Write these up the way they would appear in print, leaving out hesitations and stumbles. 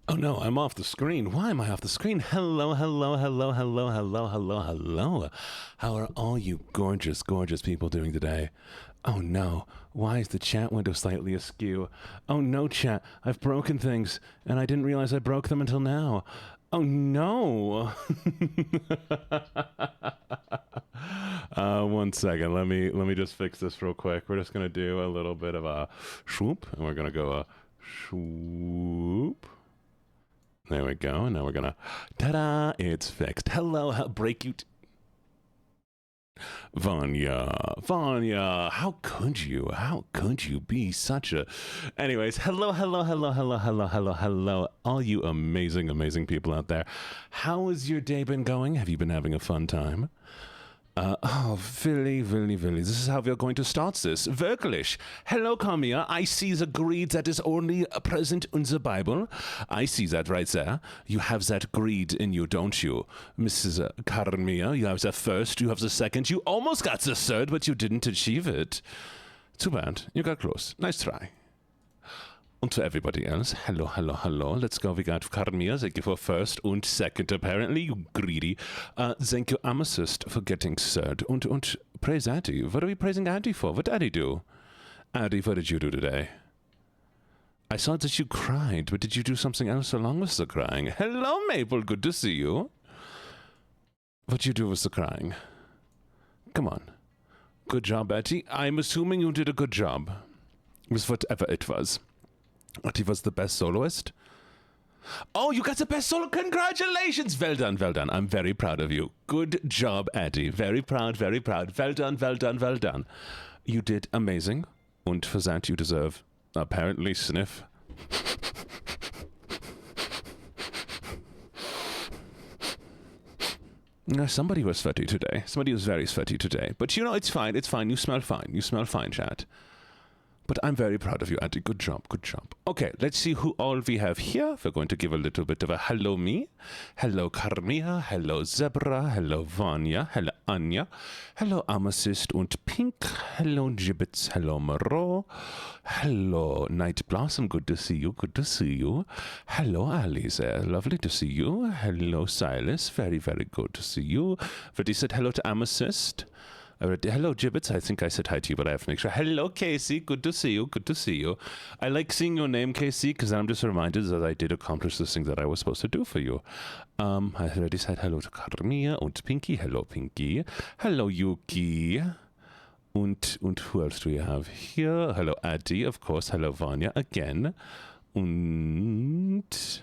Oh no, I'm off the screen. Why am I off the screen? Hello, hello, hello, hello, hello, hello, hello. How are all you gorgeous, gorgeous people doing today? Oh no, why is the chat window slightly askew? Oh no, chat, I've broken things, and I didn't realize I broke them until now. Oh no. 1 second, let me just fix this real quick. We're just gonna do a little bit of a swoop, and we're gonna go a swoop. There we go. And now we're gonna, ta-da! It's fixed. Hello, break you. Vanya, how could you? How could you be such a? Anyways, hello, all you amazing, amazing people out there. How has your day been going? Have you been having a fun time? Willi, this is how we're going to start this. Wirklich. Hello, Carmia. I see the greed that is only present in the Bible. I see that right there. You have that greed in you, don't you? Mrs. Carmia, you have the first, you have the second. You almost got the third, but you didn't achieve it. Too bad. You got close. Nice try. And to everybody else, hello. Let's go. We got Carmia. Thank you for first and second, apparently. You greedy. Thank you, Amethyst, for getting third. And praise Addy. What are we praising Addy for? What did Addy do? Addy, what did you do today? I saw that you cried, but did you do something else along with the crying? Hello, Maple. Good to see you. What you do with the crying? Come on. Good job, Addy. I'm assuming you did a good job. With whatever it was. He was the best soloist. Oh, you got the best solo. Congratulations. Well done. I'm very proud of you. Good job, Addy. Very proud. Well done. You did amazing. And for that, you deserve, apparently, sniff. Somebody was sweaty today. Somebody was very sweaty today. But you know, it's fine. You smell fine, chat. But I'm very proud of you, Auntie. Good job. Okay, let's see who all we have here. We're going to give a little bit of a hello me. Hello Carmia. Hello Zebra. Hello Vanya. Hello Anya. Hello Amethyst and Pink. Hello Gibbets. Hello Moreau. Hello Night Blossom. Good to see you. Hello Alice. Lovely to see you. Hello Silas. Very, very good to see you. But he said hello to Amethyst. Hello, Gibbets. I think I said hi to you, but I have to make sure. Hello, Casey. Good to see you. I like seeing your name, Casey, because then I'm just reminded that I did accomplish this thing that I was supposed to do for you. I already said hello to Carmia and Pinky. Hello, Pinky. Hello, Yuki. And who else do we have here? Hello, Addy, of course. Hello, Vanya again. And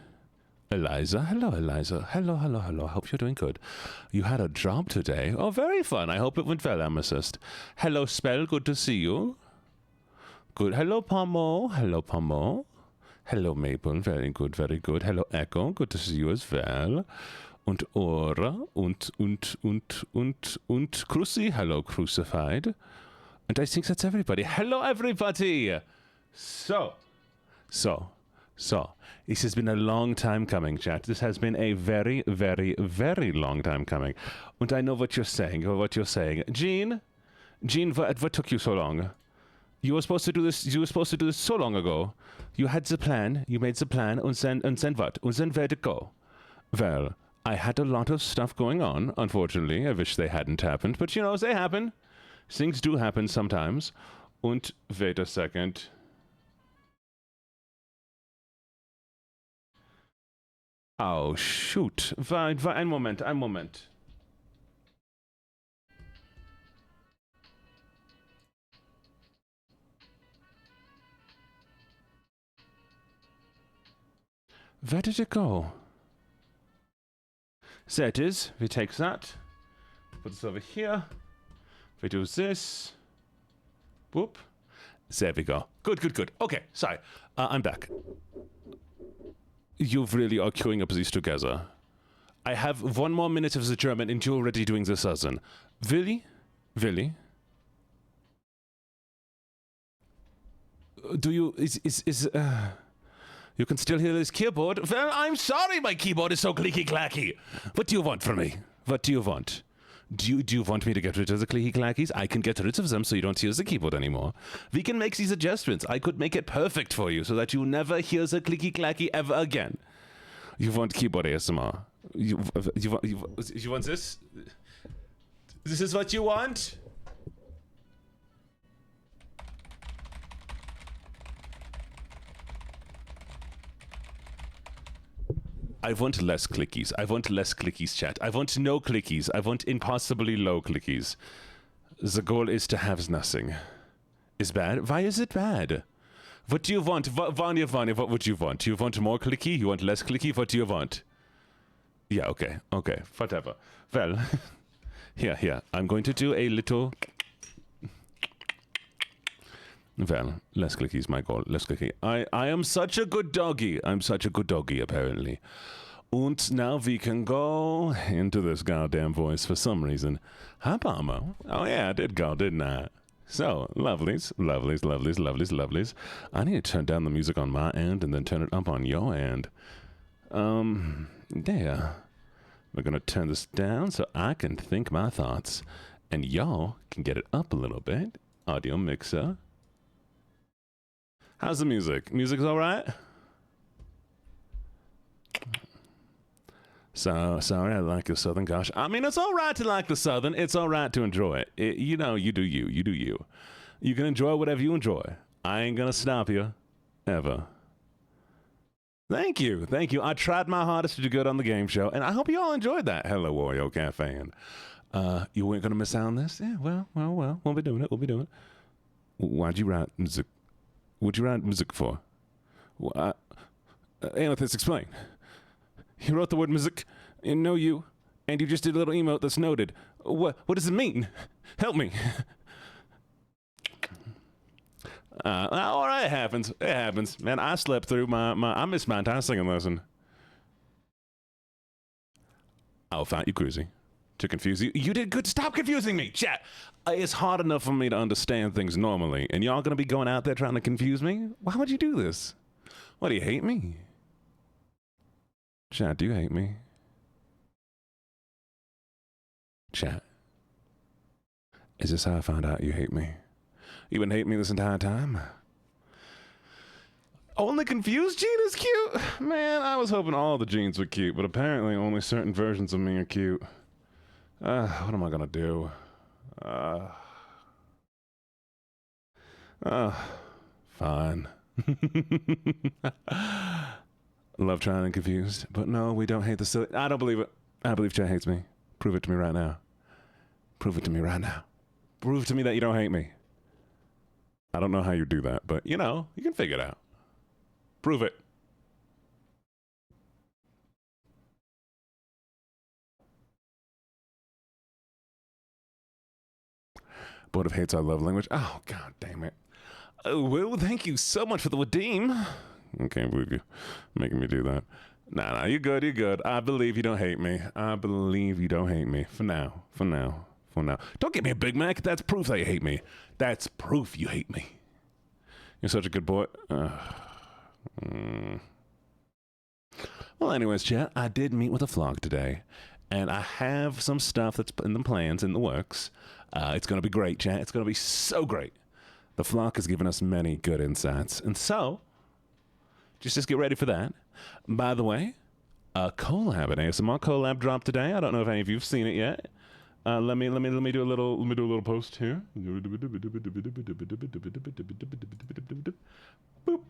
Eliza. Hello, Eliza. Hello. Hope you're doing good. You had a job today. Oh, very fun. I hope it went well, Amethyst. Hello, Spell. Good to see you. Good. Hello, Pomo. Hello, Maple. Very good. Hello, Echo. Good to see you as well. Und Aura. Und Cruci. Hello, Crucified. And I think that's everybody. Hello, everybody. So. This has been a long time coming, chat. This has been a very, very, very long time coming. And I know what you're saying. Gene, what took you so long? You were supposed to do this so long ago. You had the plan, you made the plan, and then what? And then where'd it go? Well, I had a lot of stuff going on, unfortunately. I wish they hadn't happened, but you know, they happen. Things do happen sometimes. Und wait a second. Oh, shoot. Ein Moment. Where did it go? There it is. We take that. Put this over here. We do this. Whoop. There we go. Good. Okay, sorry. I'm back. You really are queuing up these together. I have 1 more minute of the German and you're already doing the Southern. Willi? Do you... You can still hear this keyboard? Well, I'm sorry my keyboard is so clicky-clacky. What do you want from me? What do you want? Do you want me to get rid of the clicky-clackies? I can get rid of them so you don't hear the keyboard anymore. We can make these adjustments. I could make it perfect for you so that you never hear the clicky-clacky ever again. You want keyboard ASMR? You want this? This is what you want? I want less clickies. I want less clickies, chat. I want no clickies. I want impossibly low clickies. The goal is to have nothing. Is bad? Why is it bad? What do you want? Vanya, what would you want? You want more clicky? You want less clicky? What do you want? Yeah, okay, whatever. Well, here, I'm going to do a little... Well, less clicky is my goal, less clicky. I am such a good doggy. I'm such a good doggy, apparently. And now we can go into this goddamn voice for some reason. Hi, Palmo. Oh, yeah, I did go, didn't I? So, lovelies. I need to turn down the music on my end and then turn it up on your end. There. We're going to turn this down so I can think my thoughts. And y'all can get it up a little bit. Audio mixer. How's the music? Music's all right? So, sorry, I like the Southern gosh. I mean, it's all right to like the Southern. It's all right to enjoy it. You know, you do you. You do you. You can enjoy whatever you enjoy. I ain't gonna stop you. Ever. Thank you. I tried my hardest to do good on the game show, and I hope you all enjoyed that. Hello, Wario Cat fan. You weren't gonna miss out on this? Yeah, well. We'll be doing it. Why'd you write music? What'd you write music for? Amethyst, explain. He wrote the word music, and know you, and you just did a little emote that's noted. What does it mean? Help me. All right, it happens. Man, I slept through I missed my entire singing lesson. I'll find you, Cruzy, to confuse you. You did good. Stop confusing me, chat. It's hard enough for me to understand things normally, and y'all gonna be going out there trying to confuse me? Why would you do this? What, do you hate me? Chat, do you hate me? Chat. Is this how I found out you hate me? You been hating me this entire time? Only confused Gene is cute? Man, I was hoping all the Genes were cute, but apparently only certain versions of me are cute. What am I gonna do? Fine. Love trying and confused, but no, we don't hate the silly. I don't believe it. I believe Chat hates me. Prove it to me right now. Prove it to me right now. Prove to me that you don't hate me. I don't know how you do that, but you know, you can figure it out. Prove it. Board of hates our love language. Oh, god damn it. Well, thank you so much for the redeem. I can't believe you making me do that. Nah, you're good. I believe you don't hate me. For now. Don't give me a Big Mac. That's proof that you hate me. That's proof you hate me. You're such a good boy. Well, anyways, chat, I did meet with a vlog today, and I have some stuff that's in the plans, in the works. It's going to be great, chat. It's going to be so great. The flock has given us many good insights, and so just get ready for that. By the way, a collab, an ASMR collab dropped today. I don't know if any of you've seen it yet. Let me do a little post here. Boop.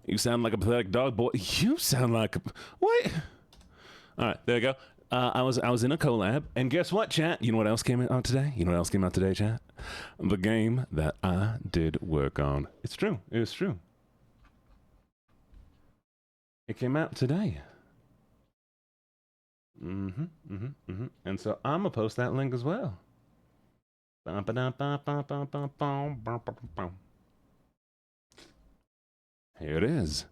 You sound like a pathetic dog, boy. You sound like a... What? All right, there you go. I was in a collab, and guess what, chat? You know what else came out today? Chat? The game that I did work on. It's true. It's true. It came out today. And so I'm gonna post that link as well. Here it is.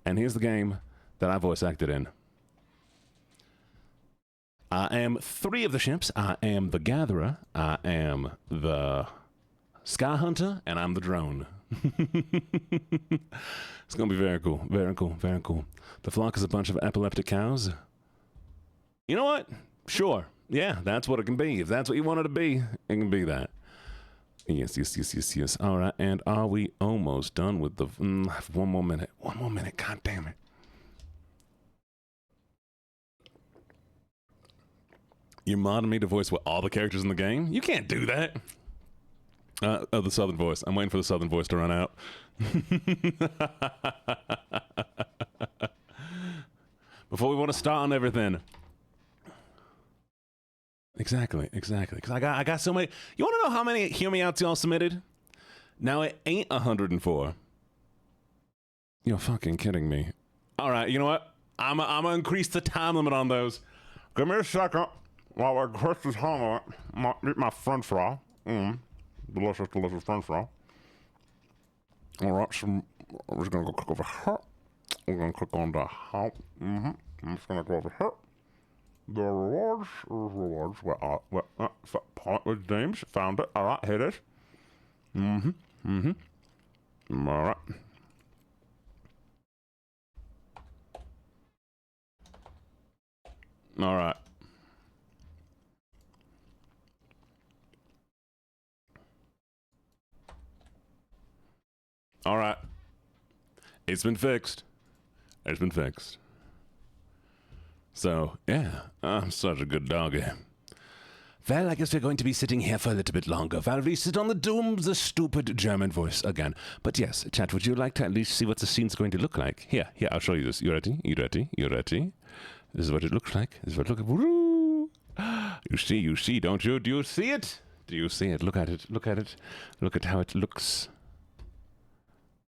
And here's the game that I voice acted in. I am 3 of the ships. I am the Gatherer. I am the Sky Hunter. And I'm the Drone. It's going to be very cool. Very cool. The flock is a bunch of epileptic cows. You know what? Sure. Yeah, that's what it can be. If that's what you want it to be, it can be that. Yes. All right, and are we almost done with the... one more minute. God damn it. You modded me to voice what, all the characters in the game? You can't do that. The southern voice. I'm waiting for the southern voice to run out. Before we want to start on everything. Exactly. Because I got so many. You want to know how many Hear Me Outs y'all submitted? Now it ain't 104. You're fucking kidding me. All right, you know what? I'm gonna increase the time limit on those. Give me a second while I crush this hammer. Eat my French fry. Delicious French fry. All right, so we're just gonna go click over here. We're gonna click on the how. I'm just gonna go over here. The rewards. Point with James. Found it. All right, hit it. All right. All right. All right. It's been fixed. So, yeah, I'm such a good doggy. Well, I guess we're going to be sitting here for a little bit longer while we sit on the stupid German voice again. But yes, chat, would you like to at least see what the scene's going to look like? Here, I'll show you this. You ready? This is what it looks like. Woo! You see, don't you? Do you see it? Look at it. Look at how it looks.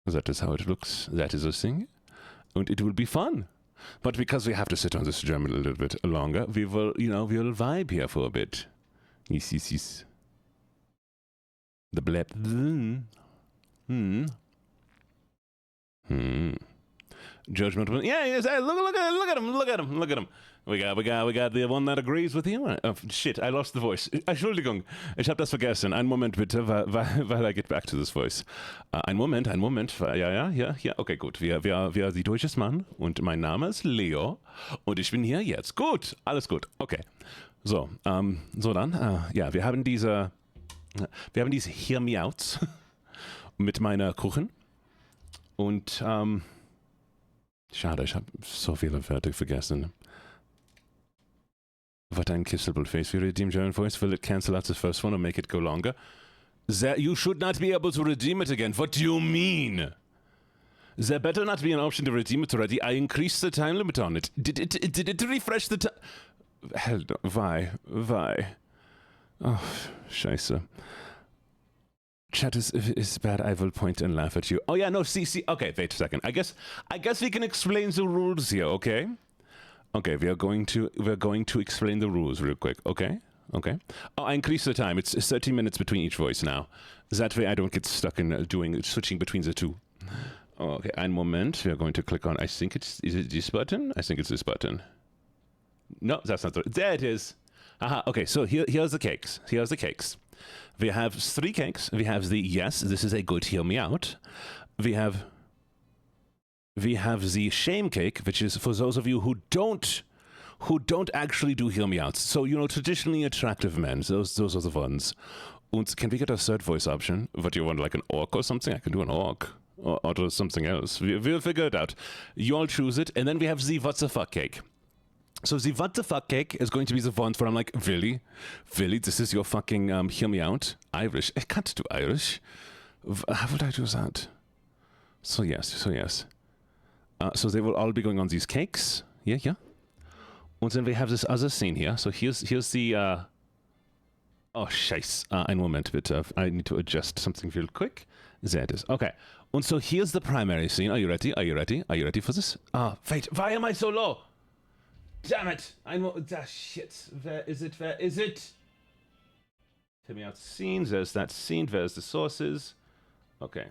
That is how it looks. That is a thing. And it will be fun. But because we have to sit on this German a little bit longer, we will vibe here for a bit. Yes. The blep. Judgment. Yeah, yes. Look at him. We got the one that agrees with you. Oh, shit, I lost the voice. Entschuldigung, ich habe das vergessen. Einen Moment bitte, weil I get back to this voice. Ein Moment. Ja. Okay, gut. Wir die deutsches Mann und mein Name ist Leo und ich bin hier jetzt. Gut, alles gut. Okay. So dann, ja, wir haben diese Hear Me Outs mit meiner Kuchen und schade, ich habe so viele Wörter vergessen. What an kissable face. We redeem German voice. Will it cancel out the first one or make it go longer? You should not be able to redeem it again. What do you mean? There better not be an option to redeem it already. I increased the time limit on it. Did it refresh the time? Hell no. Why? Oh, scheiße. Chat is bad. I will point and laugh at you. Oh yeah, no. See. Okay, wait a second. I guess we can explain the rules here. Okay. Okay, we are going to explain the rules real quick. Okay. Oh, I increased the time. It's 30 minutes between each voice now. That way I don't get stuck in switching between the two. Okay, einen Moment. We are going to click on. Is it this button? I think it's this button. No, that's not there. It is. Aha. Okay, so here's the cakes. We have 3 cakes. We have the yes, this is a good hear me out. We have the shame cake, which is for those of you who don't actually do hear me outs. So, traditionally attractive men, those are the ones. And can we get a third voice option? What do you want, like an orc or something? I can do an orc. Or something else. We'll figure it out. You all choose it. And then we have the what the fuck cake. So the what the fuck cake is going to be the one where I'm like, really? This is your fucking hear me out? Irish. I can't do Irish. How would I do that? So yes. So they will all be going on these cakes. Yeah. And then we have this other scene here. So here's the... Oh, scheiß. Einen Moment, bitte. I need to adjust something real quick. There it is. Okay. And so here's the primary scene. Are you ready? Are you ready for this? Wait. Why am I so low? Damn it. Shit. Where is it? Tell me out the scenes. There's that scene. There's the sources. Okay.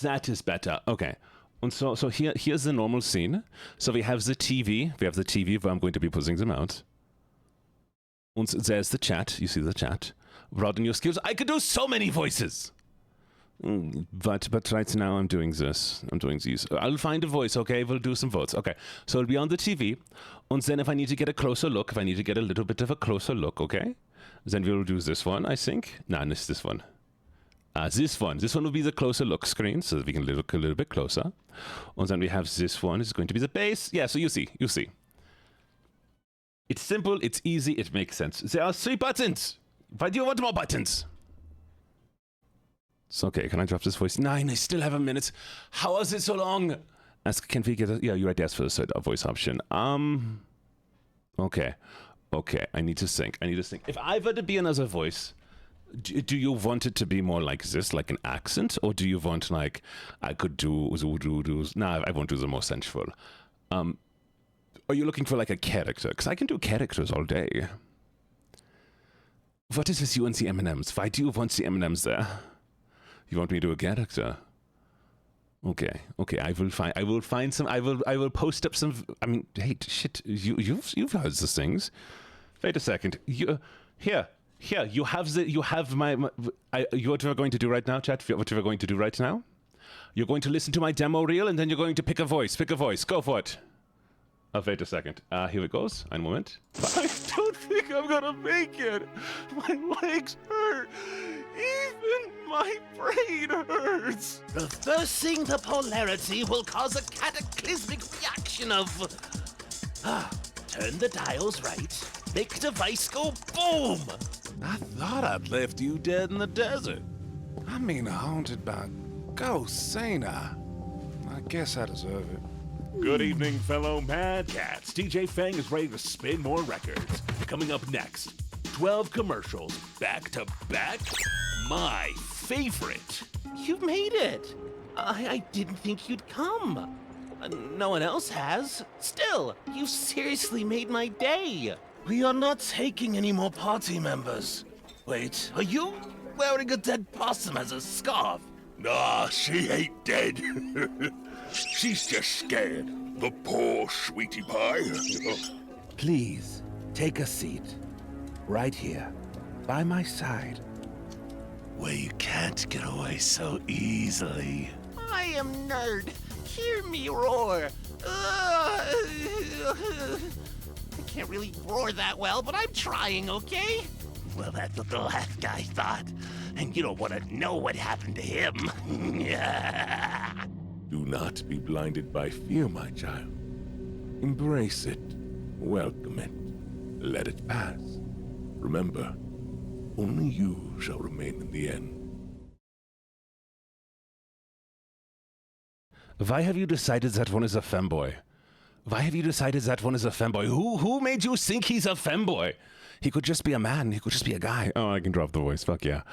That is better. Okay. And so here's the normal scene. So we have the TV. Where I'm going to be putting them out. And there's the chat. You see the chat. Broaden your skills. I could do so many voices. But right now I'm doing this. I'm doing these. I'll find a voice, okay? We'll do some votes. Okay. So it'll be on the TV. And then if I need to get a closer look, if I need to get a little bit of a closer look, okay? Then we'll do this one, I think. No, this one. This one. This one will be the closer look screen, so that we can look a little bit closer. And then we have this one. It's going to be the base. Yeah, so you see. It's simple, it's easy, it makes sense. There are 3 buttons. Why do you want more buttons? It's okay. Can I drop this voice? 9. I still have a minute. How is it so long? Can we get yeah, you're right. That's for the third voice option. Okay. I need to think. If I were to be another voice, do you want it to be more like this, like an accent, or do you want like I could do? Nah, I won't do the more sensual. Are you looking for like a character? Because I can do characters all day. What is with you and the M&Ms? Why do you want the M&Ms there? You want me to do a character? Okay. I will find some. I will post up some. I mean, hey, shit. You've heard these things. Wait a second. Here. You have my. What we're going to do right now, chat. What we're going to do right now. You're going to listen to my demo reel, and then you're going to pick a voice. Go for it. Oh, wait a second. Here it goes. One moment. I don't think I'm gonna make it. My legs hurt. Even my brain hurts. Reversing the polarity will cause a cataclysmic reaction of... turn the dials right. Make device go boom. I thought I'd left you dead in the desert. I mean, haunted by ghosts, ain't I? I guess I deserve it. Good evening, fellow Mad Cats. DJ Fang is ready to spin more records. Coming up next, 12 commercials back to back. My favorite. You made it. I didn't think you'd come. No one else has. Still, you seriously made my day. We are not taking any more party members. Wait, are you wearing a dead possum as a scarf? Nah, she ain't dead. She's just scared. The poor sweetie pie. Please, take a seat. Right here, by my side. Where you can't get away so easily. I am Nerd. Hear me roar. I can't really roar that well, but I'm trying, okay? Well, that's what the last guy thought. And you don't want to know what happened to him. Do not be blinded by fear, my child. Embrace it. Welcome it. Let it pass. Remember, only you shall remain in the end. Why have you decided that one is a femboy? Who made you think he's a femboy? He could just be a man. He could just be a guy. Oh, I can drop the voice. Fuck yeah.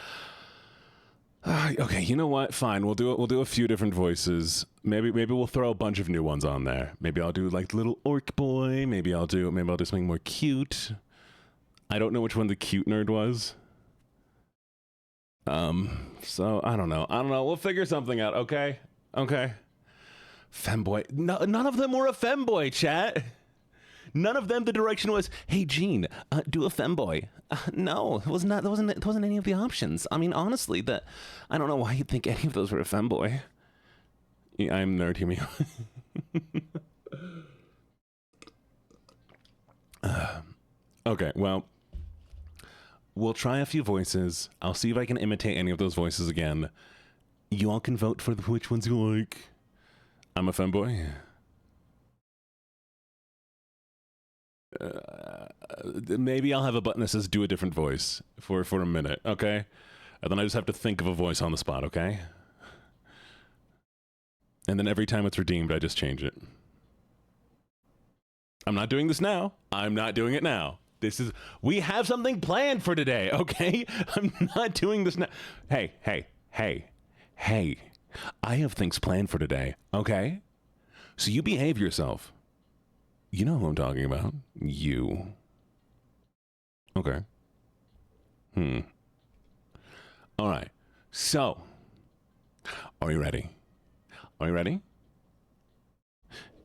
Okay, you know what? Fine. We'll do a few different voices. Maybe we'll throw a bunch of new ones on there. Maybe I'll do like little orc boy. Maybe I'll do something more cute. I don't know which one the cute nerd was. So I don't know. We'll figure something out. Okay. Femboy. No, none of them were a femboy, chat. None of them. The direction was, hey Gene, do a femboy. No, it was not. It wasn't any of the options. I mean, honestly, I don't know why you'd think any of those were a femboy. Yeah, I'm Nerd. Hear me. Okay, well, we'll try a few voices. I'll see if I can imitate any of those voices again. You all can vote for which ones you like. I'm a femboy. Maybe I'll have a button that says do a different voice for a minute, okay? And then I just have to think of a voice on the spot, okay? And then every time it's redeemed, I just change it. I'm not doing this now. I'm not doing it now. We have something planned for today, okay? I'm not doing this now. Hey. I have things planned for today, okay? So you behave yourself. You know who I'm talking about. You. Okay. All right. So, are you ready?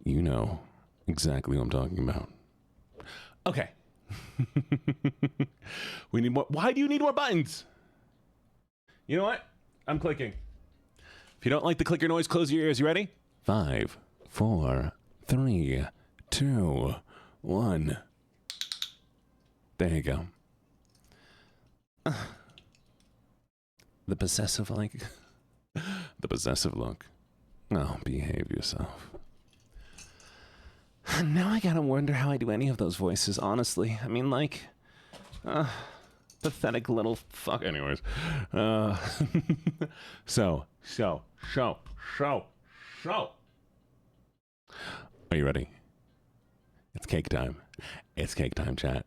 You know exactly what I'm talking about. Okay. We need more. Why do you need more buttons? You know what? I'm clicking. If you don't like the clicker noise, close your ears. You ready? 5, 4, 3, 2, 1. There you go. The possessive, like... the possessive look. Oh, behave yourself. Now I gotta wonder how I do any of those voices, honestly. I mean, like... pathetic little fuck. Anyways. So. Are you ready? It's cake time. It's cake time, chat.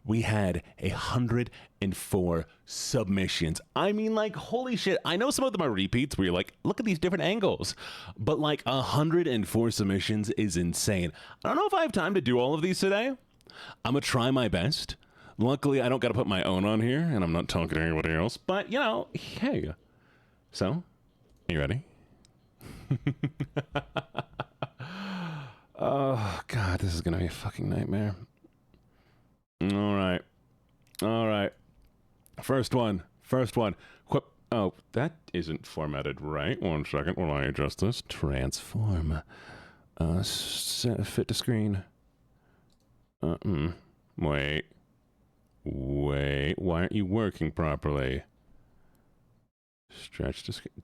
We had 104 submissions. I mean, like, holy shit. I know some of them are repeats where you're like, look at these different angles. But, like, 104 submissions is insane. I don't know if I have time to do all of these today. I'm going to try my best. Luckily, I don't got to put my own on here, and I'm not talking to anybody else. But, you know, hey. So, are you ready? Oh, God, this is going to be a fucking nightmare. All right. First one. Oh, that isn't formatted right. 1 second while I adjust this. Transform. Fit to screen. Wait. Why aren't you working properly? Stretch to screen.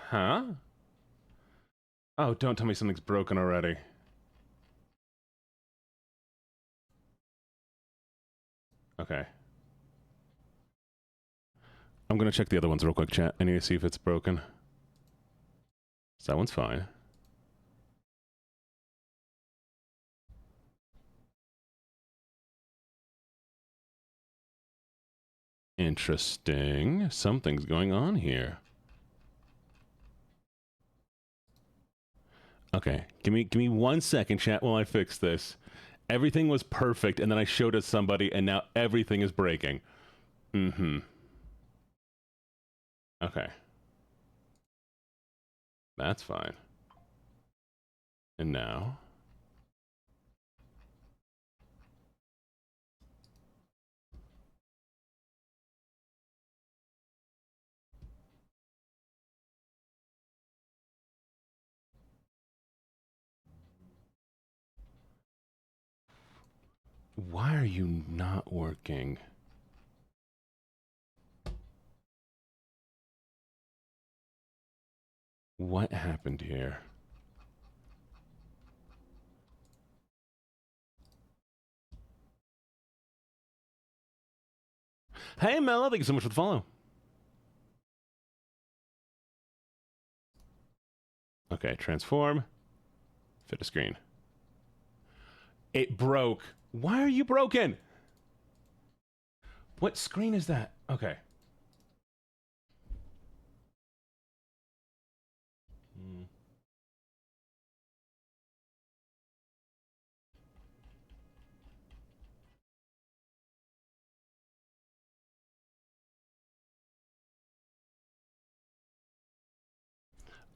Huh? Oh, don't tell me something's broken already. Okay. I'm gonna check the other ones real quick, chat. I need to see if it's broken. So that one's fine. Interesting. Something's going on here. Okay, give me 1 second, chat, while I fix this. Everything was perfect, and then I showed it to somebody, and now everything is breaking. Okay. That's fine. And now... Why are you not working? What happened here? Hey, Mello, thank you so much for the follow. Okay, transform. Fit to screen. It broke. Why are you broken? What screen is that? Okay.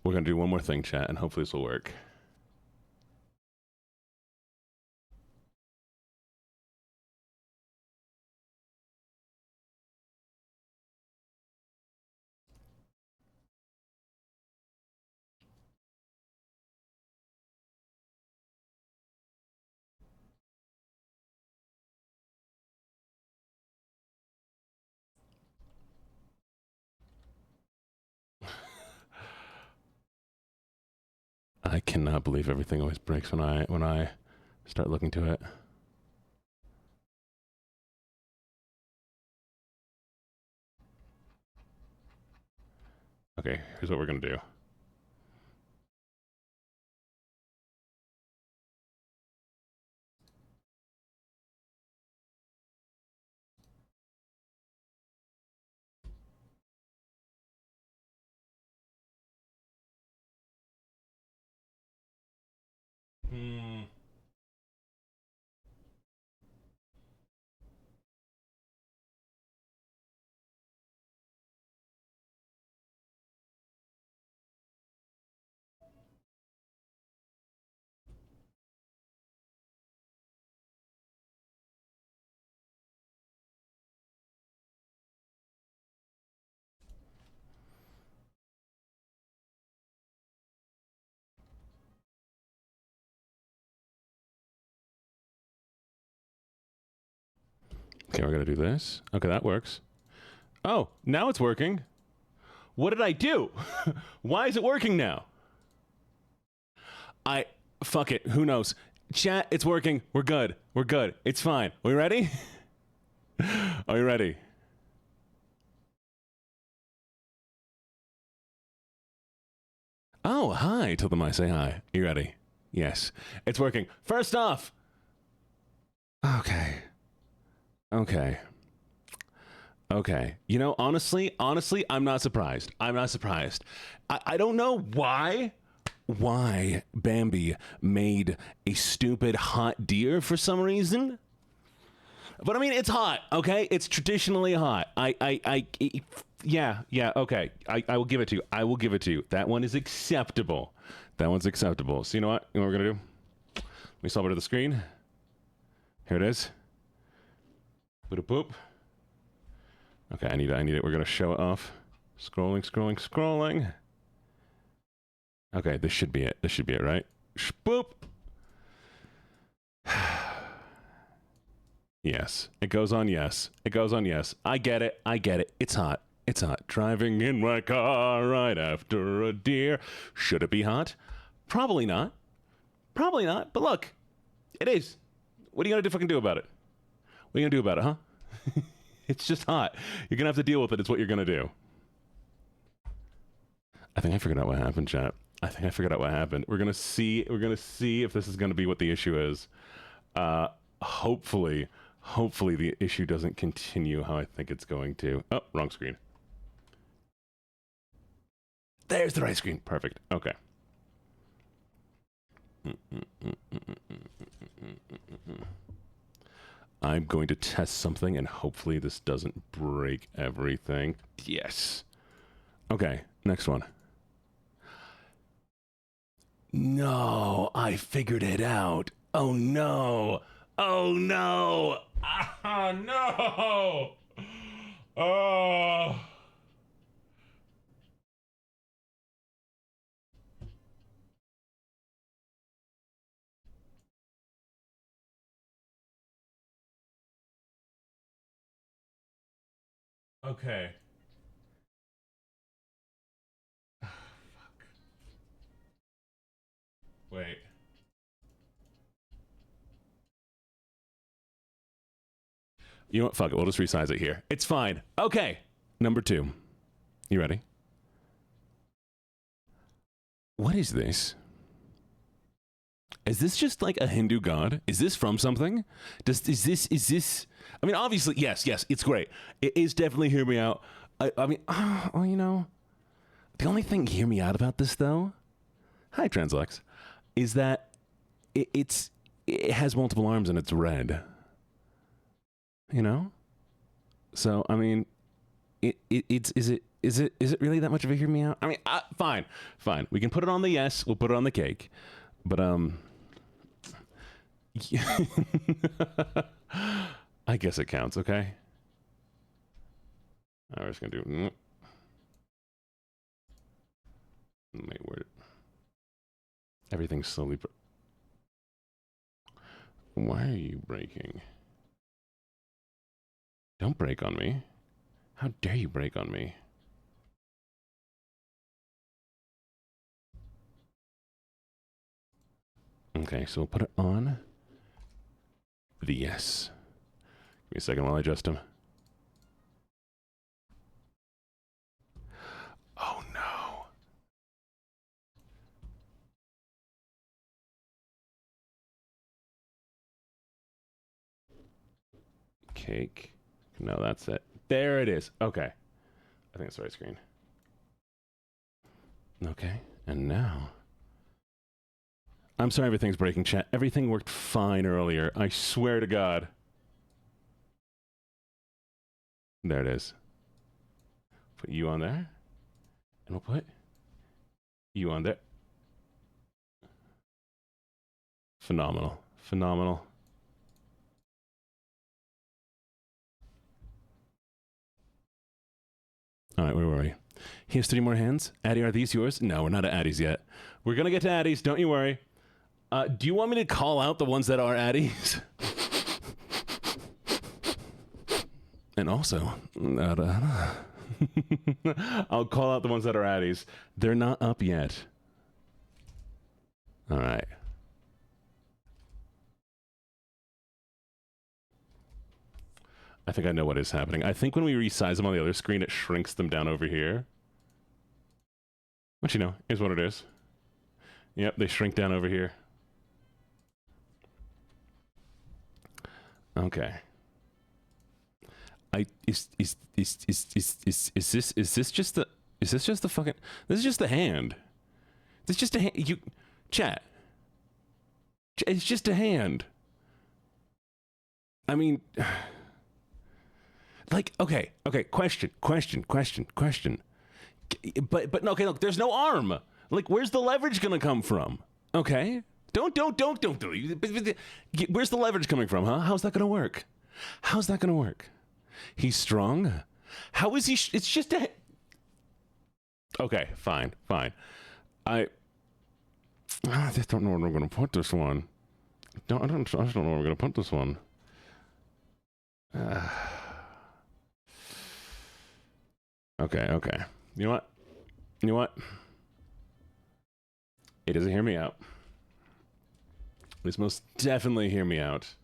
We're gonna do one more thing, chat, and hopefully this will work. I cannot believe everything always breaks when I start looking to it. Okay, here's what we're gonna do. Okay, we're gonna do this. Okay, that works. Oh, now it's working. What did I do? Why is it working now? Fuck it. Who knows? Chat, it's working. We're good. We're good. It's fine. Are we ready? Are we ready? Oh, hi. Tell them I say hi. You ready? Yes. It's working. First off. Okay. You know, honestly, I'm not surprised. I don't know why Bambi made a stupid hot deer for some reason. But I mean, it's hot, okay? It's traditionally hot. Yeah, okay. I will give it to you. That one is acceptable. So you know what? You know what we're gonna do? Let me swap it to the screen. Here it is. Boop. Okay, I need it. We're gonna show it off. Scrolling. Okay, this should be it, right? Boop. Yes. It goes on yes. I get it. It's hot. Driving in my car right after a deer. Should it be hot? Probably not. But look, it is. What are you gonna fucking do about it? What are you gonna do about it, huh? It's just hot. You're gonna have to deal with it. It's what you're gonna do. I think I figured out what happened, chat. We're gonna see if this is gonna be what the issue is. Hopefully the issue doesn't continue how I think it's going to. Oh, wrong screen. There's the right screen. Perfect. Okay. I'm going to test something, and hopefully this doesn't break everything. Yes. Okay, next one. No, I figured it out. Oh no. Oh no. Ah, no. Oh. Okay. Fuck. Wait. You know what? Fuck it. We'll just resize it here. It's fine. Okay. Number 2. You ready? What is this? Is this just like a Hindu god? Is this from something? Is this? I mean, obviously, yes, it's great. It is definitely Hear Me Out. I mean, well, you know, the only thing Hear Me Out about this, though, hi, Translex, is that it has multiple arms and it's red. You know? So, I mean, is it really that much of a Hear Me Out? I mean, fine. We can put it on the yes. We'll put it on the cake. But, I guess it counts, okay? We're just gonna do... Wait, where... Everything's slowly... Why are you breaking? Don't break on me. How dare you break on me? Okay, so we'll put it on the yes. Give me a second while I adjust him. Oh no. Cake. No, that's it. There it is. Okay. I think it's the right screen. Okay, and now... I'm sorry everything's breaking, chat. Everything worked fine earlier. I swear to God. There it is. Put you on there. And we'll put you on there. Phenomenal. All right, where were we? He has 3 more hands. Addie, are these yours? No, we're not at Addie's yet. We're going to get to Addie's. Don't you worry. Do you want me to call out the ones that are Addies? And also, I'll call out the ones that are addies. They're not up yet. All right. I think I know what is happening. I think when we resize them on the other screen, it shrinks them down over here. Which, you know, is what it is. Yep, they shrink down over here. Okay. Is this just the fucking, this is just the hand. This is just a hand. Chat. It's just a hand. I mean, like, okay, question. But no, okay, look, there's no arm. Like, where's the leverage gonna come from? Okay, don't. Where's the leverage coming from, huh? How's that gonna work? He's strong. How is he? It's just a. Okay, fine. I just don't know where I'm gonna put this one. I just don't know where I'm gonna put this one. Okay. You know what? It doesn't hear me out. This most definitely hear me out.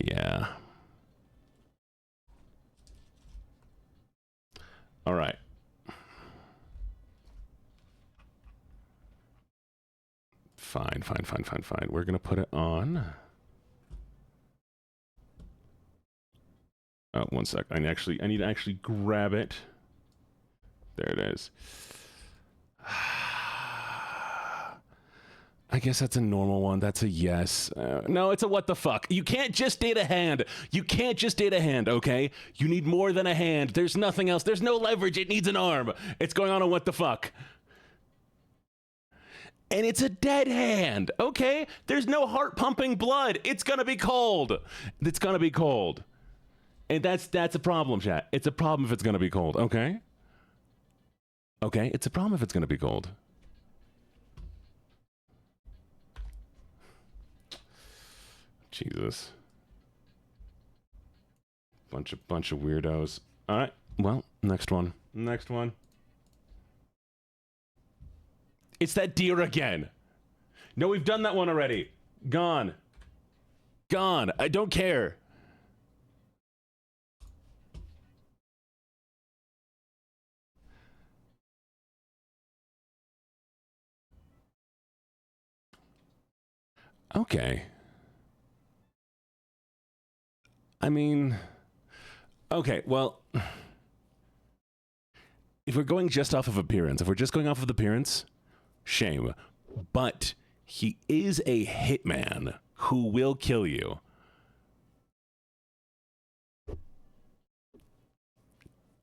Yeah. All right. Fine. We're gonna put it on. Oh, one sec. I need to actually grab it. There it is. I guess that's a normal one. That's a yes. No, it's a what the fuck. You can't just date a hand. Okay? You need more than a hand. There's nothing else. There's no leverage. It needs an arm. It's going on a what the fuck. And it's a dead hand. Okay? There's no heart pumping blood. It's gonna be cold. And that's a problem, chat. It's a problem if it's gonna be cold. Okay? It's a problem if it's gonna be cold. Jesus. Bunch of weirdos. All right. Well, next one. It's that deer again. No, we've done that one already. Gone. I don't care. Okay. I mean, okay, well, if we're going just off of appearance, shame. But he is a hitman who will kill you.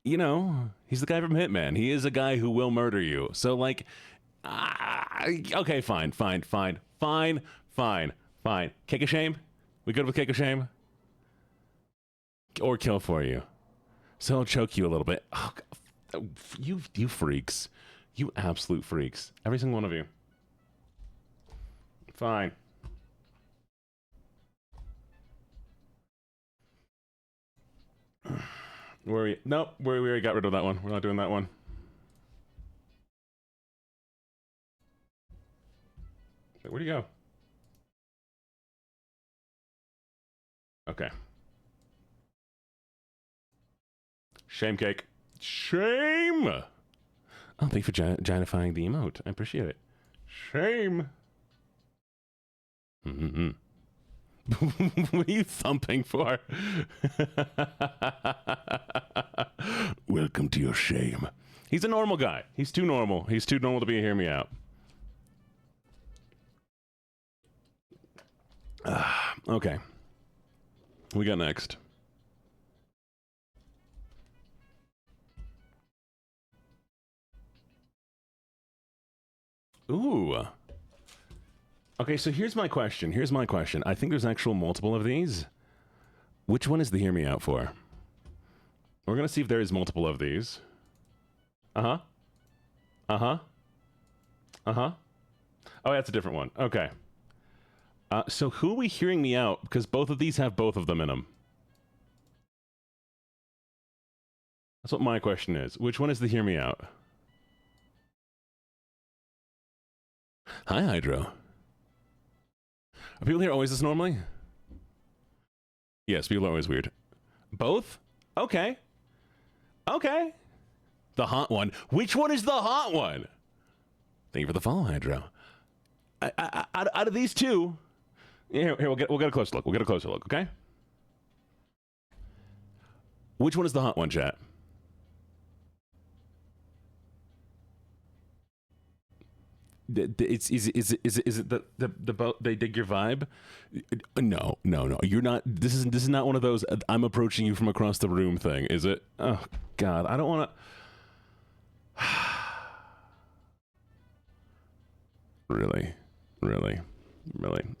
You know, he's the guy from Hitman. He is a guy who will murder you. So, like, okay, fine. Cake of shame? We good with cake of shame? Or kill for you. So I'll choke you a little bit. Oh, you freaks. You absolute freaks. Every single one of you. Fine. Where are we? Nope, we already got rid of that one. We're not doing that one. Where'd he go? Okay. Shame cake. Shame! Oh, thank you for giantifying the emote. I appreciate it. Shame! What are you thumping for? Welcome to your shame. He's a normal guy. He's too normal. He's too normal to be a hear me out. Okay. We got next. Ooh. Okay, so here's my question. I think there's actual multiple of these. Which one is the hear me out for? We're gonna see if there is multiple of these. Oh, that's a different one. Okay. So who are we hearing me out? Because both of these have both of them in them. That's what my question is. Which one is the hear me out? Hi, Hydro. Are people here always this normally? Yes, people are always weird. Both? Okay. Okay. The hot one. Which one is the hot one? Thank you for the follow, Hydro. Out of these two, here we'll get a closer look. We'll get a closer look, okay? Which one is the hot one, chat? Is it the boat? They dig your vibe? No. You're not. This is not one of those. I'm approaching you from across the room thing, is it? Oh God, I don't want to. Really.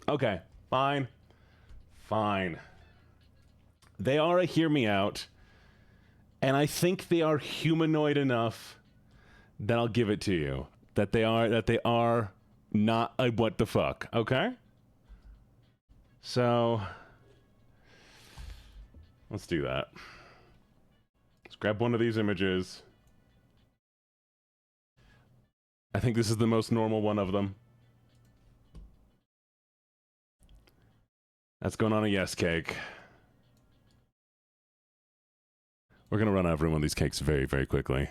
Okay, fine. They are a hear me out, and I think they are humanoid enough that I'll give it to you. That they are not a what the fuck, okay? So let's do that. Let's grab one of these images. I think this is the most normal one of them. That's going on a yes cake. We're gonna run out of room on these cakes very, very quickly.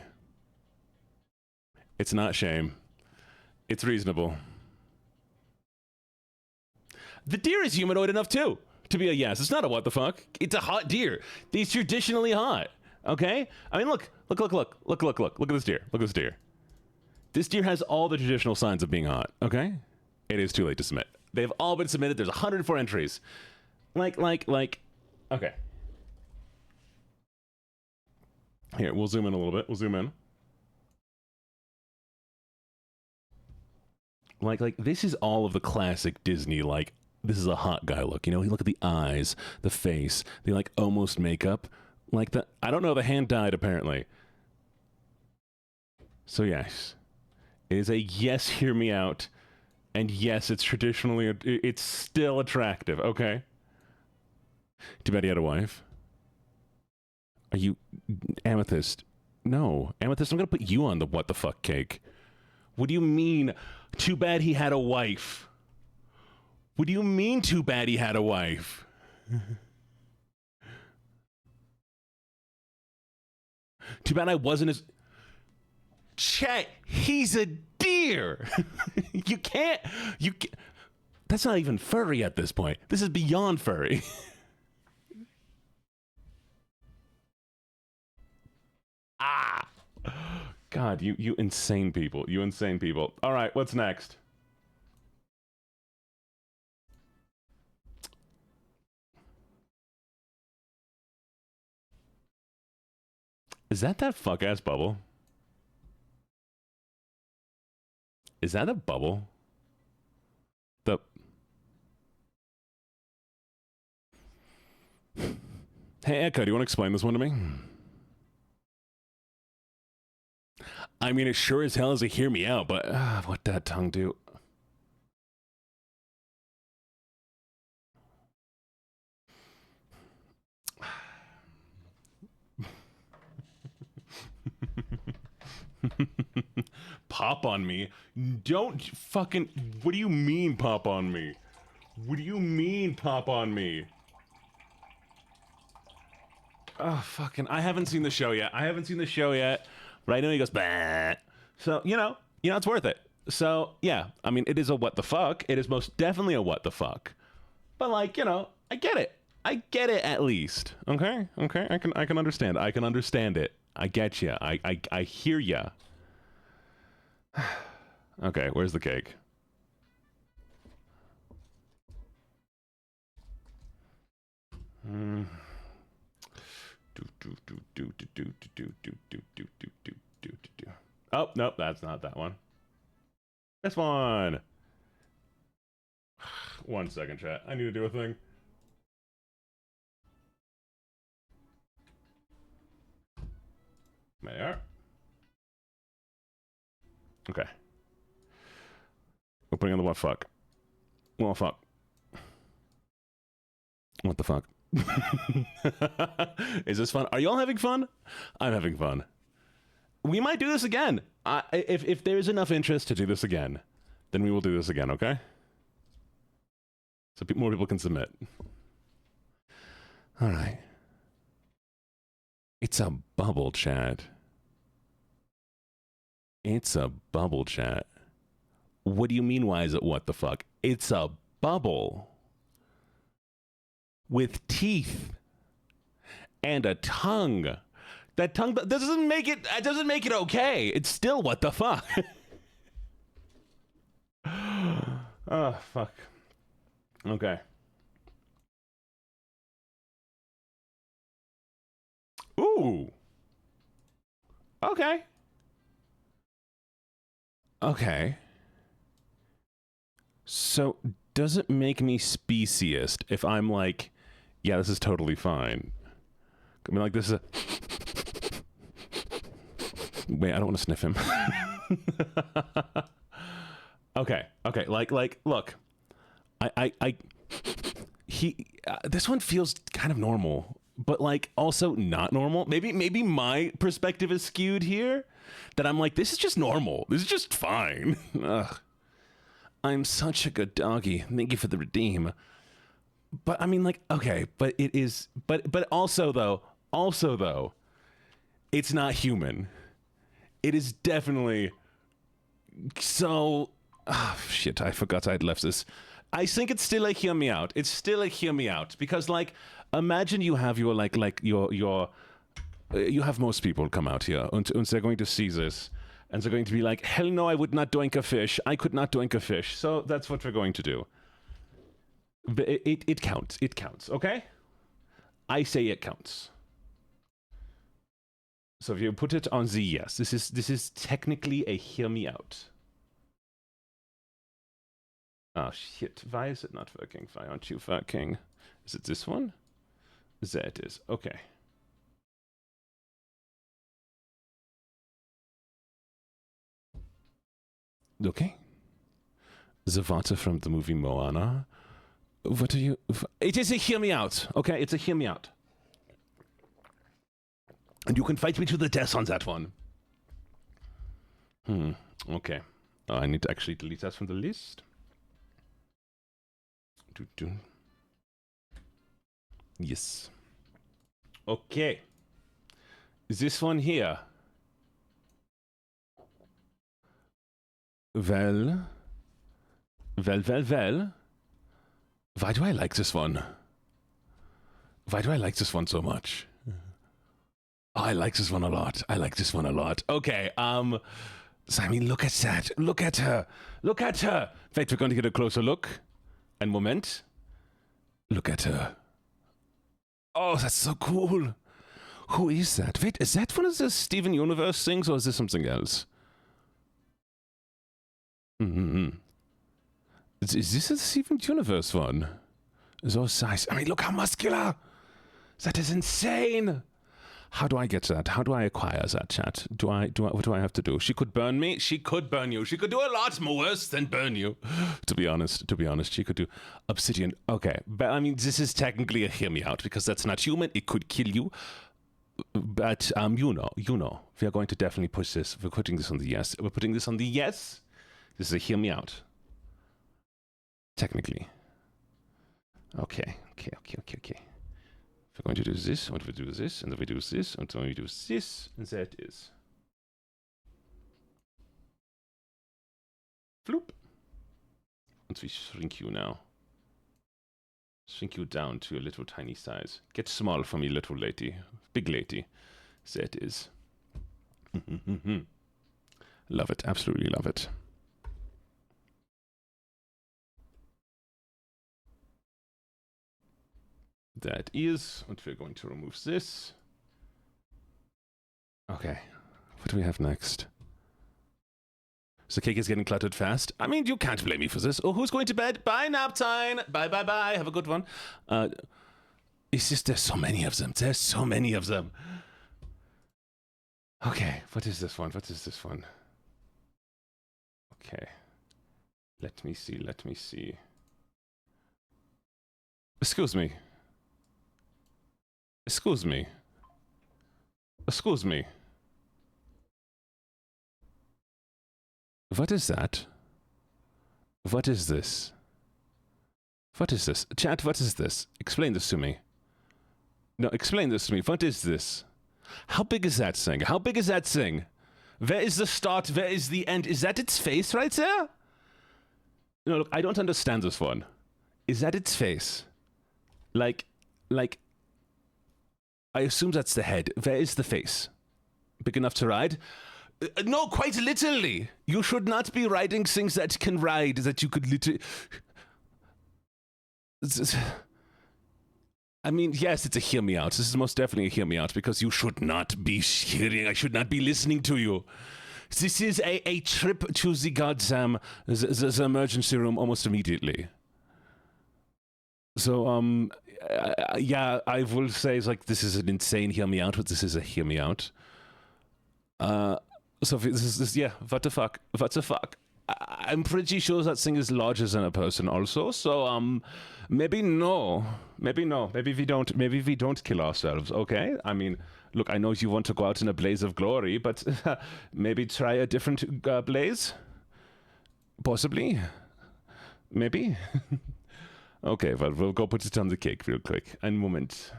It's not shame. It's reasonable. The deer is humanoid enough too to be a yes. It's not a what the fuck. It's a hot deer. He's traditionally hot. Okay? I mean, look at this deer. Look at this deer. This deer has all the traditional signs of being hot. Okay? It is too late to submit. They've all been submitted. There's 104 entries. Okay. Here, we'll zoom in a little bit. We'll zoom in. Like this is all of the classic Disney, like, this is a hot guy look. You know, you look at the eyes, the face, the, like, almost makeup. Like, I don't know, the hand dyed, apparently. So, yes. It is a yes, hear me out. And yes, it's traditionally, it's still attractive, okay? Too bad he had a wife. Are you, Amethyst? No. Amethyst, I'm gonna put you on the what the fuck cake. What do you mean, too bad he had a wife? What do you mean, too bad he had a wife? Too bad I wasn't as... Chet, he's a deer! You can't... That's not even furry at this point. This is beyond furry. Ah! God, you insane people. You insane people. All right, what's next? Is that fuck-ass bubble? Is that a bubble? Hey, Echo, do you want to explain this one to me? I mean, it sure as hell is a hear me out, but what that tongue do? Pop on me? Don't fucking... What do you mean, pop on me? What do you mean, pop on me? Oh, fucking... I haven't seen the show yet. But I know he goes, bah. So, you know, it's worth it. So, yeah. I mean, it is a what the fuck. It is most definitely a what the fuck. But, like, you know, I get it. I get it at least. Okay? Okay? I can understand. I can understand it. I get you. I hear ya. Okay, where's the cake? Oh, nope, that's not that one. This one. 1 second, chat. I need to do a thing. There. Okay. We're putting on the what fuck. What fuck. What the fuck? Is this fun? Are y'all having fun? I'm having fun. We might do this again. If there's enough interest to do this again, then we will do this again, okay? So more people can submit. All right. It's a bubble chat. It's a bubble chat. What do you mean, why is it what the fuck? It's a bubble. With teeth. And a tongue. That tongue doesn't make it okay. It's still what the fuck. Oh, fuck. Okay. Ooh. Okay. Okay. So, does it make me speciest if I'm like, yeah, this is totally fine? I mean, like, this is a... Wait, I don't want to sniff him. Okay, like, look. This one feels kind of normal, but, like, also not normal. Maybe my perspective is skewed here, that I'm like, this is just normal. This is just fine. Ugh. I'm such a good doggy. Thank you for the redeem. But I mean, like, okay, but it is, but also though, it's not human. It is definitely so, shit, I forgot I'd left this. I think it's still a hear me out. It's still a hear me out because, like, imagine you have your, you have most people come out here and they're going to see this. And they're going to be like, hell no, I would not doink a fish. I could not doink a fish. So that's what we're going to do. But it counts. It counts, okay? I say it counts. So if you put it on the yes, this is technically a hear me out. Oh shit, why is it not working? Why aren't you working? Is it this one? There it is. Okay. Okay. The water from the movie Moana. What are you... It is a hear me out, okay? It's a hear me out. And you can fight me to the death on that one. Okay. Oh, I need to actually delete that from the list. Yes. Okay. This one here. Well. Why do I like this one? Why do I like this one so much? Oh, I like this one a lot. Okay, so I mean, look at that. Look at her. Wait, we're going to get a closer look. And moment. Look at her. Oh, that's so cool. Who is that? Wait, is that one of the Steven Universe things, or is this something else? Is this a Steven Universe one? Those size. I mean, look how muscular. That is insane. How do I get that? How do I acquire that, chat? What do I have to do? She could burn me. She could burn you. She could do a lot more worse than burn you. To be honest, she could do obsidian. Okay, but I mean, this is technically a hear me out because that's not human. It could kill you. But you know, we are going to definitely push this. We're putting this on the yes. We're putting this on the yes. This is a hear me out. Technically. Okay. We're going to do this, and we do this, and then we do this, and then we do this, and there it is. Floop. And we shrink you now. Shrink you down to a little tiny size. Get small for me, little lady. Big lady. There it is. Love it. Absolutely love it. That is, and we're going to remove this. Okay, what do we have next? The cake is getting cluttered fast. I mean, you can't blame me for this. Oh, who's going to bed? Bye, nap time. Bye. Have a good one. It's just there's so many of them. Okay, what is this one? Okay. Let me see. Excuse me. What is that? What is this? Chat, what is this? Explain this to me. No, explain this to me. What is this? How big is that thing? Where is the start? Where is the end? Is that its face right there? No, look, I don't understand this one. Is that its face? Like, I assume that's the head. Where is the face? Big enough to ride? No, quite literally. You should not be riding things that can ride, that you could literally... I mean, yes, it's a hear me out. This is most definitely a hear me out because you should not be hearing. I should not be listening to you. This is a trip to the goddamn the emergency room almost immediately. So, yeah, I will say it's like this is an insane hear me out, but this is a hear me out. So this is yeah, what the fuck? I'm pretty sure that thing is larger than a person also, so maybe no. Maybe we don't kill ourselves, okay? I mean, look, I know you want to go out in a blaze of glory, but maybe try a different blaze? Possibly? Maybe? Okay, well, we'll go put it on the cake real quick. Ein Moment.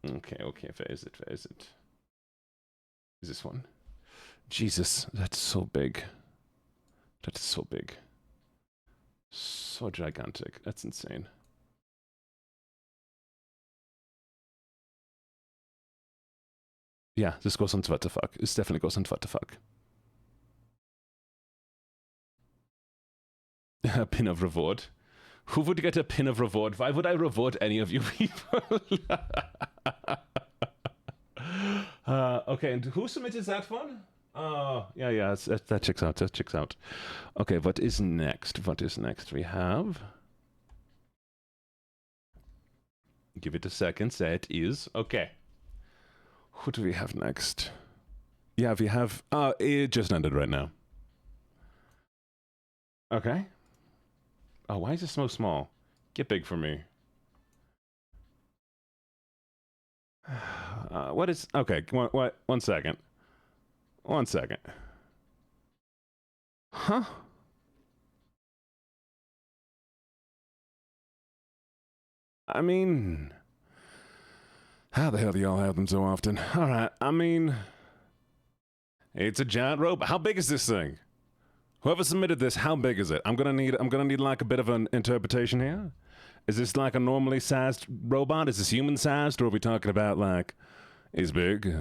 Okay, where is it? Is this one? Jesus, that's so big. That is so big. So gigantic. That's insane. Yeah, this goes on what the fuck. This definitely goes on what the fuck. A pin of reward. Who would get a pin of reward? Why would I reward any of you people? Okay, and who submitted that one? Yeah, that checks out. Okay, what is next? We have... Give it a second, say it is. Okay. Who do we have next? Yeah, we have... it just ended right now. Okay. Oh, why is it so small? Get big for me. What is... Okay, what? 1 second. 1 second. Huh? I mean... How the hell do y'all have them so often? Alright, I mean... It's a giant robot. How big is this thing? Whoever submitted this, how big is it? I'm gonna need like a bit of an interpretation here. Is this like a normally sized robot? Is this human sized, or are we talking about like is big?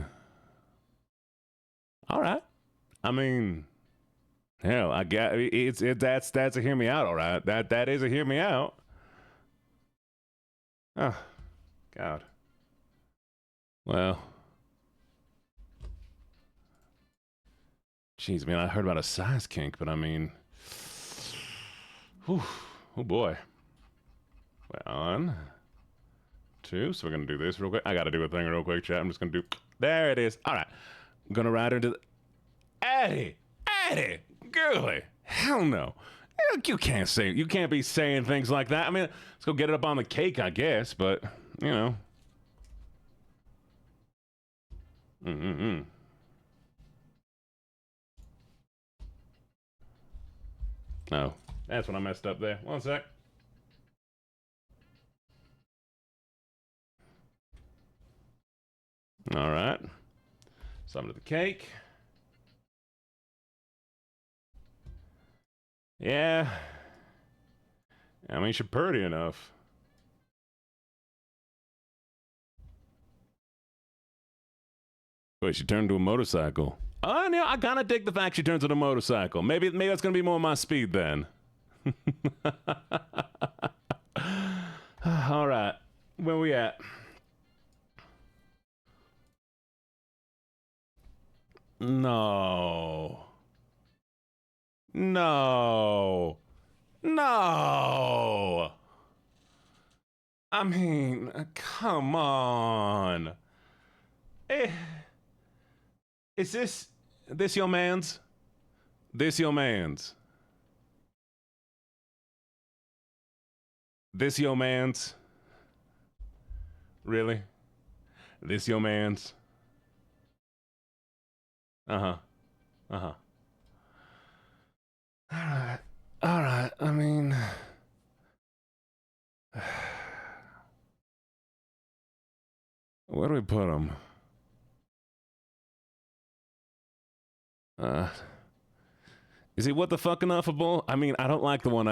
All right. I mean, hell, I got that's a hear me out. All right, that is a hear me out. Oh, God. Well. Jeez, man, I heard about a size kink, but I mean... Whew, oh boy. 1, 2, so we're gonna do this real quick. I gotta do a thing real quick, chat. I'm just gonna do... There it is. Alright. I'm gonna ride her into the... Eddie! Girly! Hell no. You can't be saying things like that. I mean, let's go get it up on the cake, I guess, but, you know. Oh, that's when I messed up there. 1 sec. All right. Some to the cake. Yeah. I mean, she's pretty enough. Wait, she turned to a motorcycle. Oh, no, I kind of dig the fact she turns into a motorcycle. Maybe that's going to be more my speed then. All right. Where we at? No. I mean, come on. Is this your man's? This your man's? This your man's? Really? This your man's? Uh-huh. Uh-huh. Alright. Alright, I mean... Where do we put him? Is he what the fuck enoughable? I mean, I don't like the one,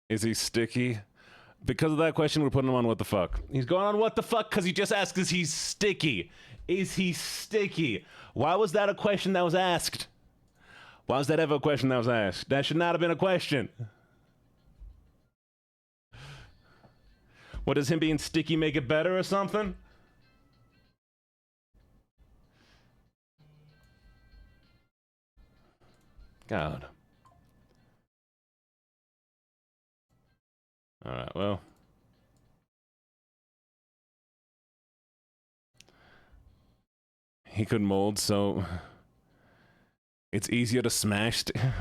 is he sticky? Because of that question, we're putting him on what the fuck. He's going on what the fuck because he just asked, is he sticky? Is he sticky? Why was that a question that was asked? Why was that ever a question that was asked? That should not have been a question. What, does him being sticky make it better or something? God. All right, well. He could mold, so it's easier to smash. The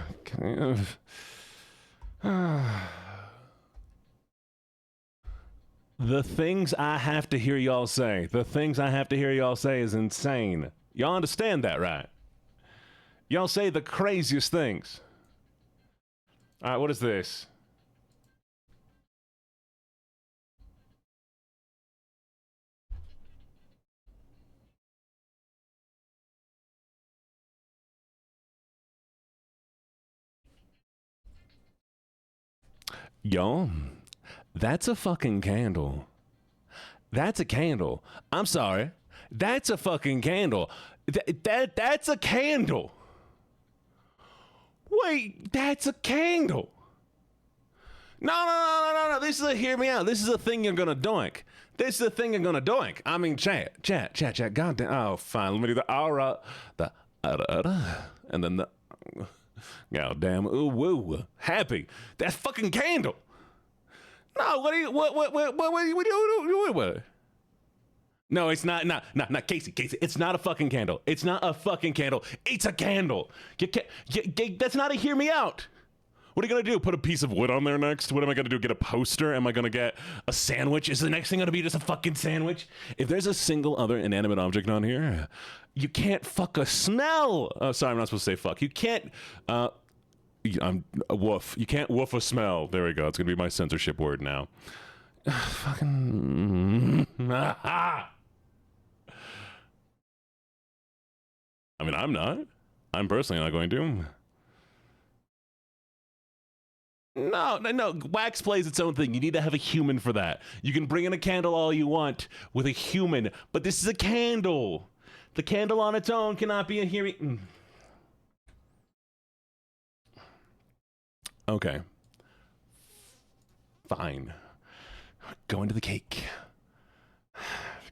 things I have to hear y'all say. The things I have to hear y'all say is insane. Y'all understand that, right? Y'all say the craziest things. All right, what is this? Y'all, that's a fucking candle. That's a candle. I'm sorry. That's a fucking candle. That's a candle. Wait, that's a candle. No. This is hear me out. This is a thing you're gonna doink. This is a thing you're gonna doink. I mean, chat. Goddamn. Oh, fine. Let me do the aura, the and then the goddamn ooh woo happy. That's fucking candle. No, what are you? What? No, it's not. Not Casey. It's not a fucking candle. It's not a fucking candle. It's a candle. You can't. That's not a hear me out. What are you gonna do? Put a piece of wood on there next? What am I gonna do? Get a poster? Am I gonna get a sandwich? Is the next thing gonna be just a fucking sandwich? If there's a single other inanimate object on here, you can't fuck a smell. Oh, sorry, I'm not supposed to say fuck. You can't. I'm a woof. You can't woof a smell. There we go. It's gonna be my censorship word now. Fucking. I mean, I'm not. I'm personally not going to. No. Wax plays its own thing. You need to have a human for that. You can bring in a candle all you want with a human, but this is a candle. The candle on its own cannot be a hearing. Okay. Fine. Go into the cake.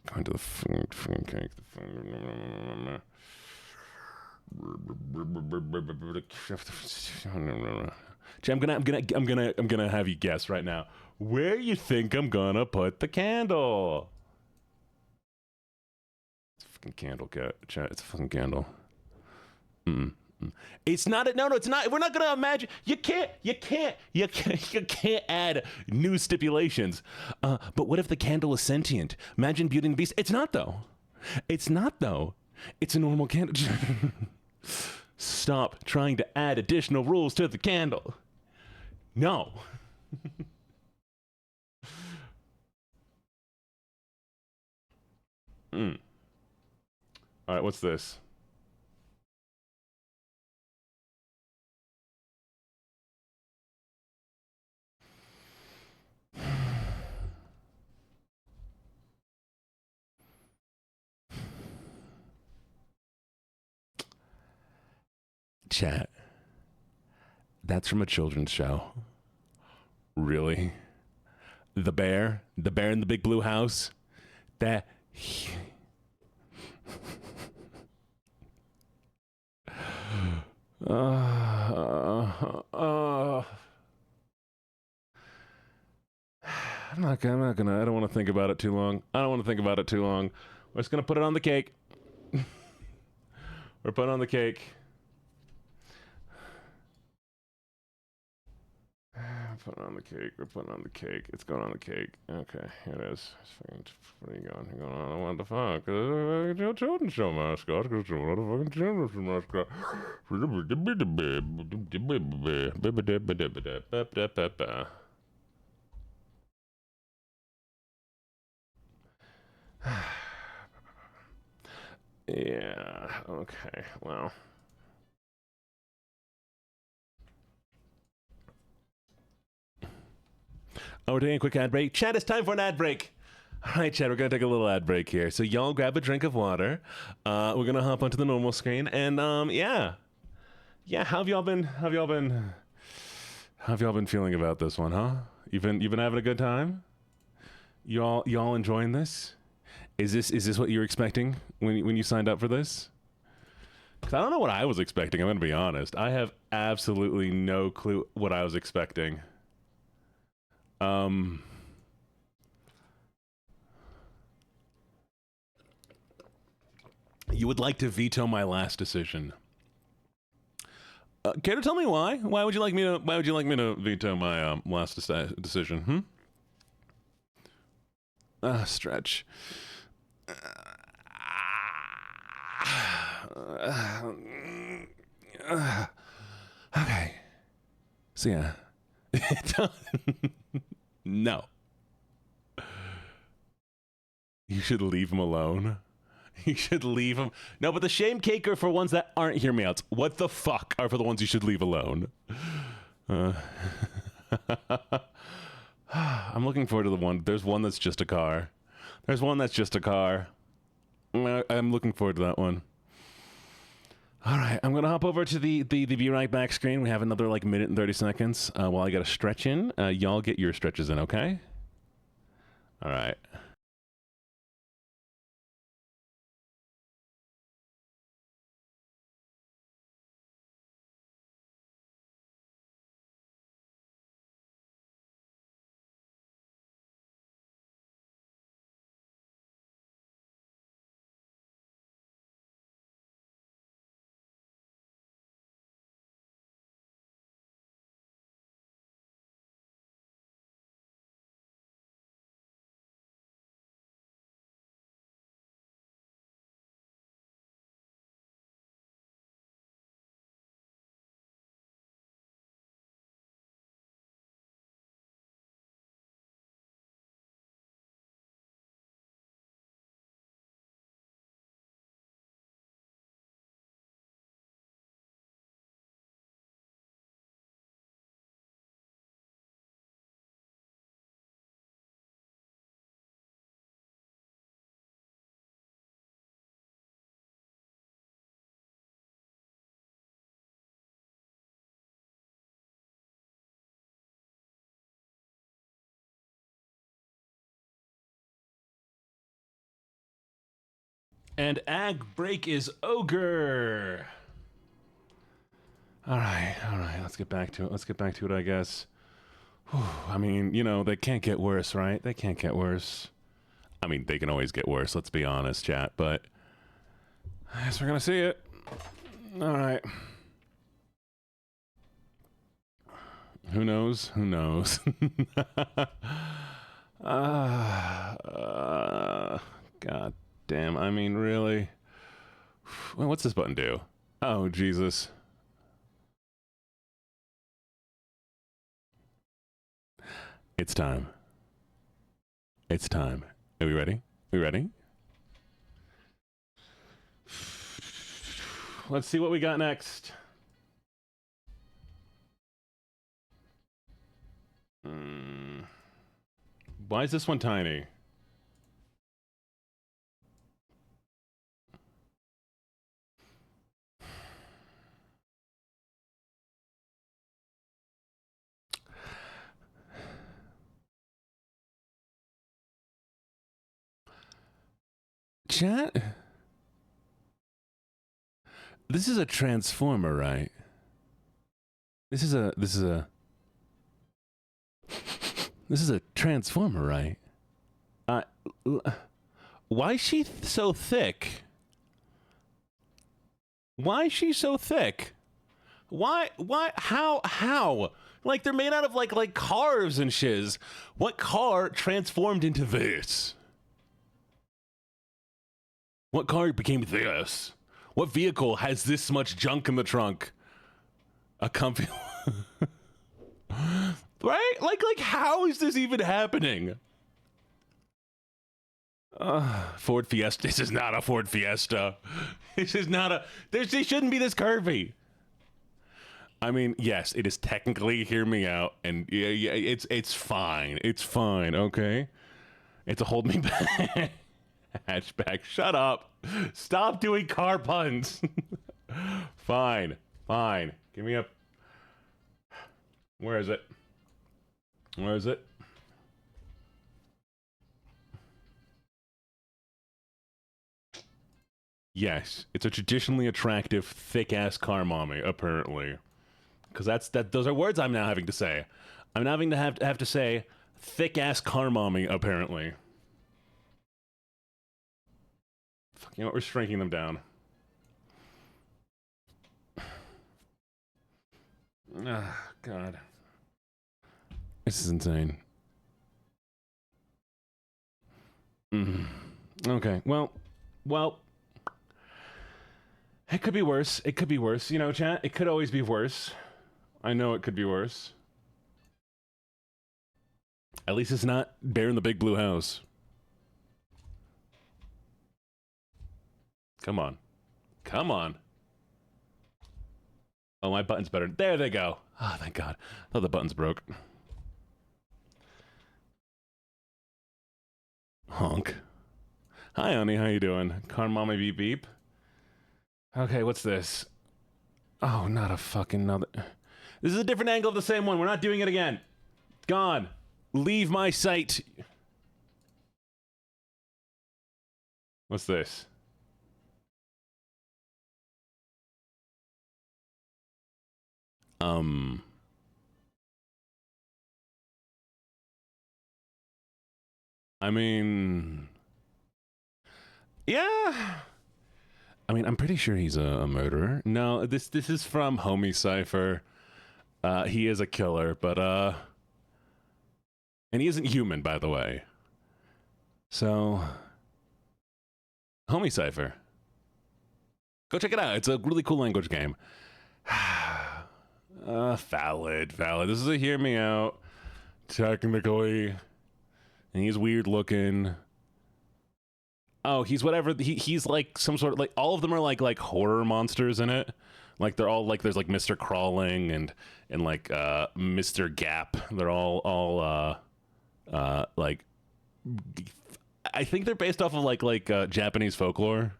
Go into the fucking cake. I'm gonna have you guess right now where you think I'm gonna put the candle. It's a fucking candle, chat. It's a fucking candle. It's not. No, it's not. We're not gonna imagine. You can't add new stipulations. But what if the candle is sentient? Imagine Beauty and the Beast. It's not though. It's a normal candle. Stop trying to add additional rules to the candle. No. All right, what's this? Chat. That's from a children's show. Really? The bear in the big blue house? That... I don't want to think about it too long. We're just gonna put it on the cake. We're putting on the cake. Putting on the cake. We're putting on the cake. It's going on the cake. Okay, here it is. What are you going? You're going on. What the fuck? It's a children's show mascot. It's a motherfucking children's mascot. Yeah. Okay. Well. Oh, we're taking a quick ad break. Chat, it's time for an ad break. All right, Chad, we're going to take a little ad break here. So y'all grab a drink of water. We're going to hop onto the normal screen. And, yeah. Yeah, how have y'all been feeling about this one, huh? You've been having a good time? Y'all enjoying this? Is this what you were expecting when you signed up for this? 'Cause I don't know what I was expecting, I'm going to be honest. I have absolutely no clue what I was expecting. You would like to veto my last decision. Care to tell me why? Why would you like me to veto my last decision? Stretch. Okay. So yeah. No. You should leave him alone. You should leave him. No, but the shame cake are for ones that aren't hear me outs. What the fuck are for the ones you should leave alone? I'm looking forward to the one. There's one that's just a car. There's one that's just a car. I'm looking forward to that one. All right, I'm going to hop over to the Be Right Back screen. We have another like minute and 30 seconds while I got a stretch in. Y'all get your stretches in, okay? All right. And ag break is ogre. All right. Let's get back to it. I guess. Whew, I mean, they can't get worse, right? They can't get worse. I mean, they can always get worse. Let's be honest, chat. But I guess we're gonna see it. All right. Who knows? God damn. I mean, really? Well, what's this button do? Oh, Jesus. It's time. Are we ready? Let's see what we got next. Why is this one tiny? Chat? This is a transformer, right? This is a transformer, right? Why is she so thick? Why is she so thick? Why, how? Like, they're made out of, like cars and shiz. What car transformed into this? What car became this? What vehicle has this much junk in the trunk? A comfy... Right? Like, how is this even happening? Ford Fiesta. This is not a Ford Fiesta. This is not a... They shouldn't be this curvy. I mean, yes, it is technically, hear me out, and yeah, it's fine. It's fine, okay? It's a hold me back hatchback. Shut up. Stop doing car puns. Fine. Give me a... Where is it? Yes, it's a traditionally attractive, thick-ass car mommy, apparently. Because those are words I'm now having to say. I'm now having to have to say thick-ass car mommy, apparently. Fuck, you know what? We're shrinking them down. Ah, God. This is insane. Okay, well, it could be worse. It could be worse. You know, chat, it could always be worse. I know it could be worse. At least it's not Bear in the Big Blue House. Come on. Oh, my button's better. There they go. Oh, thank God. I thought the buttons broke. Honk. Hi, honey. How you doing? Car mommy beep beep. Okay, what's this? Oh, not a fucking another... This is a different angle of the same one. We're not doing it again. Gone. Leave my sight. What's this? I mean... Yeah... I mean, I'm pretty sure he's a murderer. No, this is from Homie Cypher. He is a killer, but and he isn't human, by the way. So, Homie Cypher, go check it out. It's a really cool language game. Valid. This is a hear me out. Technically, and he's weird looking. Oh, he's whatever. He's like some sort of, like, all of them are like horror monsters in it. Like, they're all like, there's like Mr. Crawling and like Mr. Gap. They're all like, I think they're based off of like Japanese folklore.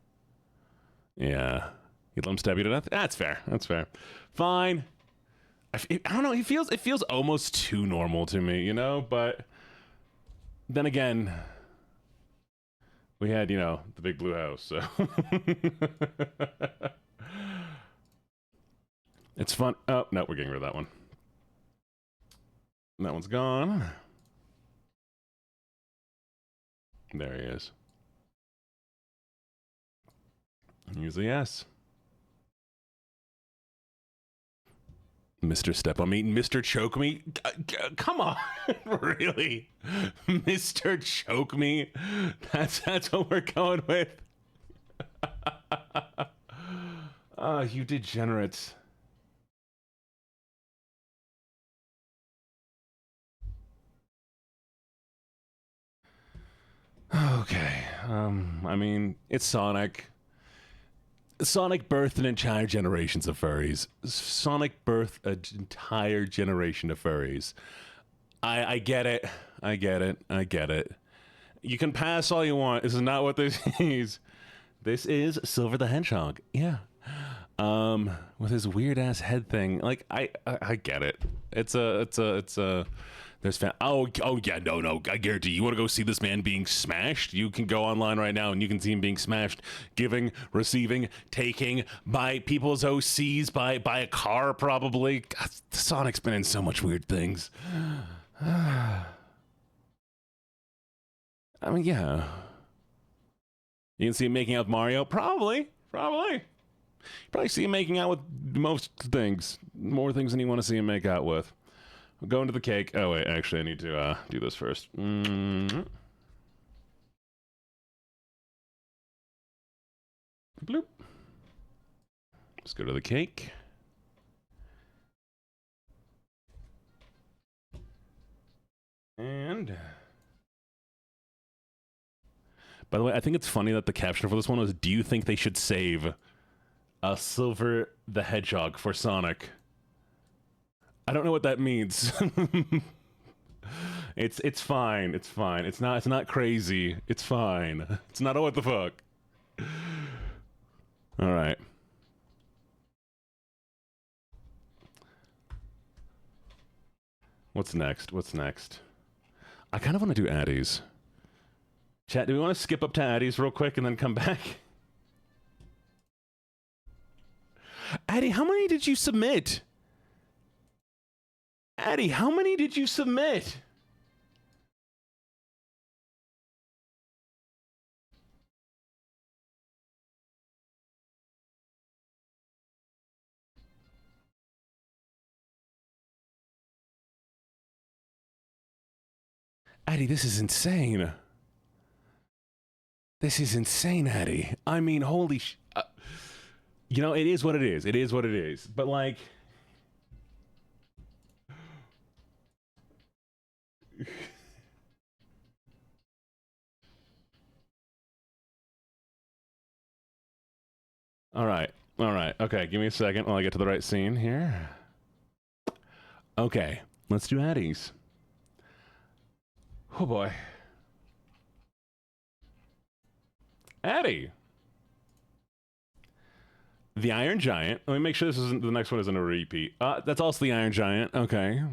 Yeah, you let him stab you to death. That's fair. Fine. I don't know. It feels almost too normal to me, you know. But then again, we had, you know, the Big Blue House, so. It's fun. Oh, no, we're getting rid of that one. That one's gone. There he is. Here's a yes. Mr. Step on Me, Mr. Choke Me. Come on, really? Mr. Choke Me? That's what we're going with. You degenerates. Okay. I mean, it's Sonic. Sonic birthed an entire generations of furries. Sonic birthed an entire generation of furries. I get it. I get it. You can pass all you want. This is not what this is. This is Silver the Hedgehog. Yeah. With his weird ass head thing. Like, I get it. It's a there's oh yeah, no, I guarantee you want to go see this man being smashed? You can go online right now and you can see him being smashed, giving, receiving, taking by people's OCs, by a car probably. God, Sonic's been in so much weird things. I mean, yeah. You can see him making out with Mario? Probably. You probably see him making out with most things. More things than you want to see him make out with. We'll go into the cake. Oh, wait. Actually, I need to do this first. Bloop. Let's go to the cake. And... by the way, I think it's funny that the caption for this one was, do you think they should save Silver the Hedgehog for Sonic? I don't know what that means. It's fine. It's fine. It's not crazy. It's fine. It's not a what the fuck. All right. What's next? What's next? I kind of want to do Addies. Chat, do we want to skip up to Addies real quick and then come back? Addie, how many did you submit? Addie, how many did you submit? Addie, this is insane. This is insane, Addie. I mean, holy you know, it is what it is. It is what it is. But, like... All right. All right. Okay, give me a second while I get to the right scene here. Okay, let's do Addies. Oh, boy. Addie. The Iron Giant. Let me make sure this isn't the next one isn't a repeat. That's also the Iron Giant. Okay.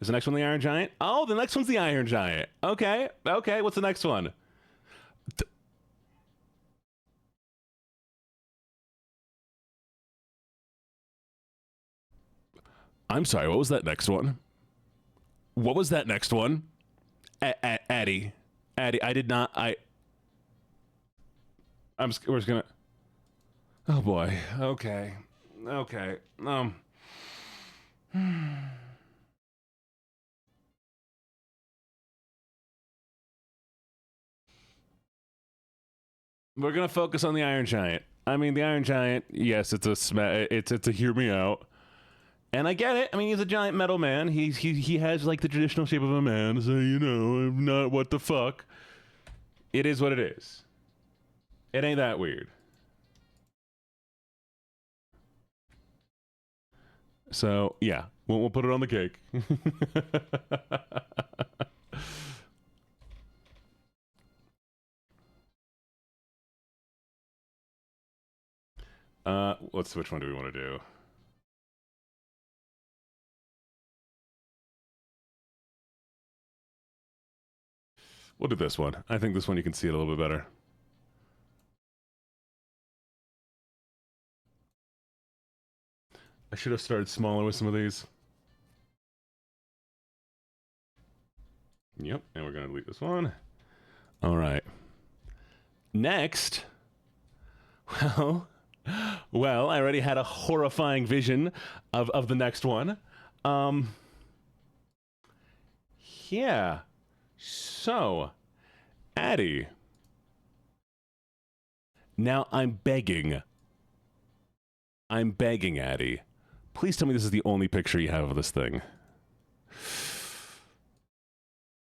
Is the next one the Iron Giant? Oh, the next one's the Iron Giant. Okay. Okay. What's the next one? I'm sorry. What was that next one? What was that next one? Addie. Addie. I did not. We're just gonna. Oh boy. Okay. Okay. We're gonna focus on the Iron Giant. I mean, the Iron Giant. Yes, it's a hear me out, and I get it. I mean, he's a giant metal man. He has like the traditional shape of a man. So you know, I'm not what the fuck. It is what it is. It ain't that weird. So yeah, we'll put it on the cake. Which one do we want to do? We'll do this one. I think this one you can see it a little bit better. I should have started smaller with some of these. Yep, and we're going to delete this one. All right. Next. Well, I already had a horrifying vision of the next one. Yeah. So, Addie. Now I'm begging, Addie. Please tell me this is the only picture you have of this thing.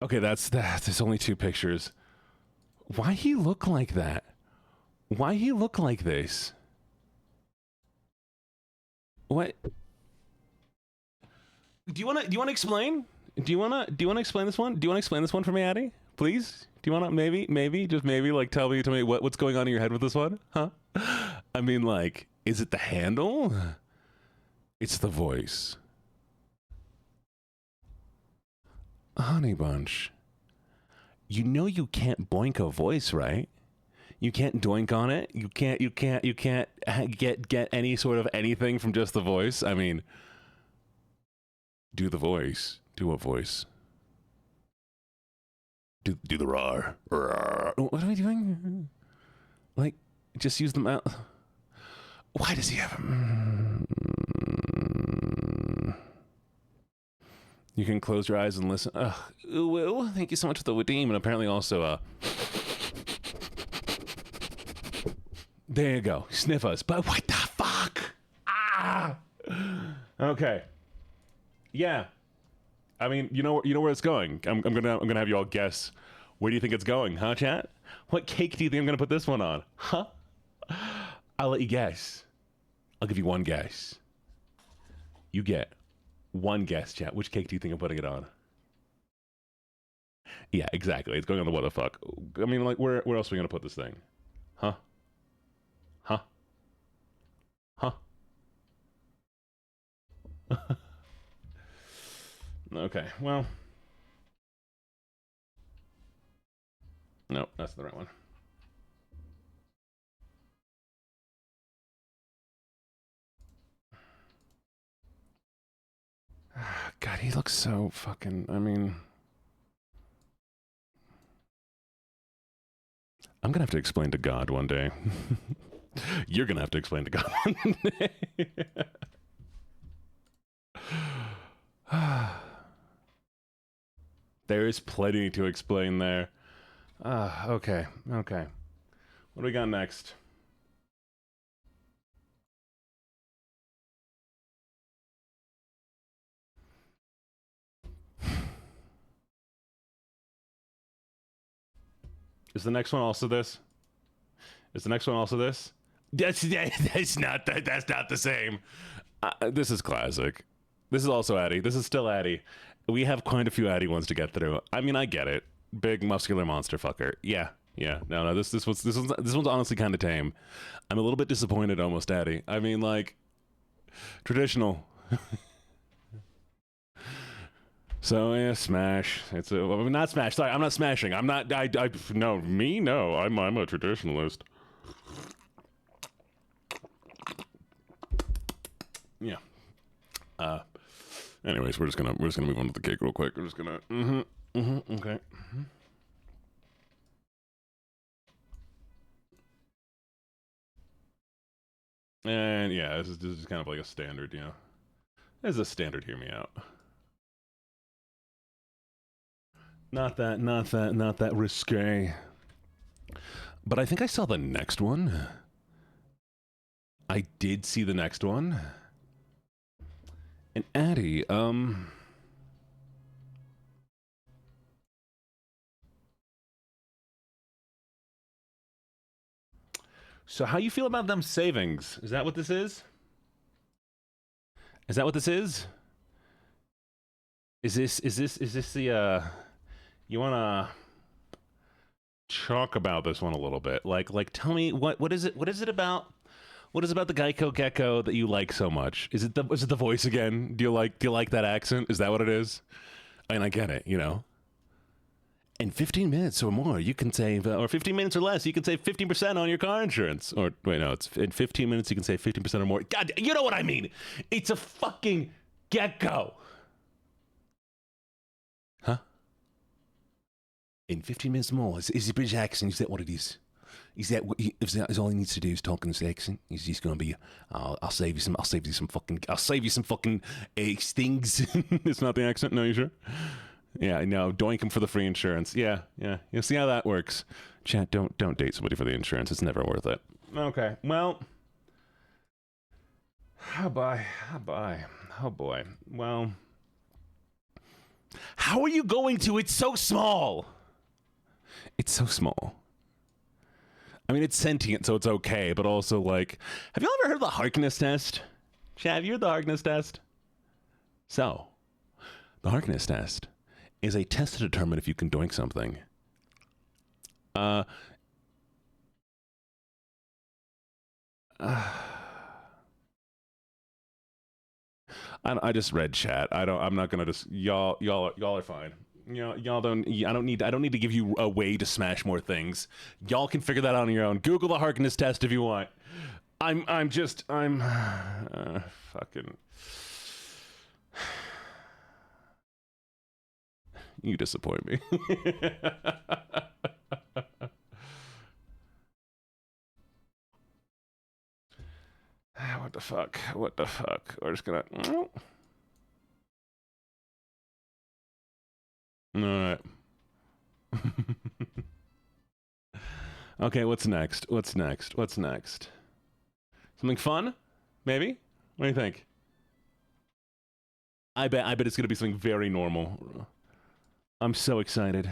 Okay, there's only 2 pictures. Why he look like that? Why he look like this? What? Do you wanna explain? Do you wanna explain this one? Do you wanna explain this one for me, Addie? Please? Do you wanna maybe like tell me what's going on in your head with this one? Huh? I mean, like, is it the handle? It's the voice. Honey Bunch. You know you can't boink a voice, right? You can't doink on it. You can't get any sort of anything from just the voice. I mean, do the voice. Do what voice? Do the roar. What are we doing? Like, just use the mouth. Why does he have a... You can close your eyes and listen. Ooh, ooh, thank you so much for the Wadim. And apparently also, there you go. Sniff us. But what the fuck? Ah! Okay. Yeah. I mean, you know where it's going. I'm gonna have you all guess. Where do you think it's going, huh, chat? What cake do you think I'm gonna put this one on? Huh? I'll let you guess. I'll give you one guess. You get one guess, chat. Which cake do you think I'm putting it on? Yeah, exactly. It's going on the what the fuck. I mean, like, where else are we gonna put this thing? Huh? Huh? Huh? Okay, well. No, that's the right one. God, he looks so fucking... I mean... I'm gonna have to explain to God one day. You're gonna have to explain to God one day. There is plenty to explain there. Okay. What do we got next? Is the next one also this? Is the next one also this? That's not the same. This is classic. This is also Addy. This is still Addy. We have quite a few Addy ones to get through. I mean, I get it. Big muscular monster fucker. Yeah. No. This one's honestly kind of tame. I'm a little bit disappointed, almost, Addy. I mean, like, traditional. So yeah, smash. It's not smash. Sorry, I'm not smashing. I'm not. No, me. No, I'm a traditionalist. Yeah. Anyways, we're just gonna move on to the cake real quick. We're just gonna. Okay. And yeah, this is kind of like a standard. You know, this is a standard. Hear me out. Not that risque. But I think I saw the next one. I did see the next one. And Addy, so how you feel about them savings? Is that what this is? Is that what this is? Is this the you wanna talk about this one a little bit? Like tell me what is it about? What is it about the Geico Gecko that you like so much? Is it the voice again? Do you like that accent? Is that what it is? And I get it, you know. In 15 minutes or more, you can save, or 15 minutes or less, you can save 15% on your car insurance. Or wait, no, it's in 15 minutes you can save 15% or more. God, you know what I mean? It's a fucking gecko. Huh? In 15 minutes more, is the British accent? Is that what it is? Is that all he needs to do is talk in this accent? He's just gonna be, I'll save you some fucking things. It's not the accent. No, you sure? Yeah, no, doink him for the free insurance. Yeah. You'll see how that works. Chat, don't date somebody for the insurance. It's never worth it. Okay, well. Oh boy. Well. How are you going to? It's so small. It's so small. I mean, it's sentient, so it's okay, but also, like, have you ever heard of the Harkness test? Chat, have you heard the Harkness test? So, the Harkness test is a test to determine if you can doink something. I just read chat. I'm not gonna just y'all are fine. Y'all don't. I don't need to give you a way to smash more things. Y'all can figure that out on your own. Google the Harkness test if you want. I'm fucking. You disappoint me. What the fuck? What the fuck? We're just gonna... Alright. Okay, what's next? What's next? What's next? Something fun? Maybe? What do you think? I bet it's gonna be something very normal. I'm so excited.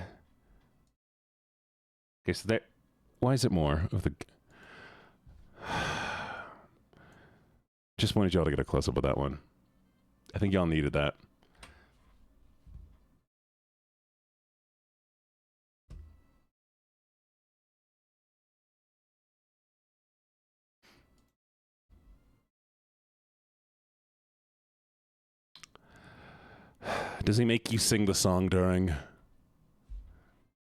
Okay, so there... Why is it more of the... Just wanted y'all to get a close-up of that one. I think y'all needed that. Does he make you sing the song during?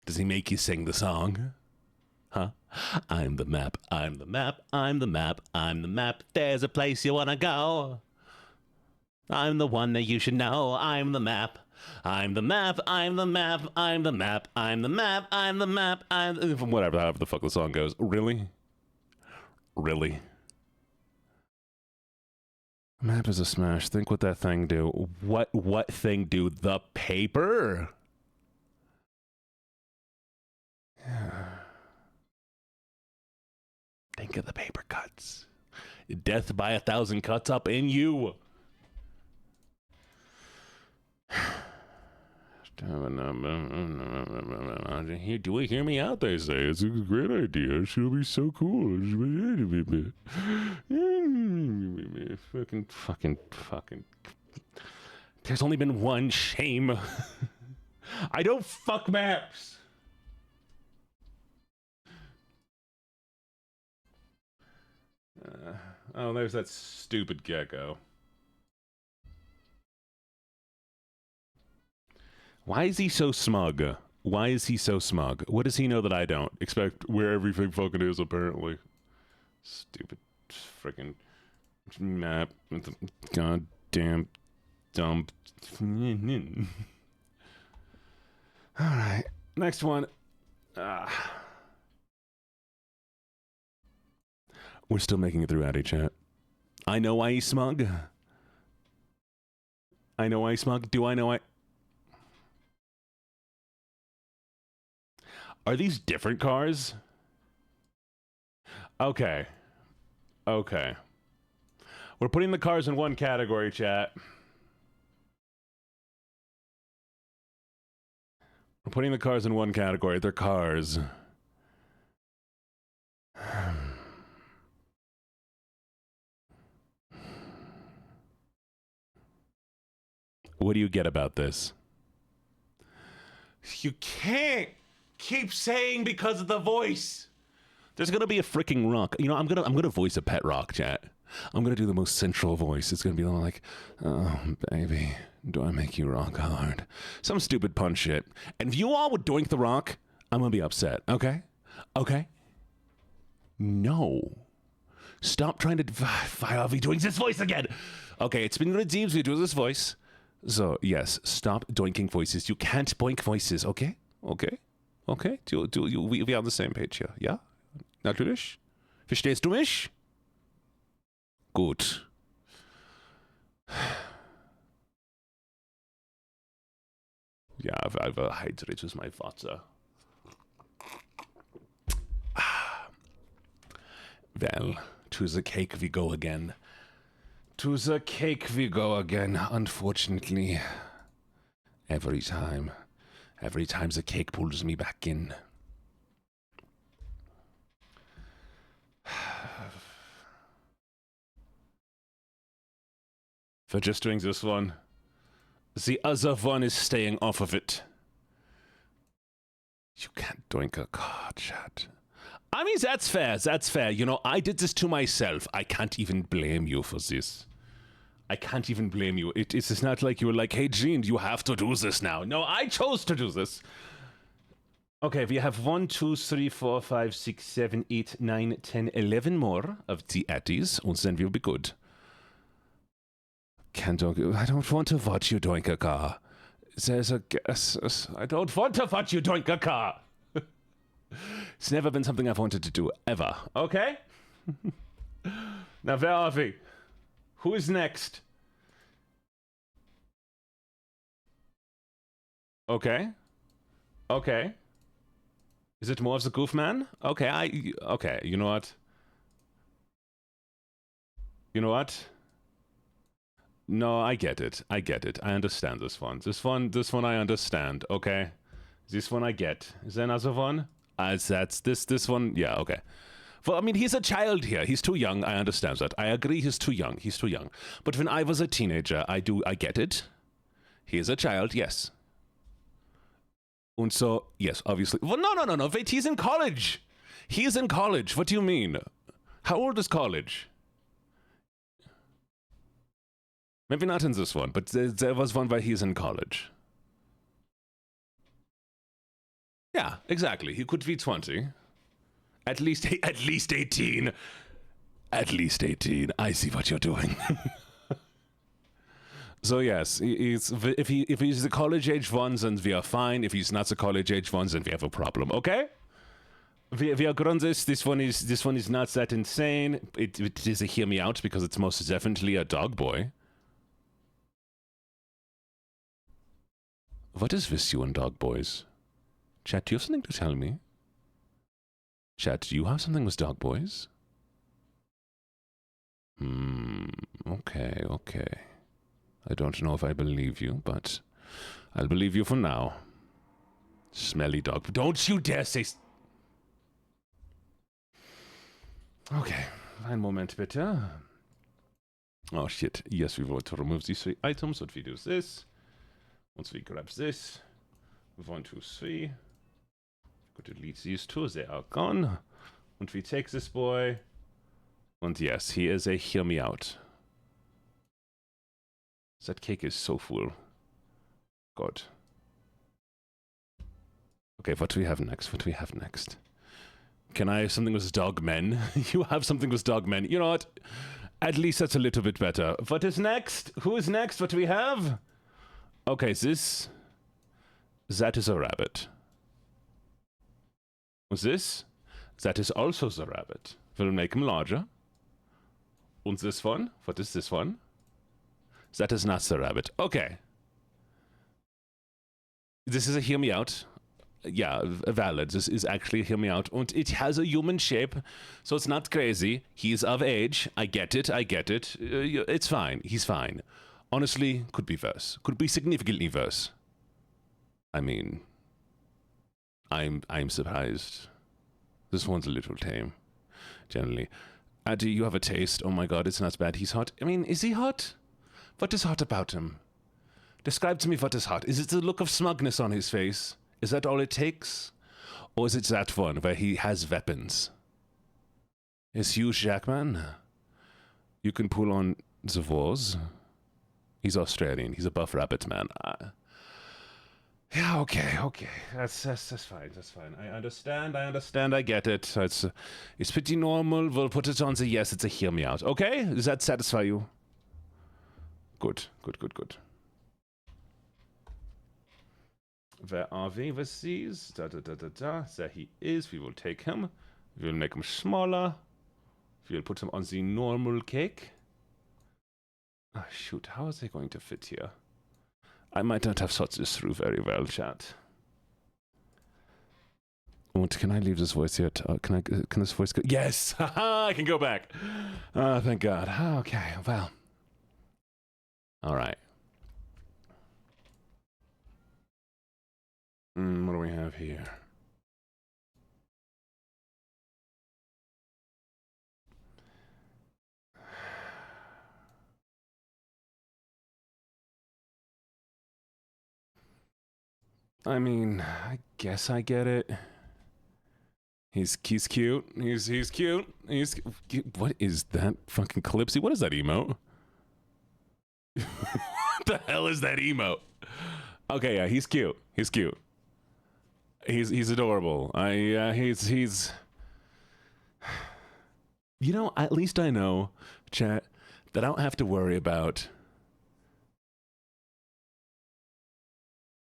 Does he make you sing the song? Huh? I'm the map, I'm the map, I'm the map, I'm the map. There's a place you wanna go. I'm the one that you should know. I'm the map. I'm the map, I'm the map, I'm the map, I'm the map, I'm the map, whatever, however the fuck the song goes. Really? Really? Map is a smash. Think what that thing do. What thing do? The paper? Think of the paper cuts. Death by 1,000 cuts up in you. Do we hear me out? They say it's a great idea. She'll be so cool. Fucking. There's only been one shame. I don't fuck maps. Oh, there's that stupid gecko. Why is he so smug? Why is he so smug? What does he know that I don't? Expect where everything fucking is, apparently. Stupid freaking map. Goddamn dumb. Alright. Next one. We're still making it through Addy Chat. I know why he's smug. I know why he's smug. Do I know why? Are these different cars? Okay. Okay. We're putting the cars in one category, chat. We're putting the cars in one category. They're cars. What do you get about this? You can't keep saying because of the voice. There's gonna be a freaking rock. You know, I'm gonna voice a pet rock, chat. I'm gonna do the most central voice. It's gonna be like, oh baby, do I make you rock hard? Some stupid pun shit. And if you all would doink the rock, I'm gonna be upset. Okay? Okay? No. Stop trying to fire off. He doing this voice again. Okay, it's been redeemed. We do this voice. So yes, stop doinking voices. You can't boink voices. Okay? Okay? Okay? We are on the same page here. Ja? Natürlich? Verstehst du mich? Gut. Yeah, I've hydrated my water. Well, to the cake we go again. To the cake we go again, unfortunately. Every time the cake pulls me back in. For just doing this one. The other one is staying off of it. You can't doink a car, chat. I mean, that's fair. That's fair. You know, I did this to myself. I can't even blame you for this. I can't even blame you. It's not like you were like, hey, Gene, you have to do this now. No, I chose to do this. Okay, we have 1, 2, 3, 4, 5, 6, 7, 8, 9, 10, 11 more of the Addies, and then we'll be good. I don't want to watch you doink a car. There's a guess. I don't want to watch you doink a car. It's never been something I've wanted to do, ever. Okay? Now, where are we? Who is next? Okay. Okay. Is it more of the goof man? Okay, okay, you know what? You know what? No, I get it. I get it. I understand this one. This one I understand, okay? This one I get. Is there another one? That's this one. Yeah, okay. Well, I mean, he's a child here. He's too young. I understand that. I agree he's too young. He's too young. But when I was a teenager, I get it. He is a child, yes. And so, yes, obviously. Well, no. Wait, he's in college. He's in college. What do you mean? How old is college? Maybe not in this one, but there was one where he's in college. Yeah, exactly. He could be 20. At least 18. At least 18. I see what you're doing. So yes, if he's the college age one, then we are fine. If he's not the college age one, then we have a problem. Okay? We agree on this. This one is not that insane. It is a hear me out because it's most definitely a dog boy. What is with you and dog boys? Chat, do you have something to tell me? Chat, do you have something with dog boys? Okay. I don't know if I believe you, but I'll believe you for now. Smelly dog. Don't you dare say... Okay, ein Moment bitte. Oh shit, yes, we want to remove these 3 items. What we do is this. Once we grab this, 1, 2, 3. Go delete these 2, they are gone. And we take this boy. And yes, he is a hear me out. That cake is so full. God. Okay, what do we have next? What do we have next? Can I have something with dog men? You have something with dog men. You know what? At least that's a little bit better. What is next? Who is next? What do we have? Okay, that is a rabbit. What's this? That is also the rabbit. We'll make him larger. And this one? What is this one? That is not the rabbit. Okay. This is a hear me out. Yeah, valid. This is actually a hear me out. And it has a human shape, so it's not crazy. He's of age. I get it. It's fine. He's fine. Honestly, could be worse. Could be significantly worse. I mean, I'm surprised. This one's a little tame, generally. Do you have a taste? Oh my god, it's not bad. He's hot. I mean, is he hot? What is hot about him? Describe to me what is hot. Is it the look of smugness on his face? Is that all it takes? Or is it that one where he has weapons? Is Hugh Jackman? You can pull on the wars. He's Australian. He's a buff rabbit man. Yeah, okay. That's fine. That's fine. I understand. I get it. It's pretty normal. We'll put it on the yes. It's a hear me out. Okay? Does that satisfy you? Good. Where are we with these? There he is. We will take him. We will make him smaller. We'll put him on the normal cake. Oh, shoot. How is he going to fit here? I might not have thought this through very well, chat. Oh, can I leave this voice here? Can this voice go? Yes! I can go back. Thank God. Okay, well. All right. What do we have here? I mean, I guess I get it. He's cute. He's cute. What is that fucking Calypsy? What is that emote? What the hell is that emote? Okay, yeah, he's cute. He's adorable. He's. You know, at least I know, chat, that I don't have to worry about.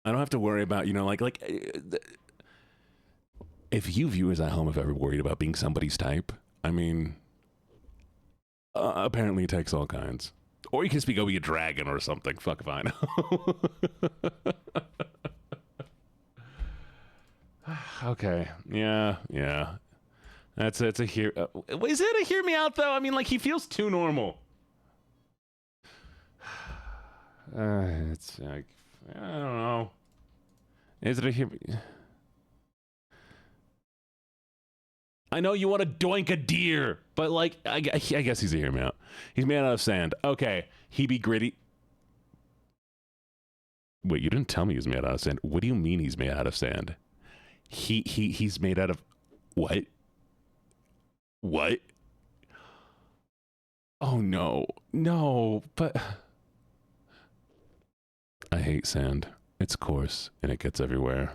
I don't have to worry about, if you viewers at home have ever worried about being somebody's type, I mean, apparently it takes all kinds. Or you can just be a dragon or something. Fuck if I know. Okay. Yeah. It's a hear. Is it a hear me out though? I mean, like he feels too normal. It's like I don't know. Is it a hear me? I know you want to doink a deer, but like I guess he's a hear me out. He's made out of sand. Okay, he be gritty. Wait, you didn't tell me he was made out of sand. What do you mean he's made out of sand? He's made out of what? What? Oh no, but I hate sand. It's coarse and it gets everywhere.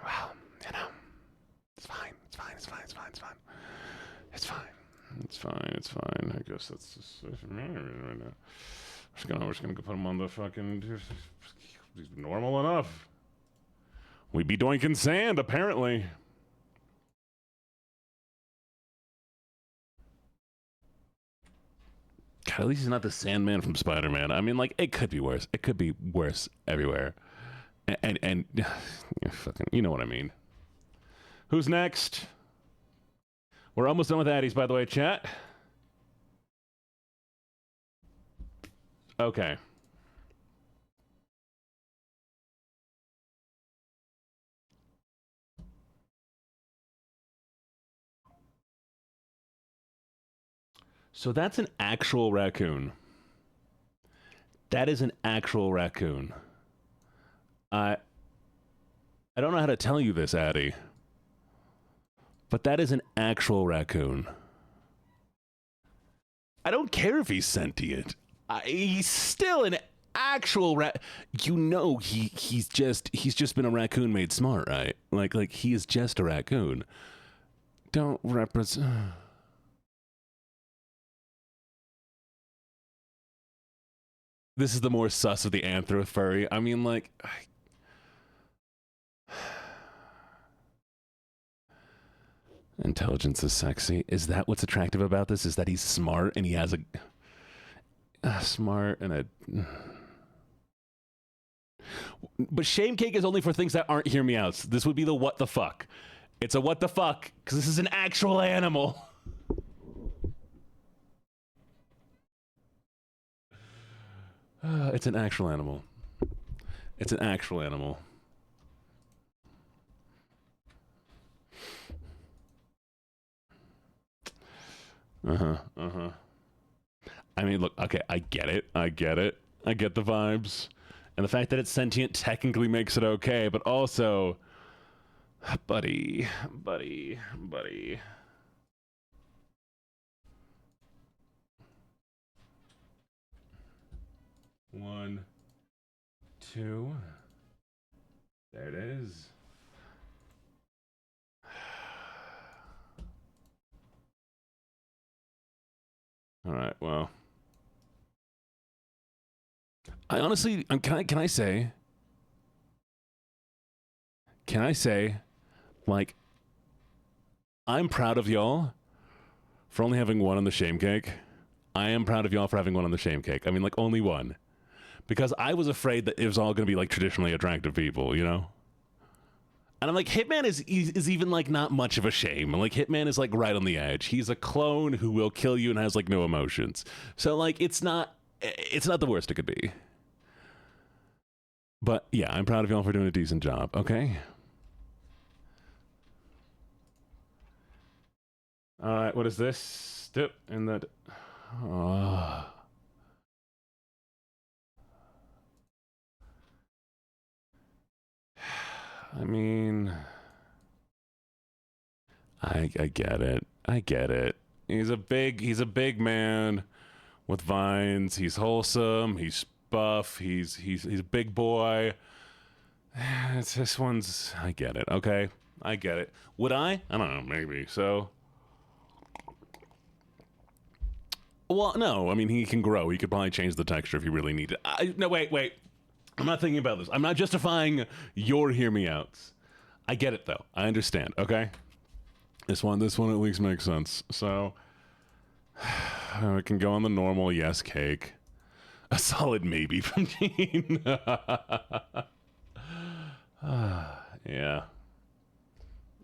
Well, you know, it's fine. I guess that's just right now. We're just gonna go put him on the fucking. He's normal enough. We be doinking sand, apparently. God, at least he's not the Sandman from Spider-Man. I mean, like, it could be worse. It could be worse everywhere. And fucking, you know what I mean. Who's next? We're almost done with Addies, by the way, chat. Okay. So that's an actual raccoon. That is an actual raccoon. I don't know how to tell you this, Addie, but that is an actual raccoon. I don't care if he's sentient. He's still an actual You know, he's just been a raccoon made smart, right? Like he is just a raccoon. Don't represent. This is the more sus of the anthro furry. I mean, like, intelligence is sexy. Is that what's attractive about this? Is that he's smart and he has a smart and a. But shame cake is only for things that aren't hear me outs. This would be the what the fuck. It's a what the fuck because this is an actual animal. It's an actual animal. It's an actual animal. I mean, look, okay, I get it. I get the vibes. And the fact that it's sentient technically makes it okay, but also, buddy. 1, 2. There it is. All right, well. I honestly, can I say, like, I'm proud of y'all for only having one on the shame cake. I am proud of y'all for having one on the shame cake. I mean, like, only one. Because I was afraid that it was all going to be, like, traditionally attractive people, you know? And I'm like, Hitman is even, like, not much of a shame. Like, Hitman is, like, right on the edge. He's a clone who will kill you and has, like, no emotions. So, like, it's not the worst it could be. But, yeah, I'm proud of y'all for doing a decent job, okay? All right, what is this? Step in that... Oh... I mean, I get it. He's a big man with vines. He's wholesome. He's buff. He's a big boy. This one's. I get it. Okay, I get it. Would I? I don't know. Maybe so. Well, no. I mean, he can grow. He could probably change the texture if he really needed. No, wait. I'm not thinking about this. I'm not justifying your hear me outs. I get it though. I understand, okay? This one at least makes sense. So we can go on the normal yes cake. A solid maybe from Gene. Yeah.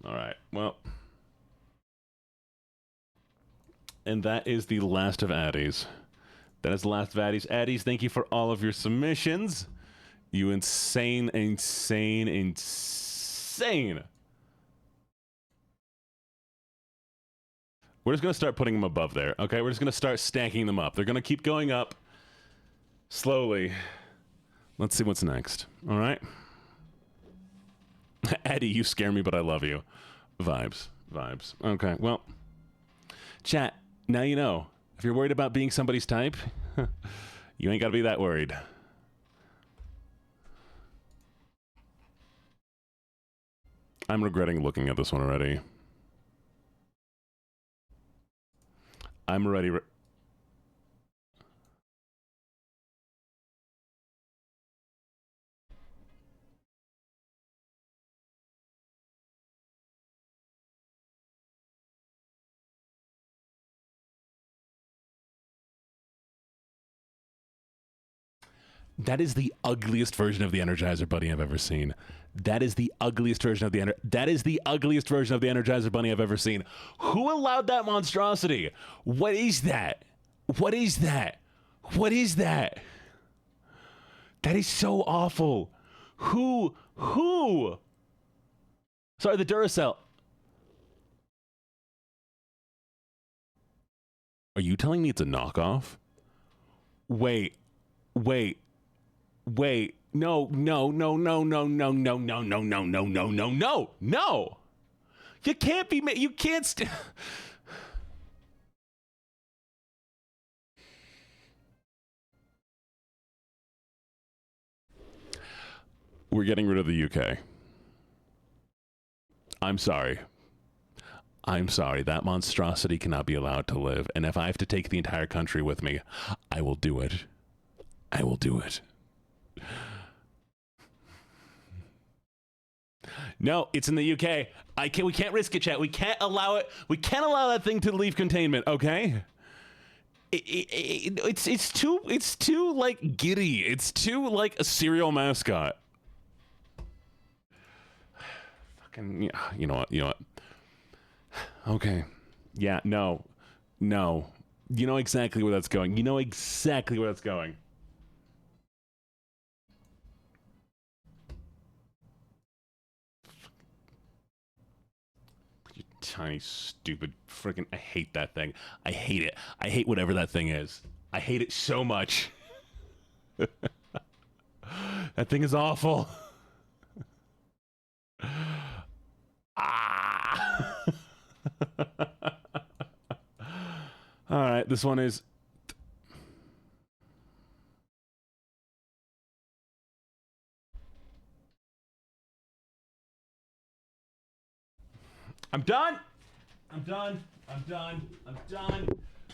All right. Well. And that is the last of Addies. That is the last of Addies. Addies, thank you for all of your submissions. You insane. We're just going to start putting them above there, okay? We're just going to start stacking them up. They're going to keep going up slowly. Let's see what's next, all right? Eddie, you scare me, but I love you. Vibes. Okay, well, chat, now you know. If you're worried about being somebody's type, you ain't got to be that worried. I'm regretting looking at this one already. I'm already... That is the ugliest version of the Energizer Bunny I've ever seen. That is the ugliest version of the Energizer Bunny I've ever seen. Who allowed that monstrosity? What is that? What is that? That is so awful. Who? Sorry, the Duracell. Are you telling me it's a knockoff? Wait. No. You can't be, you can't We're getting rid of the UK. I'm sorry. That monstrosity cannot be allowed to live. And if I have to take the entire country with me, I will do it. No, it's in the UK. We can't risk it, chat. We can't allow it. We can't allow that thing to leave containment, okay? It's too like giddy. It's too like a cereal mascot. Fucking, you know what? Okay. Yeah, no. You know exactly where that's going. You tiny, stupid, freaking, I hate that thing. I hate it. I hate whatever that thing is. I hate it so much. That thing is awful. All right, this one is... I'm done.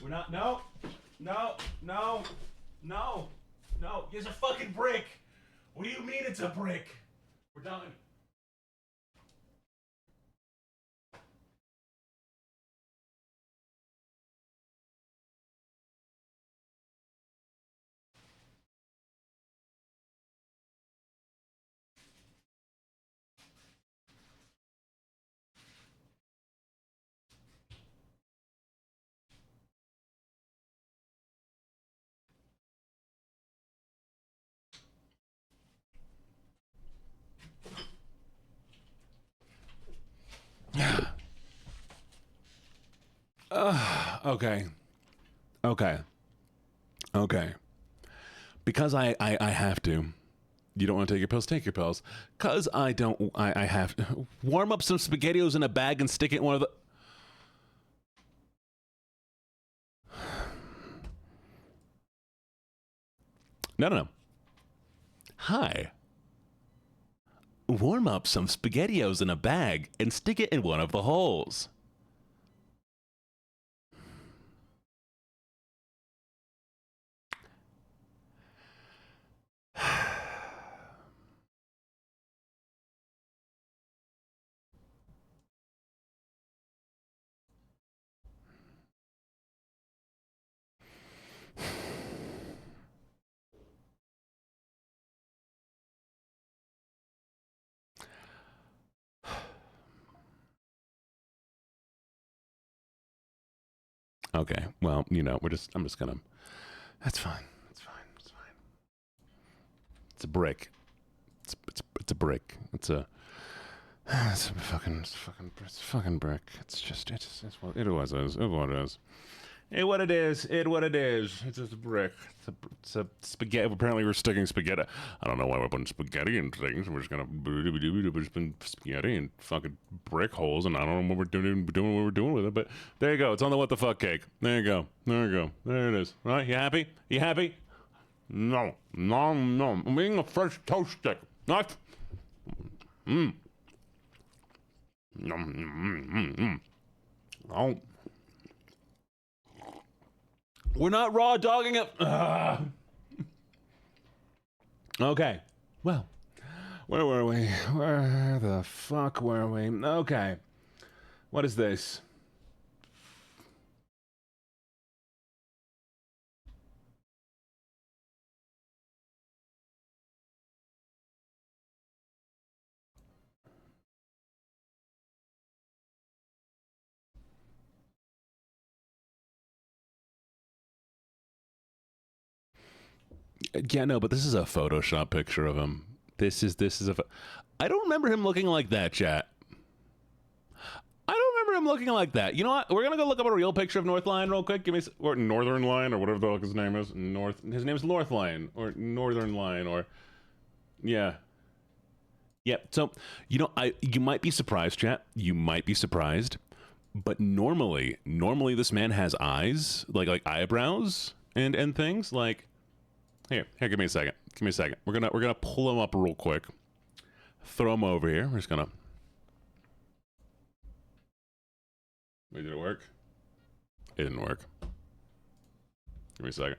We're not... No. Here's a fucking brick. What do you mean it's a brick? We're done. Okay. Because I have to. You don't want to take your pills? Take your pills. Because I have to. Warm up some SpaghettiOs in a bag and stick it in one of the... No. Hi. Warm up some SpaghettiOs in a bag and stick it in one of the holes. Okay. Well, you know, I'm just gonna. That's fine. It's fine. It's fine. It's a brick. It's a brick. It's a fucking brick. It's what it was. It what it is. It what it is. It what it is. It's just a brick. It's a spaghetti. Apparently, we're sticking spaghetti. I don't know why we're putting spaghetti in things. We're just gonna just put spaghetti and fucking brick holes, and I don't know what we're doing what we're doing with it. But there you go. It's on the what the fuck cake. There you go. There you go. There it is. All right. You happy? You happy? No. I'm eating a fresh toast stick. Not. Oh. We're not raw dogging it. Okay. Well, where were we? Where the fuck were we? Okay. What is this? Yeah, no, but this is a Photoshop picture of him. This is I don't remember him looking like that, chat. I don't remember him looking like that. You know what? We're gonna go look up a real picture of Northline real quick. Give me or Northern Line or whatever the fuck his name is. His name is Northline or Northern Line or yeah. Yep. So you know, you might be surprised, chat. You might be surprised, but normally this man has eyes like eyebrows and things like. Here, give me a second. Give me a second. We're gonna pull him up real quick. Throw him over here. We're just gonna. Wait, did it work? It didn't work. Give me a second.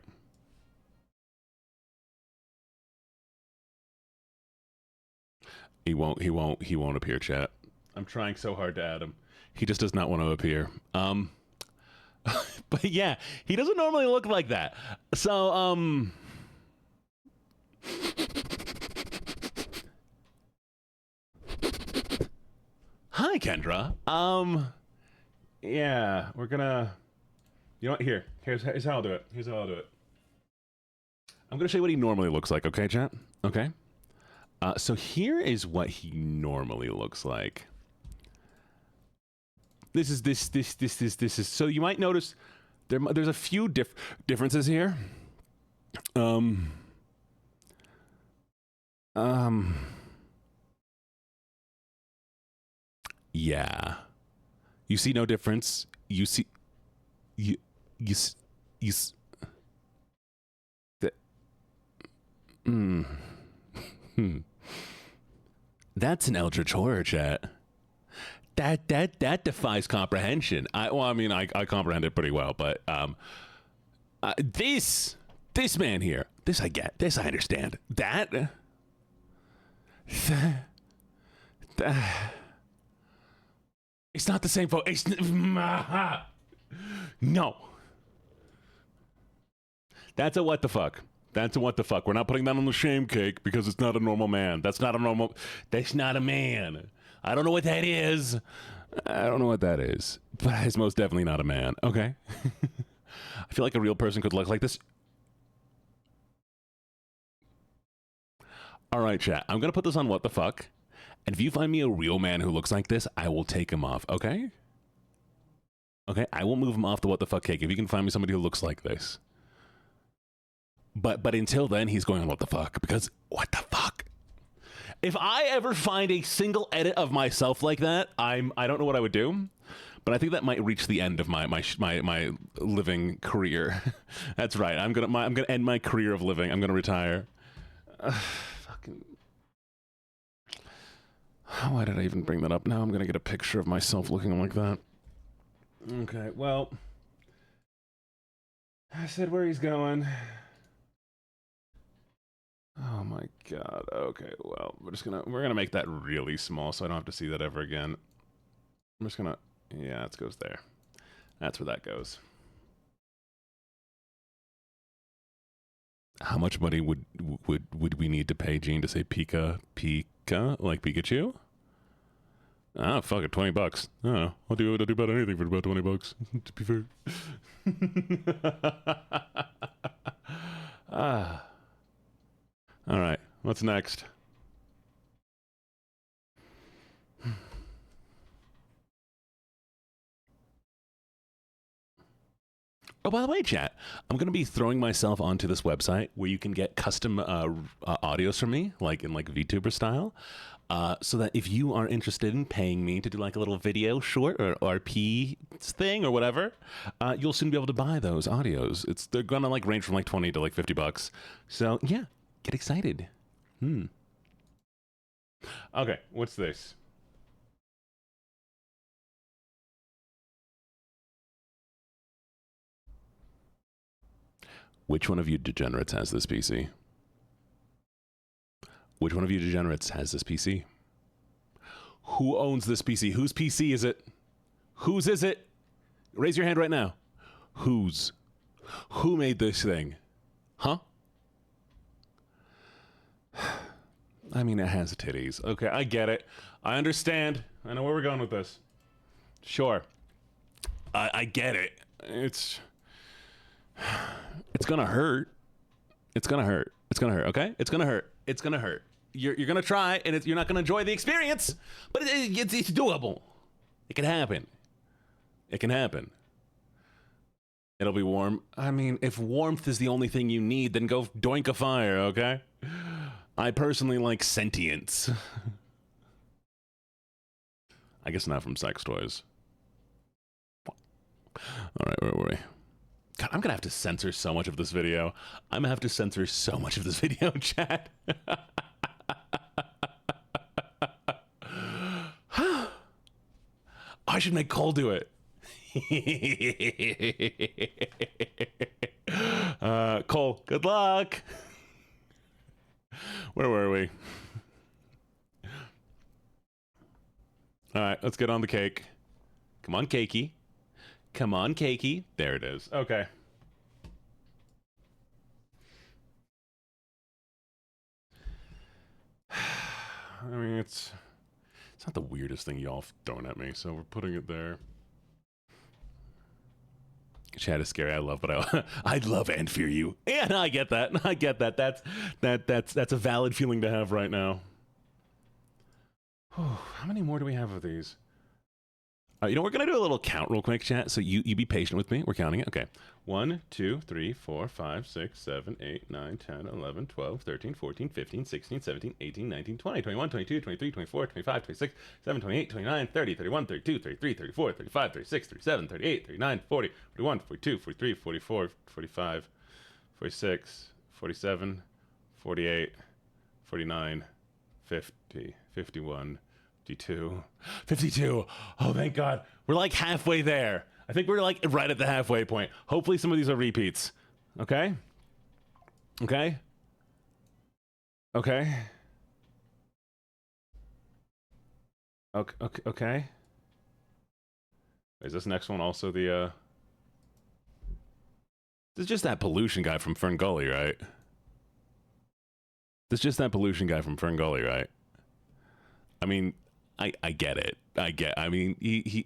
He won't appear, chat. I'm trying so hard to add him. He just does not want to appear. But yeah, he doesn't normally look like that. So, hi, Kendra. Yeah, we're gonna. You know what? Here's how I'll do it. Here's how I'll do it. I'm gonna show you what he normally looks like. Okay, chat. Okay. So here is what he normally looks like. This is. So you might notice there's a few differences here. Yeah. You see no difference. You see. You. That. That's an eldritch horror, chat. That defies comprehension. I comprehend it pretty well, but this man here, this I get, this I understand. That it's not the same photo. No. That's a what the fuck. That's a what the fuck. We're not putting that on the shame cake because it's not a normal man. That's not a man. I don't know what that is. But it's most definitely not a man. Okay. I feel like a real person could look like this. All right, chat. I'm going to put this on what the fuck. And if you find me a real man who looks like this, I will take him off. Okay? Okay? I will move him off the what the fuck cake if you can find me somebody who looks like this. But until then, he's going on what the fuck, because what the fuck? If I ever find a single edit of myself like that, I don't know what I would do, but I think that might reach the end of my living career. That's right. I'm gonna end my career of living. I'm gonna retire. Fucking. Why did I even bring that up? Now I'm gonna get a picture of myself looking like that. Okay. Well, I said where he's going. Oh my god. Okay, well, we're gonna make that really small so I don't have to see that ever again. I'm just gonna yeah, it goes there. That's where that goes. How much money would we need to pay Gene to say Pika like Pikachu? Ah, fuck it, $20. Oh, I'll do about anything for about $20, to be fair. Ah. All right, what's next? Oh, by the way, chat, I'm going to be throwing myself onto this website where you can get custom audios from me, like in like VTuber style, so that if you are interested in paying me to do like a little video short or RP thing or whatever, you'll soon be able to buy those audios. They're going to like range from like 20 to like $50. So yeah, get excited. Okay, what's this? Which one of you degenerates has this PC? Which one of you degenerates has this PC? Who owns this PC? Whose PC is it? Whose is it? Raise your hand right now. Whose? Who made this thing? Huh? I mean, it has titties. Okay, I get it. I understand. I know where we're going with this. Sure. I get it. It's gonna hurt. It's gonna hurt. It's gonna hurt, okay? It's gonna hurt. It's gonna hurt. You're gonna try, and you're not gonna enjoy the experience, but it's doable. It can happen. It can happen. It'll be warm. I mean, if warmth is the only thing you need, then go doink a fire, okay? I personally like sentience. I guess not from sex toys. All right, where were we? God, I'm gonna have to censor so much of this video. I'm gonna have to censor so much of this video, chat. I should make Cole do it. Cole, good luck. Where were we? All right, let's get on the cake. Come on, cakey. Come on, cakey. There it is. Okay. I mean, it's not the weirdest thing y'all throwing at me, so we're putting it there. Chat is scary. I love, but I love and fear you. Yeah, no, I get that. I get that. That's a valid feeling to have right now. How many more do we have of these? You know, we're going to do a little count real quick, chat, so you be patient with me. We're counting it. Okay. 1, 2, 3, 4, 5, 6, 7, 8, 9, 10, 11, 12, 13, 14, 15, 16, 17, 18, 19, 20, 21, 22, 23, 24, 25, 26, 27, 28, 29, 30, 31, 32, 33, 34, 35, 36, 37, 38, 39, 40, 41, 42, 43, 44, 45, 46, 47, 48, 49, 50, 51, 52. 52. Oh, thank God. We're like halfway there. I think we're like right at the halfway point. Hopefully some of these are repeats. Okay? Okay? Okay? Okay. Is this next one also the, This is just that pollution guy from Fern Gully, right? This is just that pollution guy from Fern Gully, right? I mean, I get it. I mean, he's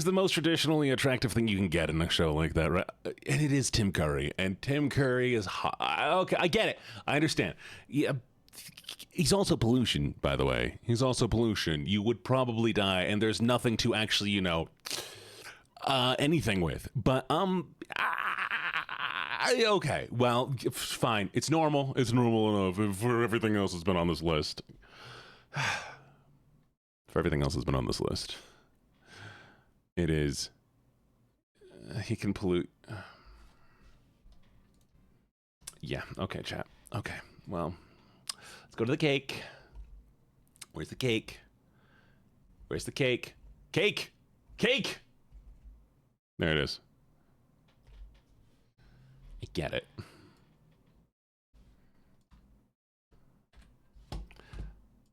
the most traditionally attractive thing you can get in a show like that, right? And it is Tim Curry, and Tim Curry is hot. Okay, I get it. I understand. Yeah, he's also pollution, by the way. He's also pollution. You would probably die, and there's nothing to actually, you know, anything with. But okay, well, fine. It's normal. It's normal enough for everything else that's been on this list. For everything else that's been on this list. It is. He can pollute. Yeah, okay, chat. Okay, well, let's go to the cake. Where's the cake? Where's the cake? Cake! Cake! There it is. I get it.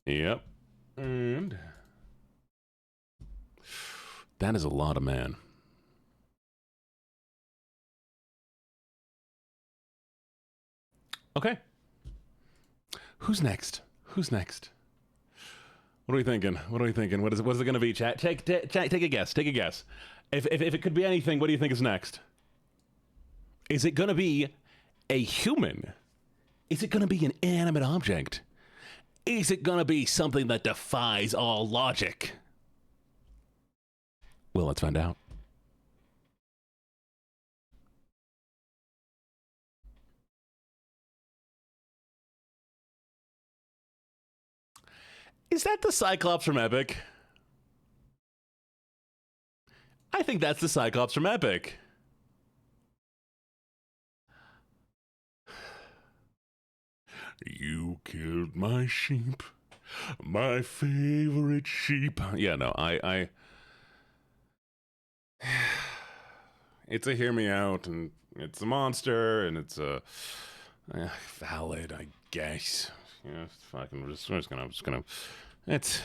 Yep. And that is a lot of man. Okay. Who's next? Who's next? What are we thinking? What is it going to be, chat? Take a guess. Take a guess. If it could be anything, what do you think is next? Is it going to be a human? Is it going to be an inanimate object? Is it going to be something that defies all logic? Well, let's find out. Is that the Cyclops from Epic? I think that's the Cyclops from Epic. You killed my sheep, my favorite sheep. Yeah, no, I it's a hear me out, and it's a monster, and it's a valid, I guess. Yeah, fucking. I'm just gonna. It's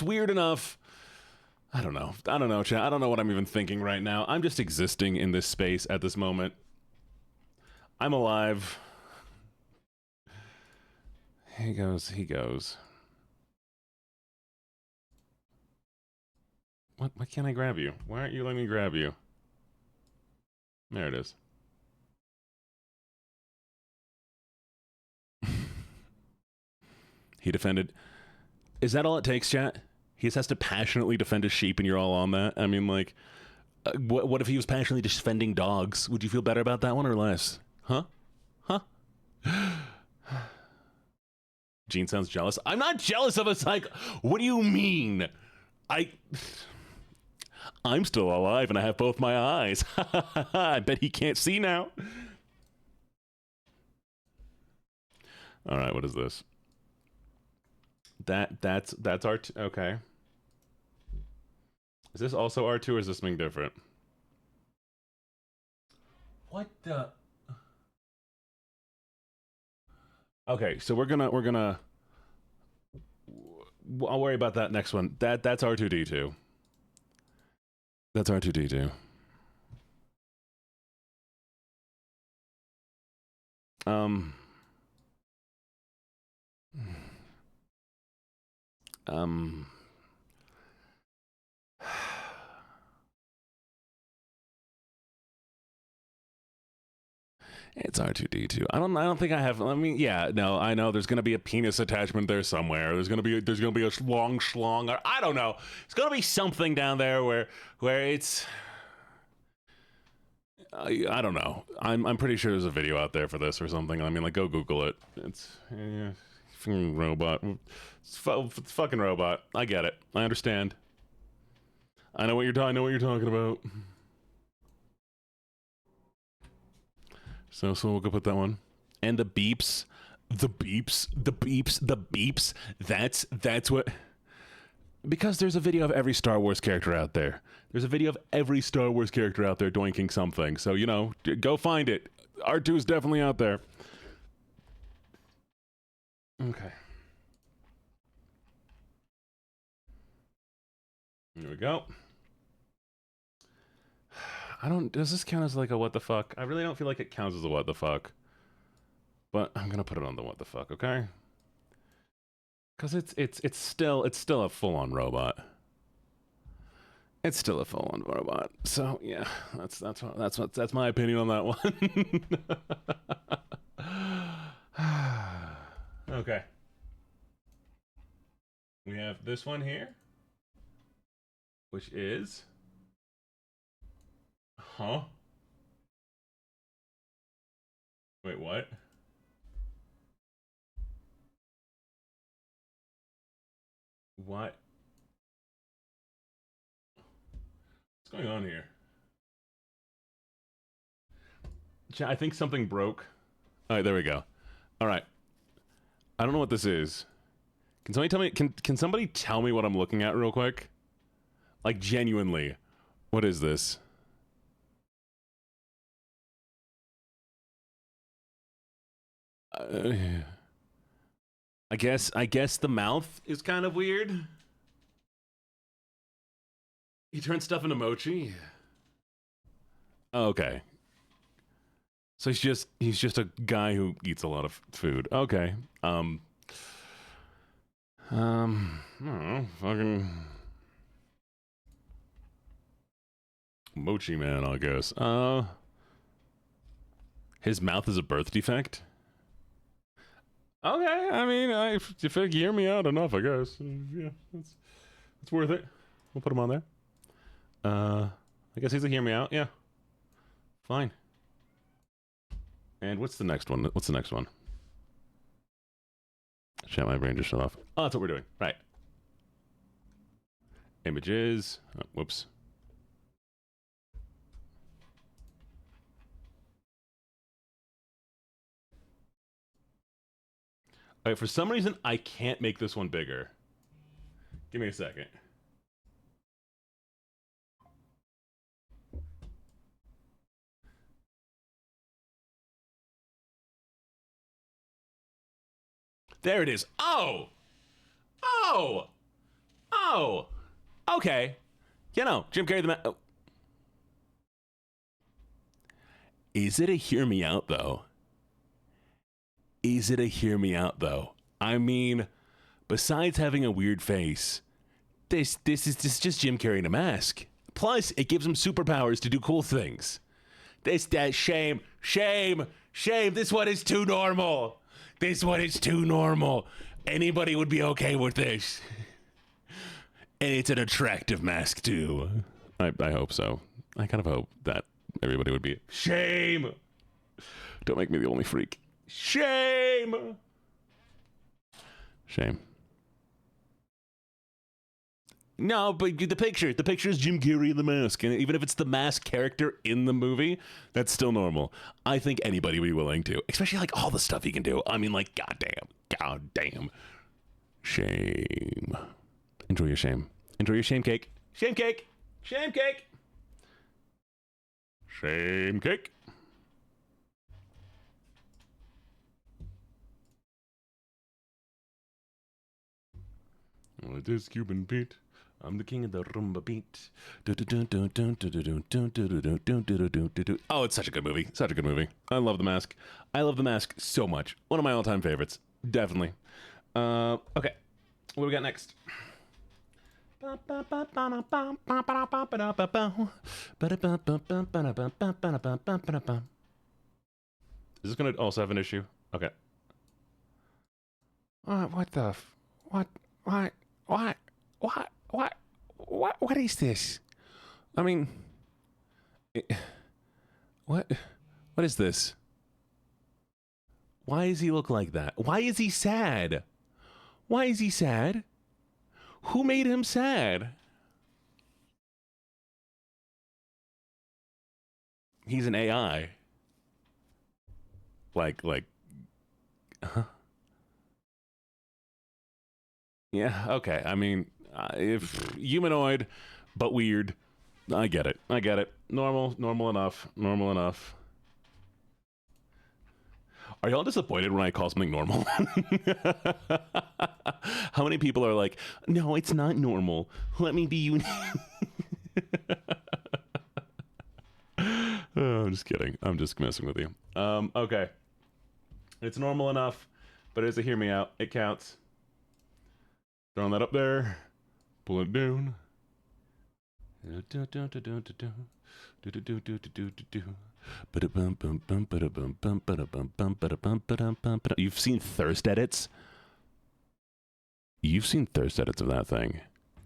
weird enough. I don't know, chat. I don't know what I'm even thinking right now. I'm just existing in this space at this moment. I'm alive. He goes. What? Why can't I grab you? Why aren't you letting me grab you? There it is. He defended. Is that all it takes, chat? He just has to passionately defend his sheep and you're all on that? I mean, like, what if he was passionately defending dogs? Would you feel better about that one or less? Huh? Gene sounds jealous. I'm not jealous of a cycle. What do you mean? I'm still alive and I have both my eyes. I bet he can't see now. All right, what is this? That's R2. Okay. Is this also R2 or is this something different? What the? Okay, so we're gonna. I'll worry about that next one. That's R2D2. That's R2D2. It's R2D2. I don't think I have. I mean, yeah, no, I know there's gonna be a penis attachment there somewhere. There's gonna be a long schlong, or I don't know. It's gonna be something down there where it's. I don't know. I'm pretty sure there's a video out there for this or something. I mean, like, go Google it. It's fucking robot. It's fucking robot. I get it. I understand. I know what you're talking about. So we'll go put that one. And the beeps. That's what. Because there's a video of every Star Wars character out there. There's a video of every Star Wars character out there doinking something. So, you know, go find it. R2 is definitely out there. Okay. Here we go. Does this count as like a what the fuck? I really don't feel like it counts as a what the fuck. But I'm gonna put it on the what the fuck, okay? Because it's still a full-on robot. It's still a full-on robot. So yeah, that's my opinion on that one. Okay. We have this one here, which is. Huh? Wait, what? What? What's going on here? I think something broke. All right, there we go. All right. I don't know what this is. Can somebody tell me? Can somebody tell me what I'm looking at real quick? Like, genuinely, what is this? I guess the mouth is kind of weird. He turns stuff into mochi. Oh, okay. So he's just a guy who eats a lot of food. Okay. I don't know, fucking Mochi Man, I guess. His mouth is a birth defect? Okay, I mean, if you hear me out enough, I guess. Yeah, it's worth it. We'll put him on there. I guess he's a hear me out, yeah. Fine. And what's the next one? What's the next one? Chat, my brain just shut off. Oh, that's what we're doing. Right. Images. Oh, whoops. All right, for some reason, I can't make this one bigger. Give me a second. There it is. Oh! Oh! Oh! Okay. You know, Jim Carrey the man. Oh. Is it a hear me out, though? Is it a hear me out, though? I mean, besides having a weird face, this is just Jim Carrey in a mask. Plus, it gives him superpowers to do cool things. Shame. This one is too normal. This one is too normal. Anybody would be okay with this. And it's an attractive mask, too. I hope so. I kind of hope that everybody would be. Shame! Don't make me the only freak. Shame! Shame. No, but the picture is Jim Carrey in the mask. And even if it's the mask character in the movie, that's still normal. I think anybody would be willing to. Especially like all the stuff he can do. I mean, like, goddamn. Shame. Enjoy your shame. Enjoy your shame cake. Shame cake. Shame cake. Shame cake. Well, it is Cuban Pete. I'm the king of the rumba beat. Oh, it's such a good movie. Such a good movie. I love The Mask. I love The Mask so much. One of my all-time favorites. Definitely. Okay. What do we got next? Is this going to also have an issue? Okay. What the what is this? I mean, what is this? Why does he look like that? Why is he sad? Why is he sad? Who made him sad? He's an AI. Like, huh? Yeah, okay. I mean, if humanoid, but weird. I get it. Normal enough. Are y'all disappointed when I call something normal? How many people are like, no, it's not normal. Let me be unique. Oh, I'm just kidding. I'm just messing with you. Okay. It's normal enough, but it's a hear me out. It counts. Throwing that up there. Pull it down. You've seen thirst edits? You've seen thirst edits of that thing.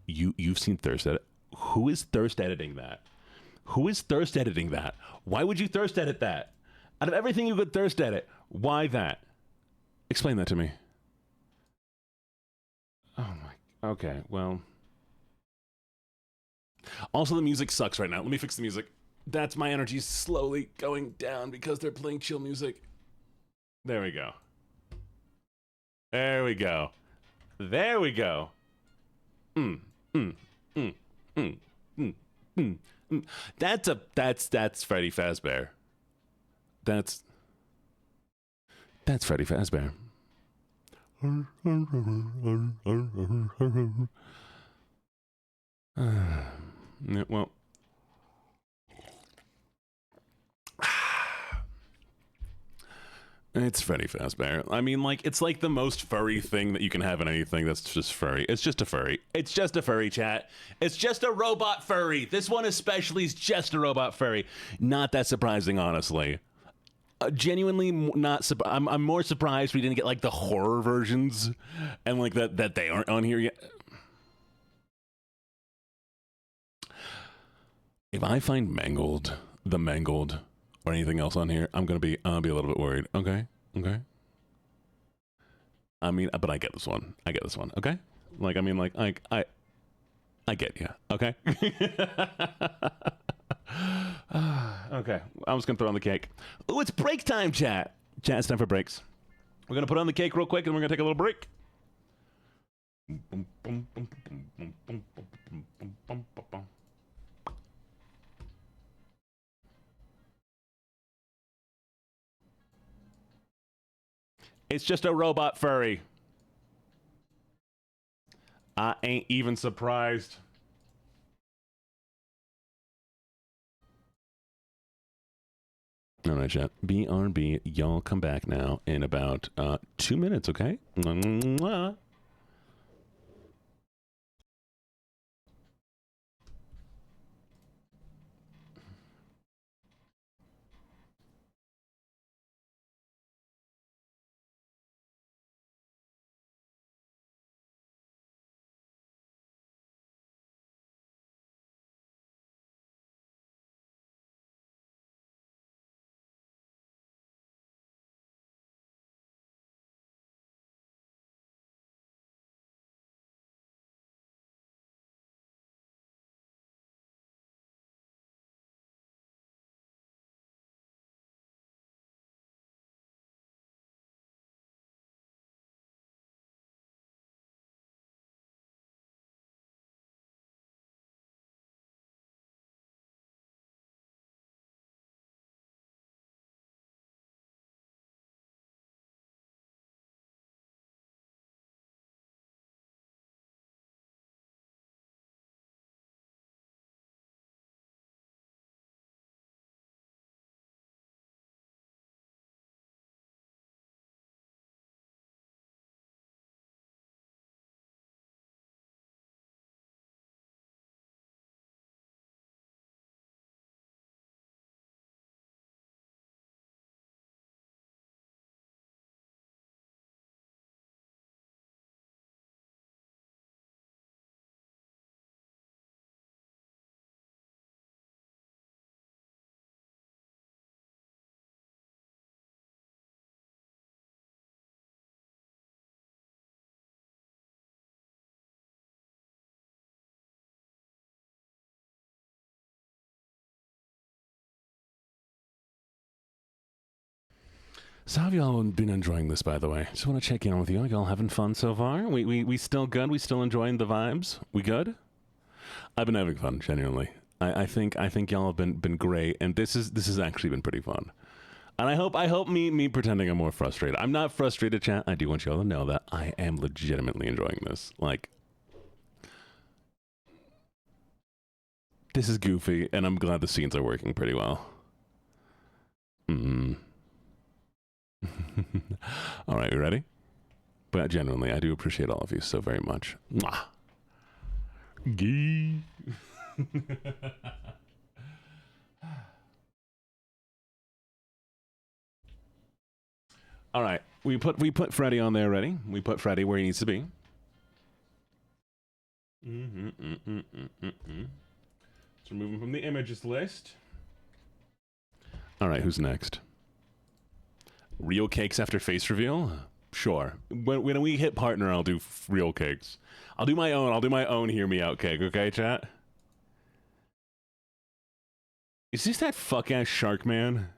You've seen thirst edit. Who is thirst editing that? Who is thirst editing that? Why would you thirst edit that? Out of everything you could thirst edit, why that? Explain that to me. Oh my. Okay, well. Also, the music sucks right now. Let me fix the music. That's my energy slowly going down because they're playing chill music. There we go. There we go. There we go. That's Freddy Fazbear. That's Freddy Fazbear. Well, It's Freddy Fazbear. I mean, like, it's like the most furry thing that you can have in anything that's just furry. It's just a furry. It's just a furry, chat. It's just a robot furry. This one especially is just a robot furry. Not that surprising, honestly. Genuinely not surprised. I'm more surprised we didn't get, like, the horror versions and, like, that they aren't on here yet. If I find Mangled, or anything else on here, I'm gonna be a little bit worried. Okay. I mean, but I get this one. Okay. Like, I mean, like, I get you. Okay. Okay. I'm just gonna throw on the cake. Oh, it's break time, chat. Chat, it's time for breaks. We're gonna put on the cake real quick, and we're gonna take a little break. It's just a robot furry. I ain't even surprised. All right, chat. BRB, y'all come back now in about 2 minutes, okay? Mwah. So how have y'all been enjoying this, by the way? Just want to check in with you. Y'all having fun so far? We still good? We still enjoying the vibes? We good? I've been having fun, genuinely. I think y'all have been great, and this has actually been pretty fun. And I hope me pretending I'm more frustrated. I'm not frustrated, chat. I do want y'all to know that I am legitimately enjoying this. Like, this is goofy, and I'm glad the scenes are working pretty well. All right, you ready? But genuinely, I do appreciate all of you so very much. Mwah. Gee. All right, we put Freddy on there already. We put Freddy where he needs to be. Let's remove him from the images list. All right, who's next? Real cakes after face reveal? Sure. When we hit partner, I'll do real cakes. I'll do my own hear me out cake, okay, chat? Is this that fuck-ass shark man?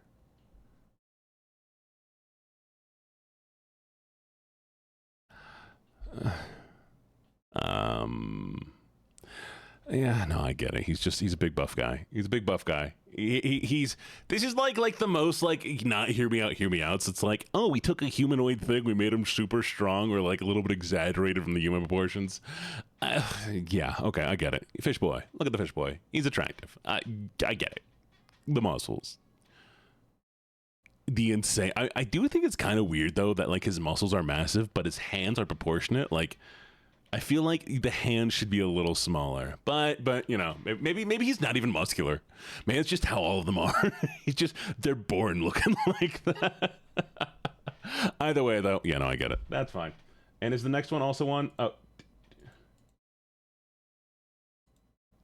Yeah, no, I get it. He's a big buff guy. He's a big buff guy. He's this is like the most like not hear me out. So it's like, oh, we took a humanoid thing, we made him super strong, or like a little bit exaggerated from the human proportions. Yeah, okay, I get it. Fish boy, look at the fish boy. He's attractive. I get it. The muscles. the insane. I do think it's kind of weird though that like his muscles are massive, but his hands are proportionate. Like, I feel like the hands should be a little smaller, but you know, maybe he's not even muscular. Maybe it's just how all of them are. They're born looking like that. Either way though, yeah, no, I get it. That's fine. And is the next one also on? Oh.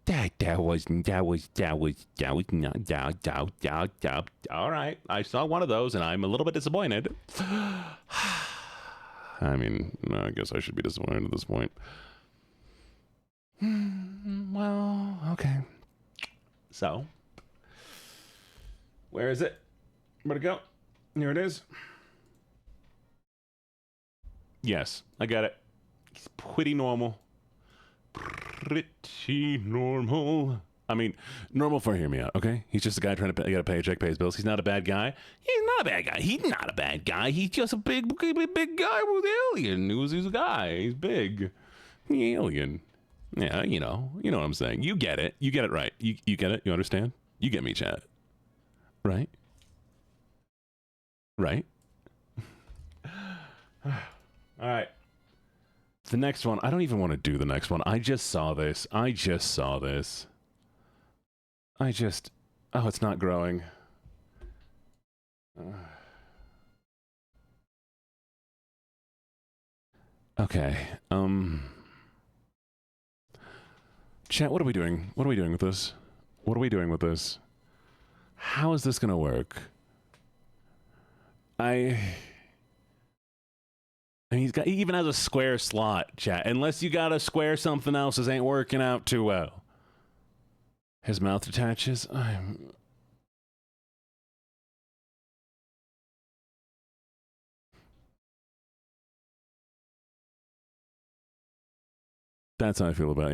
That was not. All right, I saw one of those, and I'm a little bit disappointed. I mean, I guess I should be disappointed at this point. Well, okay. So, where is it? Where'd it go? Here it is. Yes, I got it. It's pretty normal. Pretty normal. I mean, normal for hear me out, okay? He's just a guy trying to get a paycheck, pay his bills. He's not a bad guy. He's not a bad guy. He's not a bad guy. He's just a big guy with alien. He's a guy. He's big. The alien. Yeah, you know what I'm saying. You get it. You get it right. You get it. You understand? You get me, chat. Right? Right? All right. The next one, I don't even want to do the next one. I just saw this. Oh, it's not growing. Okay. Chat, what are we doing? What are we doing with this? How is this gonna work? And he even has a square slot, chat. Unless you got a square something else, this ain't working out too well. His mouth attaches. That's how I feel about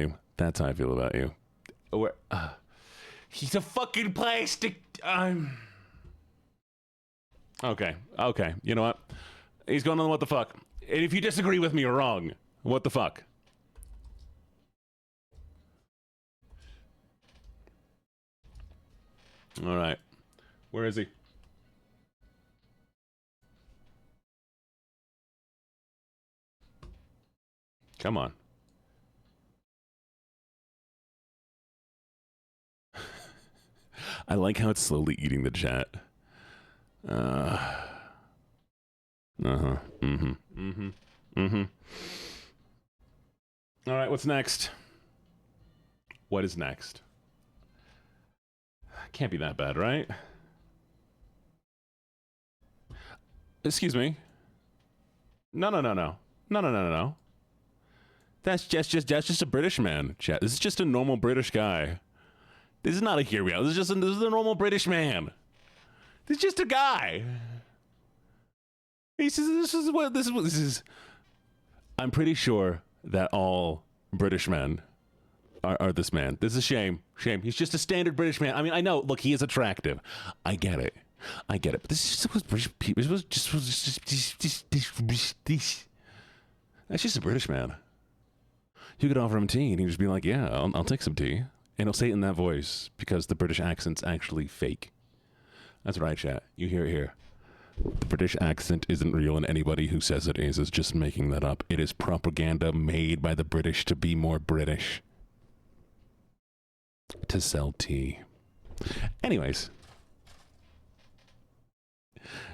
you. He's a fucking plastic. Okay. You know what? He's going on what the fuck. And if you disagree with me, you're wrong. What the fuck? All right. Where is he? Come on. I like how it's slowly eating the chat. All right, what's next? What is next? Can't be that bad, right? Excuse me. No. That's just a British man, chat. This is just a normal British guy. This is not a hear me out. This is a normal British man. This is just a guy. He says, this is. I'm pretty sure that all British men are this man. This is a shame. He's just a standard British man. I mean, I know. Look, he is attractive. I get it. But this was British people. It was just. That's just a British man. You could offer him tea, and he'd just be like, "Yeah, I'll take some tea." And he'll say it in that voice because the British accent's actually fake. That's right, chat. You hear it here. The British accent isn't real, and anybody who says it is just making that up. It is propaganda made by the British to be more British. To sell tea. Anyways.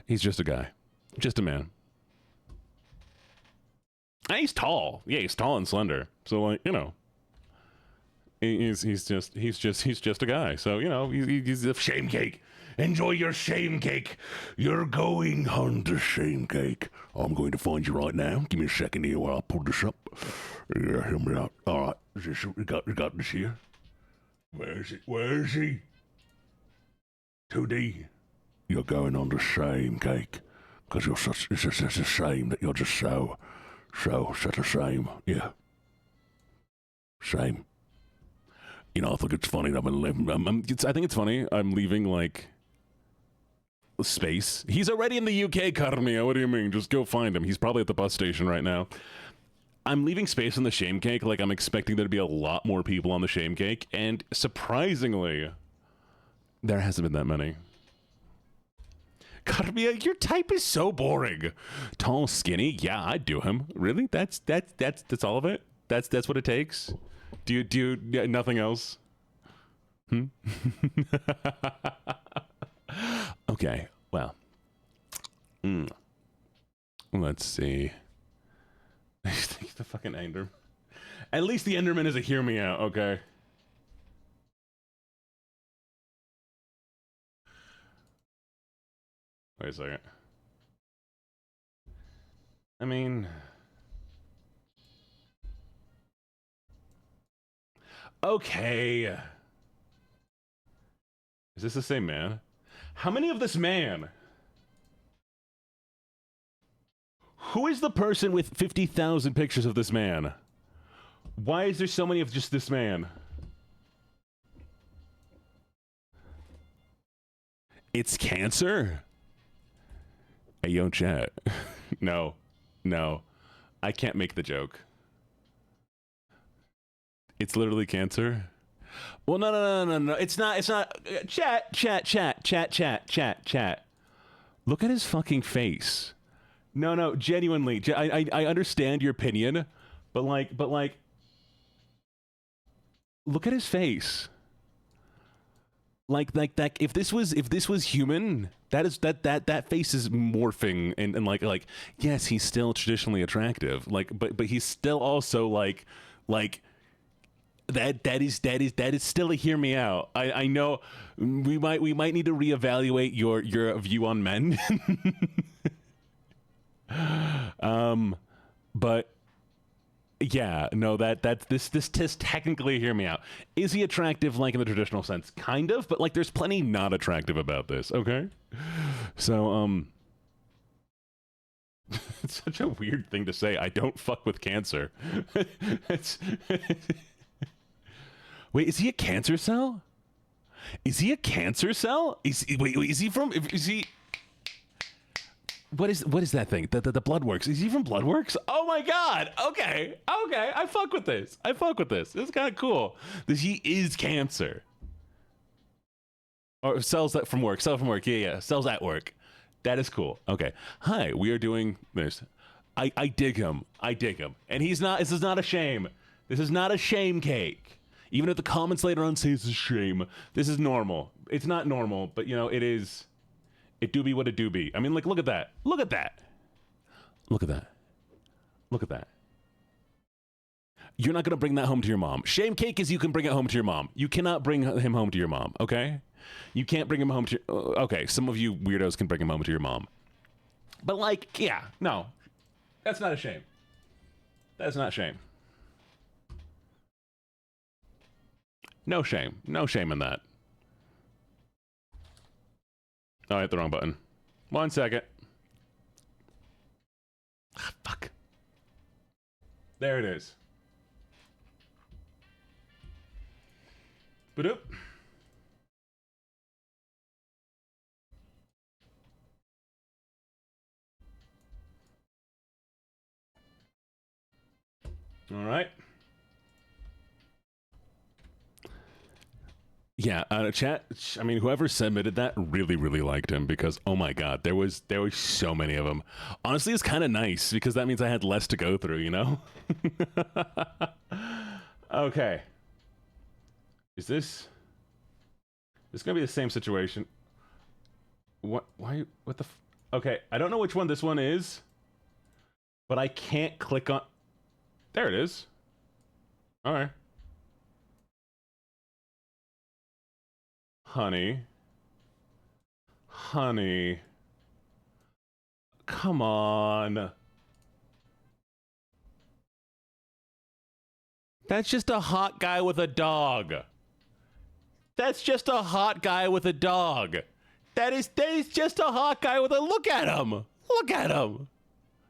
He's just a guy. Just a man. And he's tall. Yeah, he's tall and slender. So, like, you know. He's just a guy. So, you know, he's a shame cake. Enjoy your shame cake. You're going on to shame cake. I'm going to find you right now. Give me a second here while I pull this up. Yeah, hear me out. All right. Is this, we got this here. Where is he? 2D. You're going on to shame cake. Because it's such a shame that you're just such a shame. Yeah. Shame. You know, I think it's funny that I've been living. I think it's funny. I'm leaving, like, space. He's already in the UK, Carmia. What do you mean? Just go find him. He's probably at the bus station right now. I'm leaving space on the shame cake. Like, I'm expecting there to be a lot more people on the shame cake. And surprisingly, there hasn't been that many. Carmia, your type is so boring. Tall, skinny. Yeah, I'd do him. Really? That's all of it? That's what it takes? Do you yeah, nothing else? Okay, well. Let's see. The fucking Enderman. At least the Enderman is a hear me out, okay? Wait a second. I mean... Okay. Is this the same man? How many of this man? Who is the person with 50,000 pictures of this man? Why is there so many of just this man? It's cancer? Hey, yo, chat. No. I can't make the joke. It's literally cancer? Well, no. It's not. Chat. Look at his fucking face. No, genuinely. I understand your opinion, but like, look at his face. Like that. If this was human, that face is morphing and like yes, he's still traditionally attractive. Like, but he's still also like that is still a hear me out. I know we might need to reevaluate your view on men. But yeah, no, this technically hear me out. Is he attractive like in the traditional sense? Kind of, but like there's plenty not attractive about this, okay? So it's such a weird thing to say. I don't fuck with cancer. Wait, is he a cancer cell? Is he a cancer cell? Is he from What is that thing? The Bloodworks. Is he from Bloodworks? Oh my god. Okay. I fuck with this. This is kind of cool. He is cancer. Or cells that from work. Cell from work. Yeah. Cells at work. That is cool. Okay. Hi, we are doing this. I dig him. And he's not. This is not a shame. This is not a shame cake. Even if the comments later on say it's a shame, this is normal. It's not normal, but you know, it is. It do be what it do be. I mean, like, look at that. You're not going to bring that home to your mom. Shame cake is you can bring it home to your mom. You cannot bring him home to your mom, okay? You can't bring him home to your... Okay, some of you weirdos can bring him home to your mom. But, like, yeah, no. That's not a shame. That's not shame. No shame. No shame in that. Oh, I hit the wrong button. 1 second. Ah, fuck. There it is. Ba-doop. All right. Yeah, chat. I mean, whoever submitted that really liked him because oh my god, there was so many of them. Honestly, it's kind of nice because that means I had less to go through, you know. Okay. Is this gonna be the same situation? What? Why? What the? Okay, I don't know which one this one is, but I can't click on. There it is. All right. Honey. Come on. That's just a hot guy with a dog. That is just a hot guy with a look at him.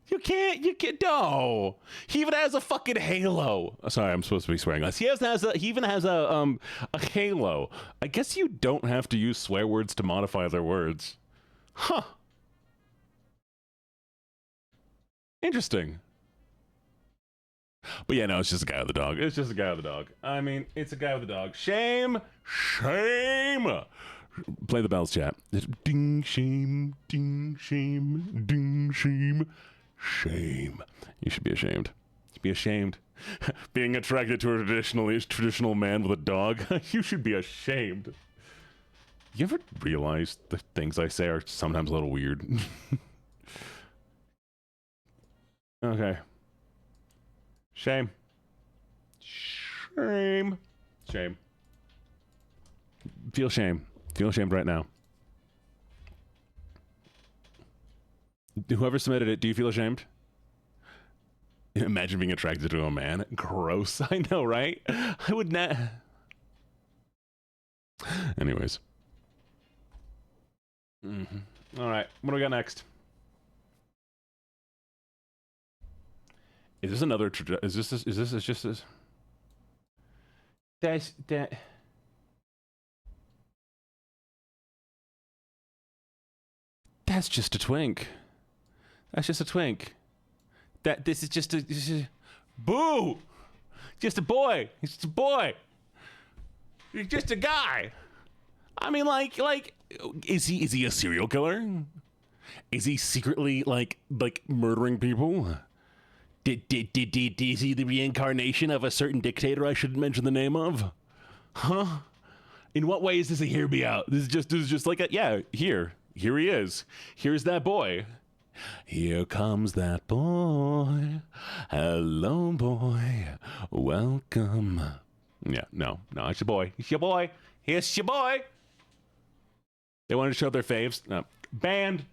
You can't, no. He even has a fucking halo. Sorry, I'm supposed to be swearing less. He even has a halo. I guess you don't have to use swear words to modify their words. Huh. Interesting. But yeah, no, it's just a guy with a dog. I mean, it's a guy with a dog. Shame. Play the bells, chat. Ding, shame, ding, shame, ding, shame. Shame. You should be ashamed. You should be ashamed. Being attracted to a traditional man with a dog. You should be ashamed. You ever realize the things I say are sometimes a little weird? Okay. Shame. Shame. Shame. Feel shame. Feel ashamed right now. Whoever submitted it, do you feel ashamed? Imagine being attracted to a man. Gross. I know, right? I would not. Anyways. All right. What do we got next? Is this another? Is this just this? That. That's just a twink. That's just a twink. This is just a boo. Just a boy. He's just a boy. He's just a guy. I mean, like, is he a serial killer? Is he secretly like murdering people? Is he the reincarnation of a certain dictator I shouldn't mention the name of? Huh? In what way is this a hear me out? This is just like here he is. Here's that boy. Here comes that boy. Hello, boy. Welcome. Yeah, no, it's your boy. It's your boy. Here's your boy. They wanted to show their faves. No. Banned.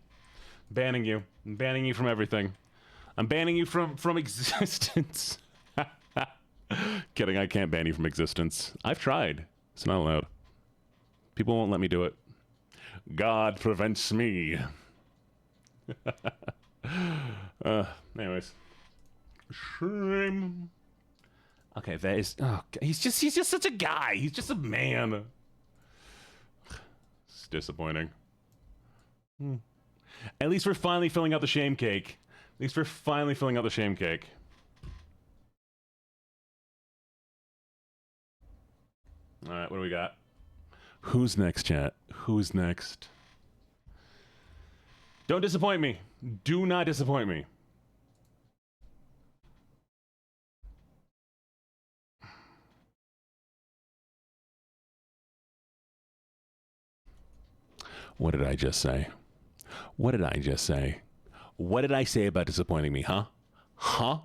Banning you. I'm banning you from everything. I'm banning you from existence. Kidding, I can't ban you from existence. I've tried. It's not allowed. People won't let me do it. God prevents me. Anyways. Shame. Okay, that is... Oh, he's just such a guy. He's just a man. It's disappointing. At least we're finally filling out the shame cake. At least we're finally filling out the shame cake. All right, what do we got? Who's next, chat? Who's next? Don't disappoint me. Do not disappoint me. What did I just say? What did I just say? What did I say about disappointing me, huh? Huh?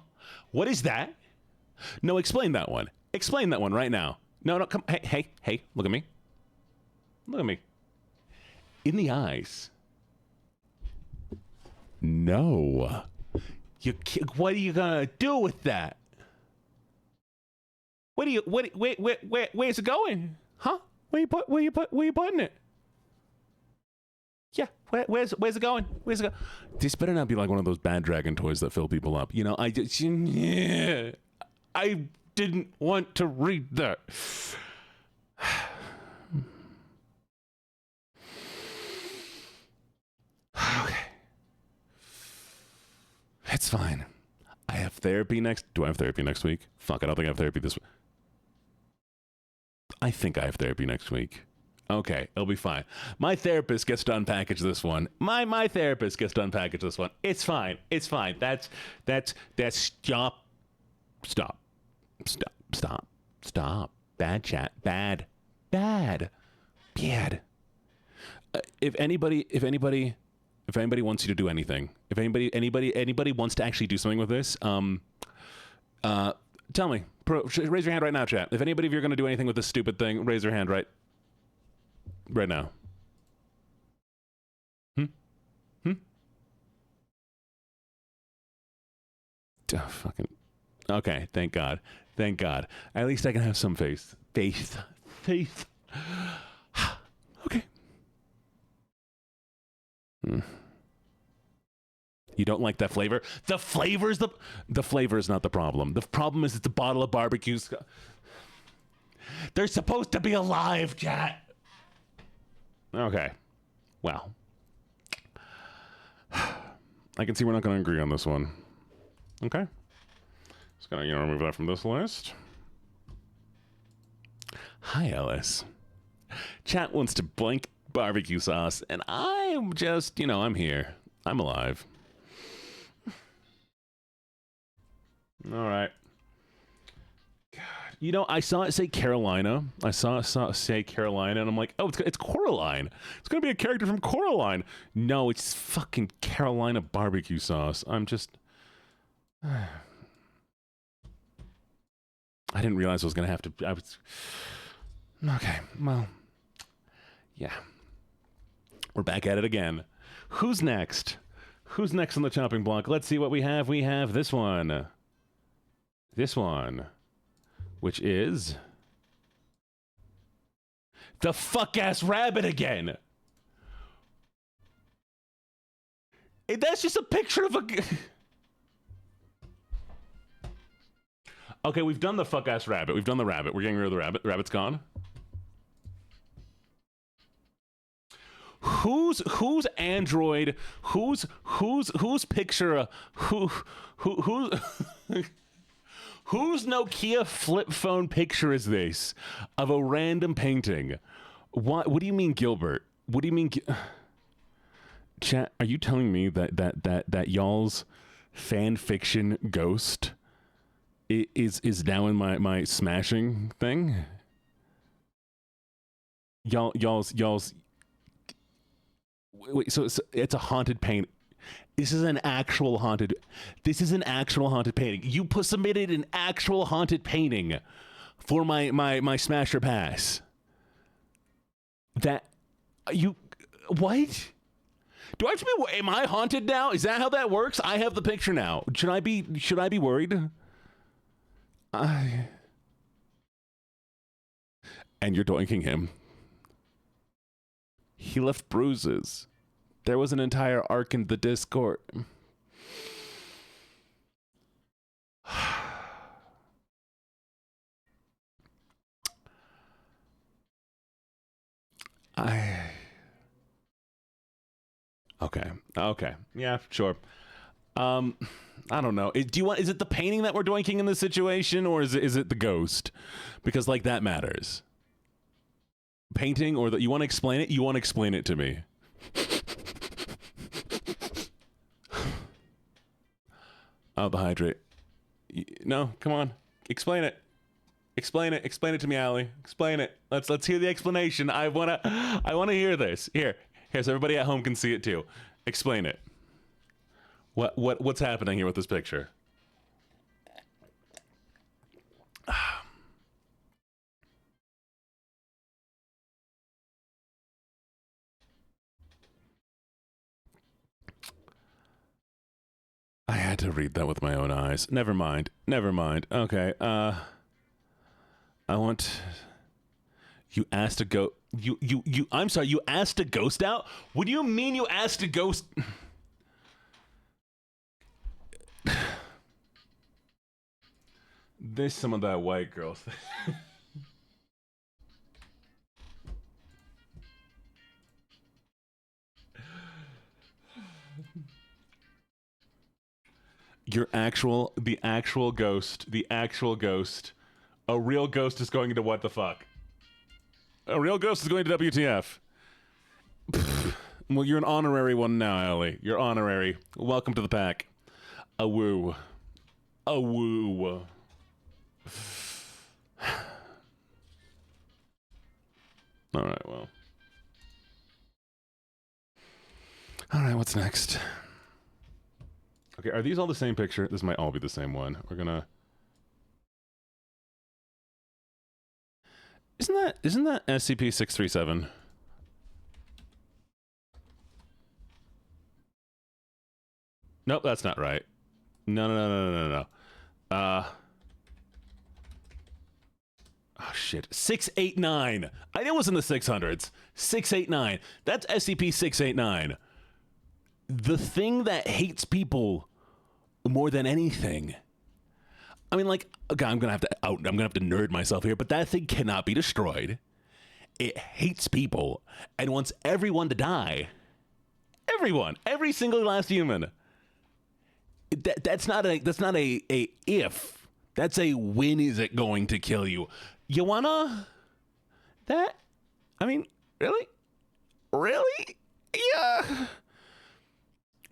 What is that? No, explain that one. Explain that one right now. No, come. Hey, look at me. Look at me. In the eyes. No. What are you gonna do with that? Where's it going? Huh? Where you putting it? Yeah, where's it going? Where's it going? This better not be like one of those bad dragon toys that fill people up. You know, I didn't want to read that. Okay. It's fine. I have therapy next... Do I have therapy next week? Fuck, I don't think I have therapy this week. I think I have therapy next week. Okay, it'll be fine. My therapist gets to unpackage this one. My therapist gets to unpackage this one. It's fine. It's fine. That's stop. Bad chat. Bad. If anybody wants you to do anything, if anybody wants to actually do something with this, tell me. Raise your hand right now, chat. If anybody of you are going to do anything with this stupid thing, raise your hand right now. Oh, fucking. Okay, thank God. At least I can have some faith. Okay. You don't like that flavor? The flavor is not the problem. The problem is it's a bottle of barbecue. They're supposed to be alive, chat. Okay. Well. I can see we're not going to agree on this one. Okay. Just going to remove that from this list. Hi, Ellis. Chat wants to barbecue sauce, and I'm just, I'm here. I'm alive. All right. God, I saw it say Carolina. I saw it say Carolina, and I'm like, oh, it's Coraline. It's gonna be a character from Coraline. No, it's fucking Carolina barbecue sauce. I'm just. I didn't realize I was gonna have to. Okay, well, yeah. We're back at it again. Who's next? Who's next on the chopping block? Let's see what we have. We have this one. This one. Which is... the fuck-ass rabbit again! That's just a picture of a... Okay, we've done the fuck-ass rabbit. We've done the rabbit. We're getting rid of the rabbit. The rabbit's gone. Who's Android? Who's picture? Whose Nokia flip phone picture is this of a random painting? What do you mean, Gilbert? What do you mean, chat? Are you telling me that y'all's fan fiction ghost is now in my smashing thing? Y'all's. Wait, so it's a haunted paint. This is an actual haunted painting. You submitted an actual haunted painting for my Smasher Pass. That you what? Do I have to be? Am I haunted now? Is that how that works? I have the picture now. Should I be worried? And you're doinking him. He left bruises. There was an entire arc in the Discord. Okay. Yeah, sure. I don't know. Is it the painting that we're doinking in this situation, or is it the ghost? Because that matters. Painting, or you want to explain it? You want to explain it to me. Oh, the hydrate. No, come on. Explain it. Explain it to me, Allie. Explain it. Let's hear the explanation. I wanna hear this. Here, so everybody at home can see it too. Explain it. What's happening here with this picture? I had to read that with my own eyes. Never mind. Okay. I want... You asked a ghost... I'm sorry, you asked a ghost out? What do you mean you asked a ghost... There's some of that white girl thing. The actual ghost. A real ghost is going into what the fuck? A real ghost is going to WTF. Well, you're an honorary one now, Ellie. You're honorary. Welcome to the pack. A woo. Alright, well. Alright, what's next? Okay, are these all the same picture? This might all be the same one. We're gonna... Isn't that SCP-637? Nope, that's not right. No. Oh, shit. 689. I knew it was in the 600s. 689. That's SCP-689. The thing that hates people more than anything. I mean, okay, I'm gonna have to nerd myself here, but that thing cannot be destroyed. It hates people and wants everyone to die. Everyone, every single last human. That's not a if. That's a when is it going to kill you? You wanna that? I mean, really? Really? Yeah.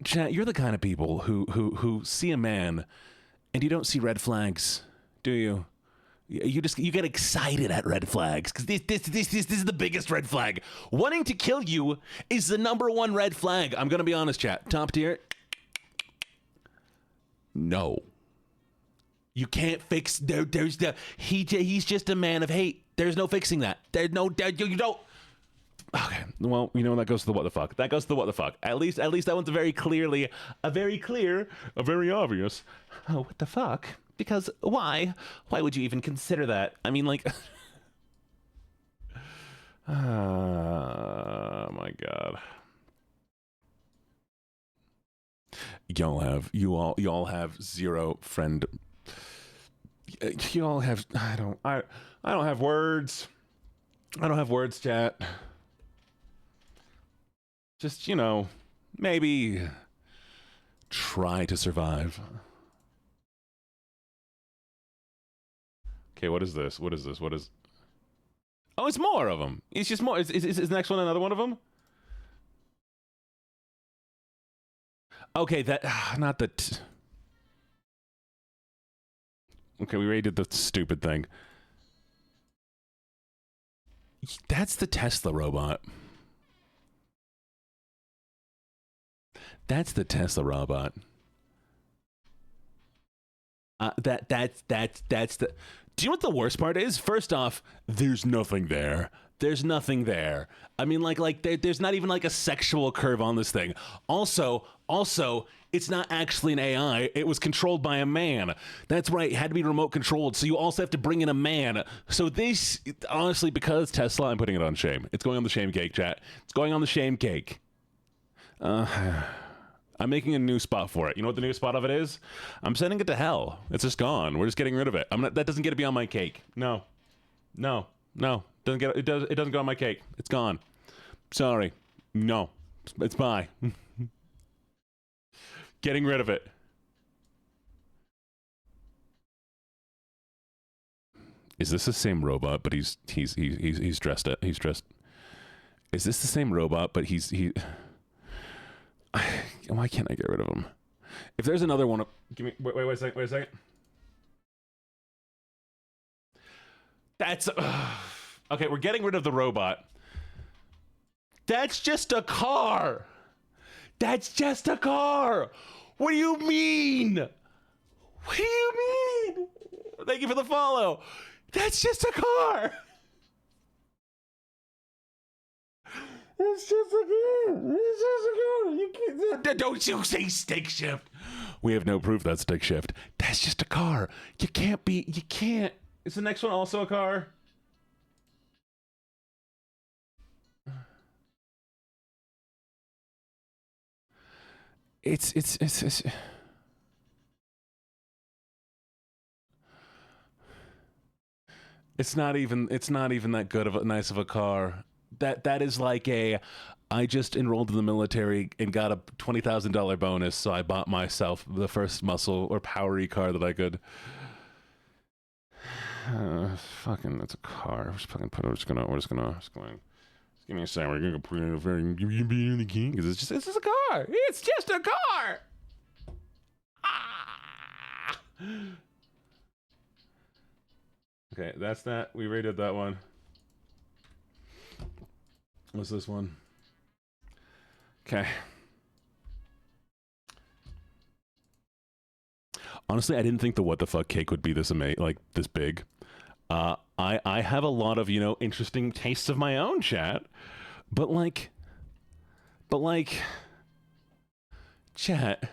Chat, you're the kind of people who see a man and you don't see red flags, do you? You get excited at red flags because this is the biggest red flag. Wanting to kill you is the #1 red flag. I'm gonna be honest, chat. Top tier. No. You can't fix he's just a man of hate. There's no fixing that. You don't. Okay, well, you know, that goes to the what the fuck. That goes to the what the fuck. At least that one's a very obvious. Oh, what the fuck? Because why? Why would you even consider that? I mean, like, oh my god. Y'all have zero friend. Y'all have. I don't have words. I don't have words, chat. Just, you know, maybe try to survive. Okay, what is this? What is this? What is... Oh, it's more of them. It's just more. Is the next one another one of them? Okay, that... Not that... Okay, we already did the stupid thing. That's the Tesla robot. That's the Tesla robot. That's the... Do you know what the worst part is? First off, there's nothing there. There's nothing there. I mean, there's not even like a sexual curve on this thing. Also, it's not actually an AI. It was controlled by a man. That's right. It had to be remote controlled. So you also have to bring in a man. So this, honestly, because Tesla, I'm putting it on shame. It's going on the shame cake, chat. It's going on the shame cake. I'm making a new spot for it. You know what the new spot of it is? I'm sending it to hell. It's just gone. We're just getting rid of it. That doesn't get to be on my cake. No. It doesn't go on my cake. It's gone. Sorry. No. It's bye. Getting rid of it. Is this the same robot? But he's dressed it. He's dressed. Is this the same robot? But why can't I get rid of him? If there's another one, give me. Wait a second. That's okay. We're getting rid of the robot. That's just a car. That's just a car. What do you mean? What do you mean? Thank you for the follow. That's just a car. It's just a car. It's just a car. You can't. Don't you say stick shift. We have no proof that's stick shift. That's just a car. You can't. Is the next one also a car? It's not even that good of a nice of a car. That is like I just enrolled in the military and got a $20,000 bonus, so I bought myself the first muscle or powery car that I could. Fucking, it's a car. We're just going. Just give me a second. We're gonna put it in the king because it's just a car. It's just a car. Ah! Okay, that's that. We rated that one. What's this one? Okay. Honestly, I didn't think the what the fuck cake would be this this big. I have a lot of, interesting tastes of my own, chat. But chat,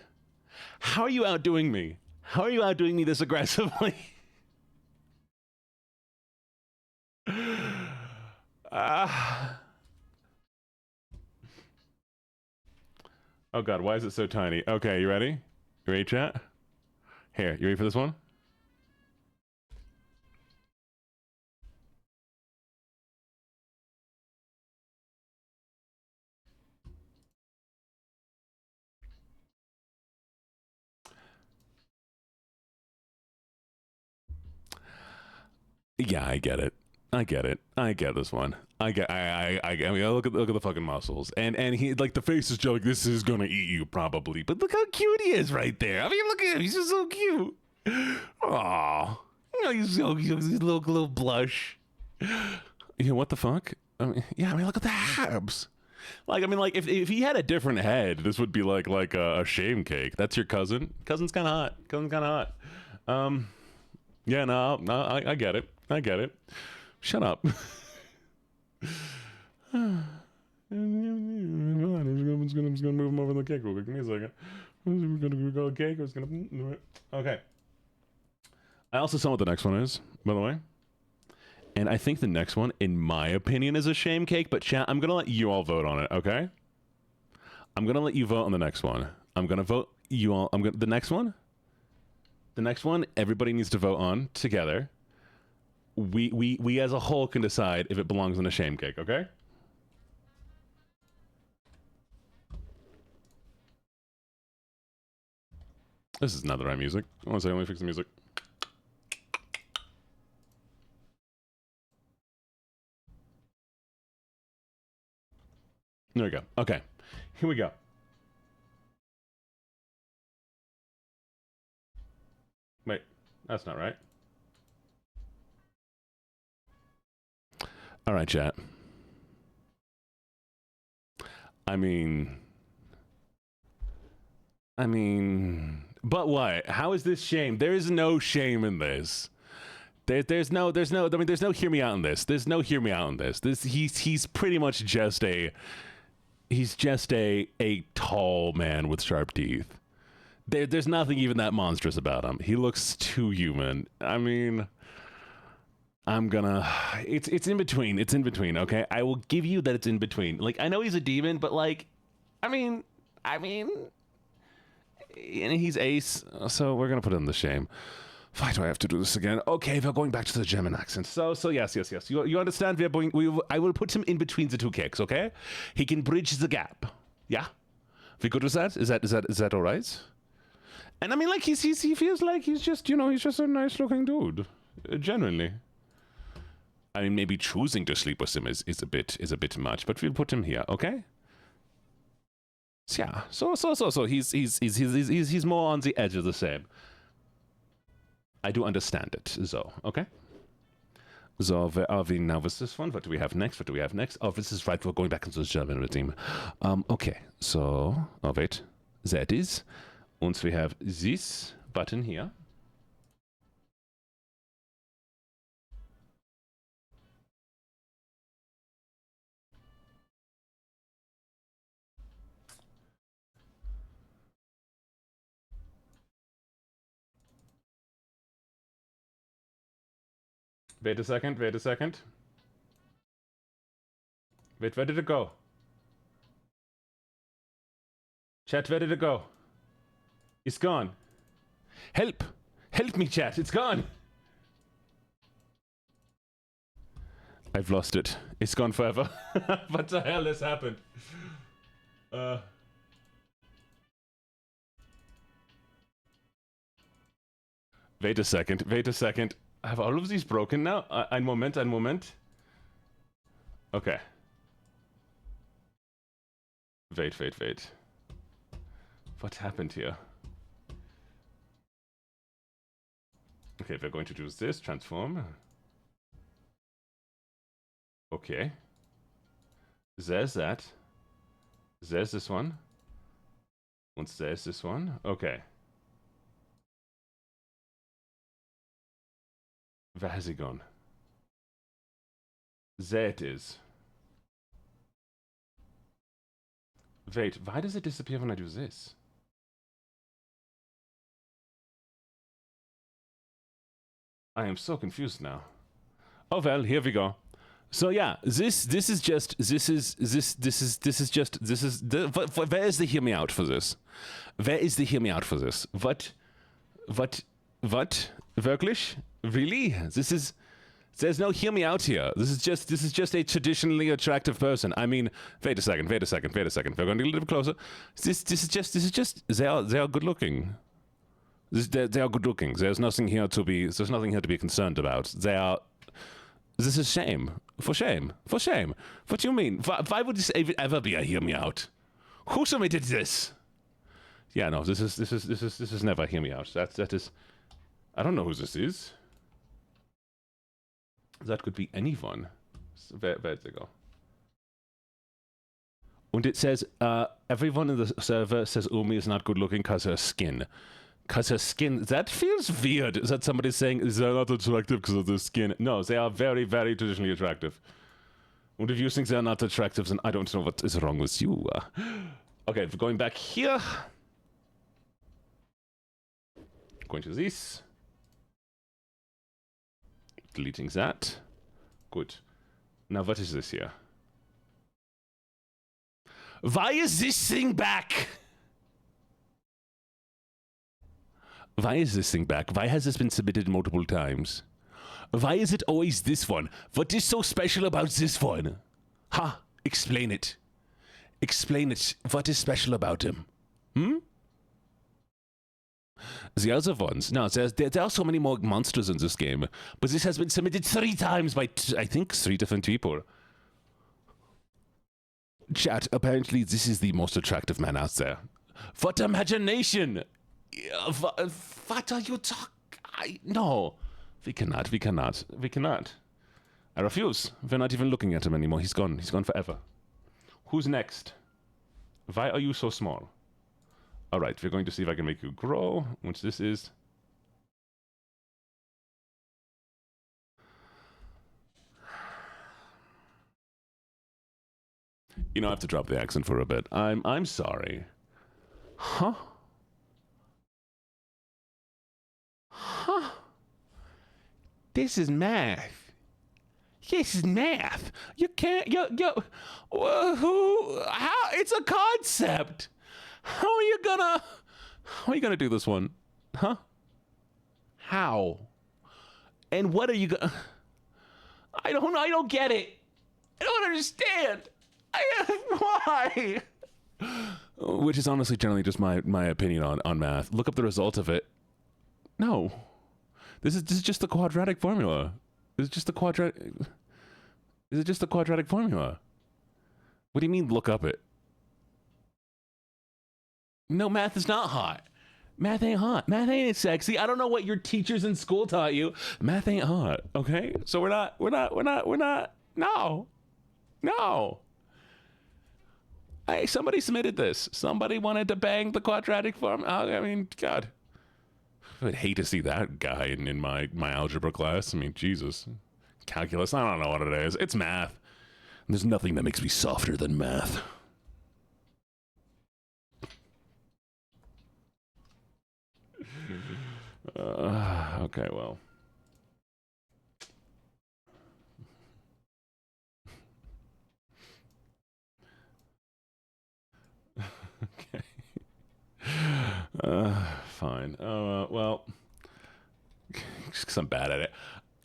how are you outdoing me? How are you outdoing me this aggressively? Oh god, why is it so tiny? Okay, you ready? You ready, chat? Here, you ready for this one? Yeah, I get it. I get this one. I mean, look at the fucking muscles, and he like the face is just like this is gonna eat you probably, but look how cute he is right there. I mean, look at him, he's just so cute. Oh, you know, he's so cute. He's a little blush. Yeah, what the fuck? I mean, yeah, I mean, look at the abs. Like, I mean, like if he had a different head, this would be like a shame cake. That's your cousin. Cousin's kind of hot. Cousin's kind of hot. Yeah, no, I get it. I get it. Shut up. I'm just gonna move him over the cake real quick. Give me a second. I'm gonna go cake. I was gonna. Okay. I also saw what the next one is, by the way. And I think the next one, in my opinion, is a shame cake. But chat, I'm gonna let you all vote on it. Okay. I'm gonna let you vote on the next one. I'm gonna vote you all. The next one. The next one, everybody needs to vote on together. We as a whole can decide if it belongs in a shame cake, okay? This is not the right music. I want to say, let me fix the music. There we go. Okay, here we go. Wait, that's not right. All right, chat. I mean, but what? How is this shame? There is no shame in this. There's no, I mean, there's no hear me out in this. There's no hear me out in this. He's pretty much just a tall man with sharp teeth. There's nothing even that monstrous about him. He looks too human. I mean, it's in between. It's in between, okay? I will give you that it's in between. Like, I know he's a demon, but like, I mean, and he's ace, so we're gonna put him to shame. Why do I have to do this again? Okay, we're going back to the German accent. So yes. You understand? I will put him in between the two cakes, okay? He can bridge the gap. Yeah? We good with that? Is that all right? And I mean, like, he feels like he's just a nice looking dude. Genuinely. I mean, maybe choosing to sleep with him is a bit much, but we'll put him here, okay? Yeah. So he's more on the edge of the same. I do understand it, so, okay? So, where are we now with this one? What do we have next? Oh, this is right, we're going back into the German regime. Okay, so, oh, wait. There it is. And we have this button here. Wait a second. Wait, where did it go? Chat, where did it go? It's gone. Help! Help me, chat, it's gone! I've lost it. It's gone forever. What the hell has happened? Wait a second. Have all of these broken now? Ein Moment. Okay. Wait. What happened here? Okay, we're going to do this. Transform. Okay. There's that. There's this one. And there's this one. Okay. Where has he gone? There it is. Wait, why does it disappear when I do this? I am so confused now. Oh well, here we go. So yeah, where is the hear me out for this? Where is the hear me out for this? What? Wirklich? Really? There's no hear me out here. This is just a traditionally attractive person. I mean, wait a second. We're going to get a little closer. This is just they are good looking. They are good looking. There's nothing here to be concerned about. This is shame. For shame. For shame. What do you mean? Why would this ever be a hear me out? Who submitted this? Yeah, no, this is never hear me out. That is. I don't know who this is. That could be anyone. Where'd they go? And it says, everyone in the server says Umi is not good looking because her skin. Because her skin, that feels weird. Is that somebody saying, is they're not attractive because of their skin? No, they are very, very traditionally attractive. And if you think they're not attractive, then I don't know what is wrong with you. Okay, going back here. Going to this. Deleting that. Good. Now, what is this here? Why is this thing back? Why is this thing back? Why has this been submitted multiple times? Why is it always this one? What is so special about this one? Ha! Explain it. Explain it. What is special about him? The other ones. No, there are so many more monsters in this game. But this has been submitted 3 times by, I think, 3 different people. Chat, apparently this is the most attractive man out there. What imagination! What are you talking? No. We cannot. I refuse. We're not even looking at him anymore. He's gone. He's gone forever. Who's next? Why are you so small? Alright, we're going to see if I can make you grow, which this is. You know, I have to drop the accent for a bit. I'm sorry. Huh? Huh? This is math. This is math. You can't, how, it's a concept. How are you gonna do this one? Huh? How? And what are you gonna, I don't get it. I don't understand. Why? Which is honestly generally just my opinion on math. Look up the result of it. No. This is just the quadratic formula. This is just the quadratic. Is it just the quadratic formula? What do you mean look up it? No, math is not hot. Math ain't hot. Math ain't sexy. I don't know what your teachers in school taught you. Math ain't hot. Okay? So we're not. No. Hey, somebody submitted this. Somebody wanted to bang the quadratic form. I mean, God. I would hate to see that guy in my algebra class. I mean, Jesus. Calculus, I don't know what it is. It's math. And there's nothing that makes me softer than math. Okay, well. Okay. Fine. Well, just 'cause I'm bad at it.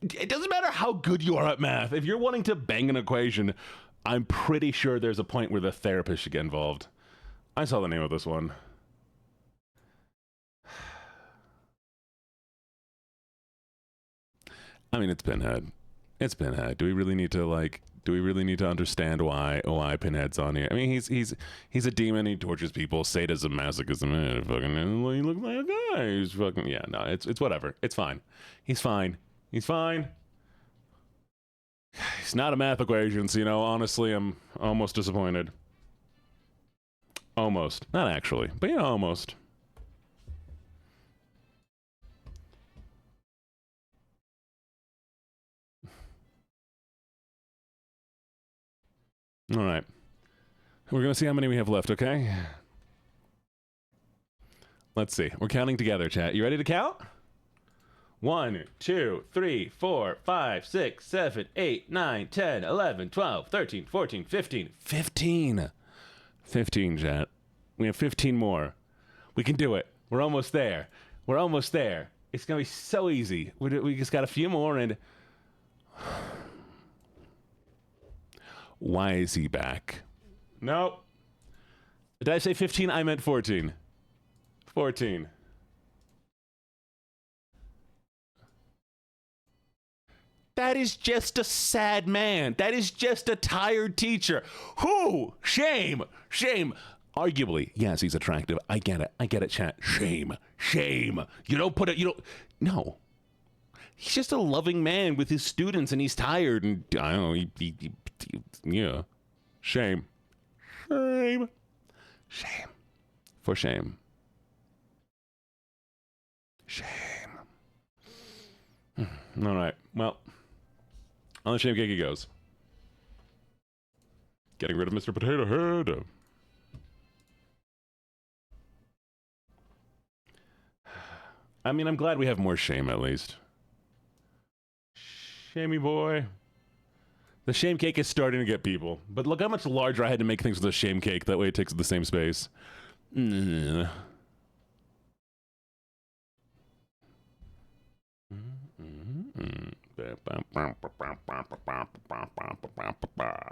It doesn't matter how good you are at math. If you're wanting to bang an equation, I'm pretty sure there's a point where the therapist should get involved. I saw the name of this one. I mean, it's Pinhead. It's Pinhead. Do we really need to understand why Pinhead's on here? I mean, he's a demon. He tortures people. Sadism, masochism. Fucking, he looks like a guy. He's fucking, yeah. No, it's whatever. It's fine. He's fine. He's fine. He's not a math equation, so, honestly, I'm almost disappointed. Almost. Not actually, but, almost. All right. We're going to see how many we have left, okay? Let's see. We're counting together, chat. You ready to count? 1, 2, 3, 4, 5, 6, 7, 8, 9, 10, 11, 12, 13, 14, 15. 15! 15, chat. We have 15 more. We can do it. We're almost there. We're almost there. It's going to be so easy. We just got a few more and... Why is he back? Nope. Did I say 15? I meant 14. 14. That is just a sad man. That is just a tired teacher. Who? Shame. Shame. Arguably, yes, he's attractive. I get it. I get it, chat. Shame. Shame. You don't put it, you don't. No. He's just a loving man with his students, and he's tired, and I don't know, yeah. Shame. Shame. Shame. For shame. Shame. All right. Well, on the shame cake he goes. Getting rid of Mr. Potato Head. I mean, I'm glad we have more shame, at least. Shamey boy. The shame cake is starting to get people. But look how much larger I had to make things with the shame cake. That way it takes the same space. Don't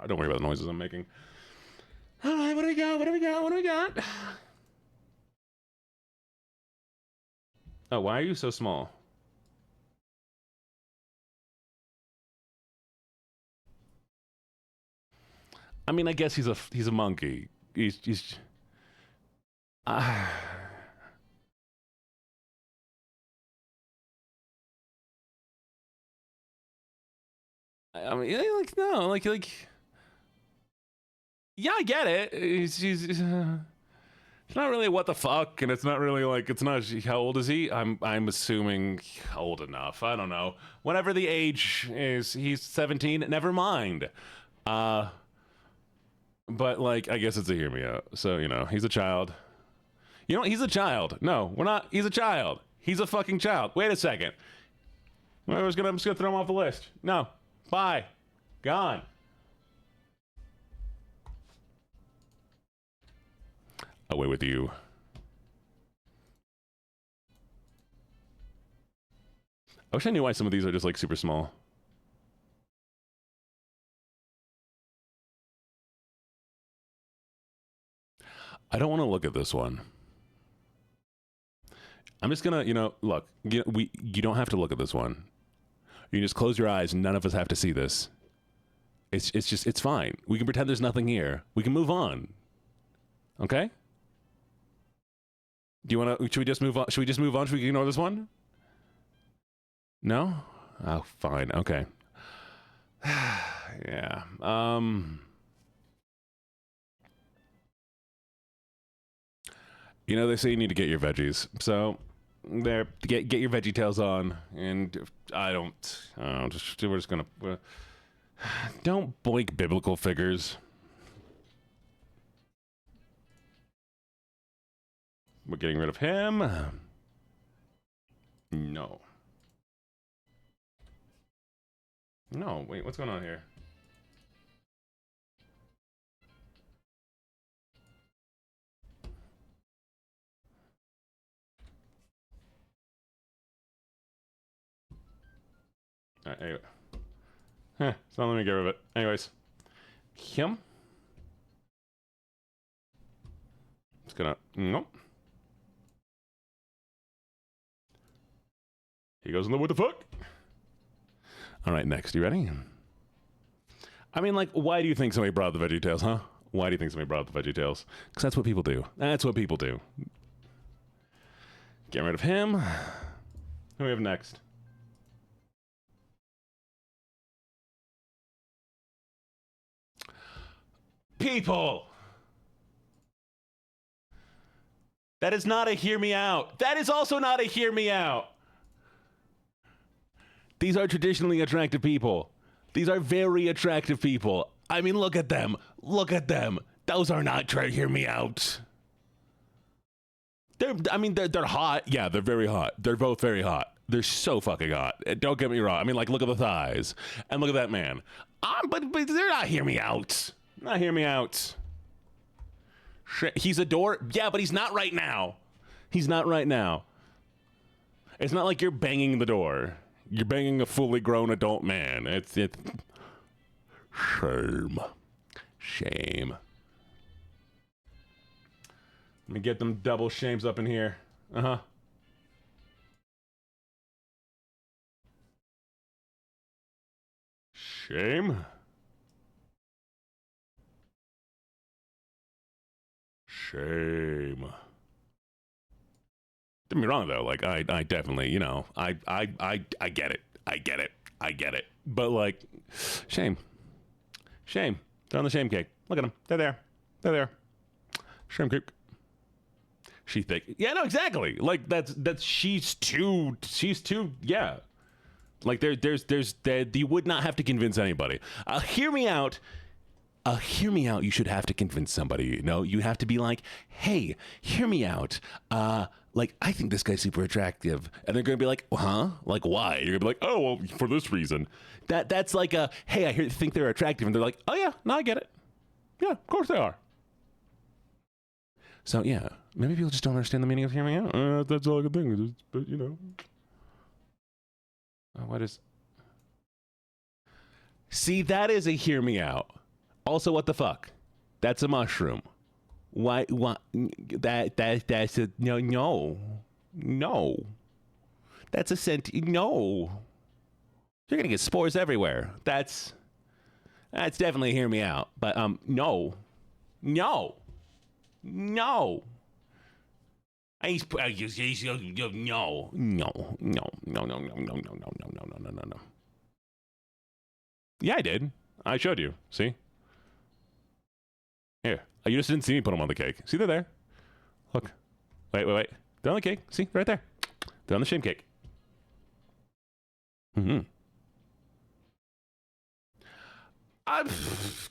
worry about the noises I'm making. All right, what do we got? What do we got? What do we got? Oh, why are you so small? I mean, I guess he's a monkey. He's I mean, like no, like yeah, I get it. It's not really what the fuck, and it's not really like it's not. How old is he? I'm assuming old enough. I don't know. Whatever the age is, he's 17. Never mind. But like, I guess it's a hear me out. So you know, he's a child. You know, he's a child. No, we're not. He's a child. He's a fucking child. Wait a second. I'm just gonna throw him off the list. No. Bye. Gone. Away with you. I wish I knew why some of these are just like super small. I don't want to look at this one. I'm just gonna, look. You don't have to look at this one. You can just close your eyes. None of us have to see this. It's fine. We can pretend there's nothing here. We can move on. Okay? Do you want to? Should we just move on? Should we ignore this one? No? Oh, fine. Okay. Yeah. They say you need to get your veggies. So, there, get your veggie tails on, and we're just gonna don't boink biblical figures. We're getting rid of him. No. No, wait, what's going on here? Alright, anyway. So let me get rid of it. Anyways. Him. It's gonna... Nope. He goes in the what the fuck? Alright, next. You ready? I mean, like, why do you think somebody brought up the VeggieTales, huh? Why do you think somebody brought up the VeggieTales? Because that's what people do. That's what people do. Get rid of him. Who do we have next? People! That is not a hear me out. That is also not a hear me out. These are traditionally attractive people. These are very attractive people. I mean, look at them. Look at them. Those are not trying to hear me out. They're hot. Yeah, they're very hot. They're both very hot. They're so fucking hot. Don't get me wrong. I mean, like, look at the thighs. And look at that man. But they're not hear me out. Not hear me out. He's a door. Yeah, but he's not right now. He's not right now. It's not like you're banging the door. You're banging a fully grown adult man. It's shame. Shame. Let me get them double shames up in here. Uh-huh. Shame? Shame. Don't get me wrong, though. Like, I definitely, you know, I get it. I get it. I get it. But, like, shame. Shame. They're on the shame cake. Look at them. They're there. They're there. Shame cake. She thick. Yeah, no, exactly. Like, she's too, yeah. Like, you would not have to convince anybody. Hear me out. Hear me out. You should have to convince somebody. You know, you have to be like, hey, hear me out. Like, I think this guy's super attractive. And they're going to be like, huh? Like, why? You're going to be like, oh, well, for this reason. That's like a, hey, I think they're attractive. And they're like, oh, yeah, no, I get it. Yeah, of course they are. So, yeah, maybe people just don't understand the meaning of hear me out. That's all I can think. But, you know. What is... See, that is a hear me out. Also, what the fuck? That's a mushroom. Why? That's a no. That's a no. You're gonna get spores everywhere. That's definitely hear me out. But no. No. No. Yeah, I did. I showed you. See? Here. You just didn't see me put them on the cake. See, they're there. Look. Wait. They're on the cake. See? Right there. They're on the shame cake.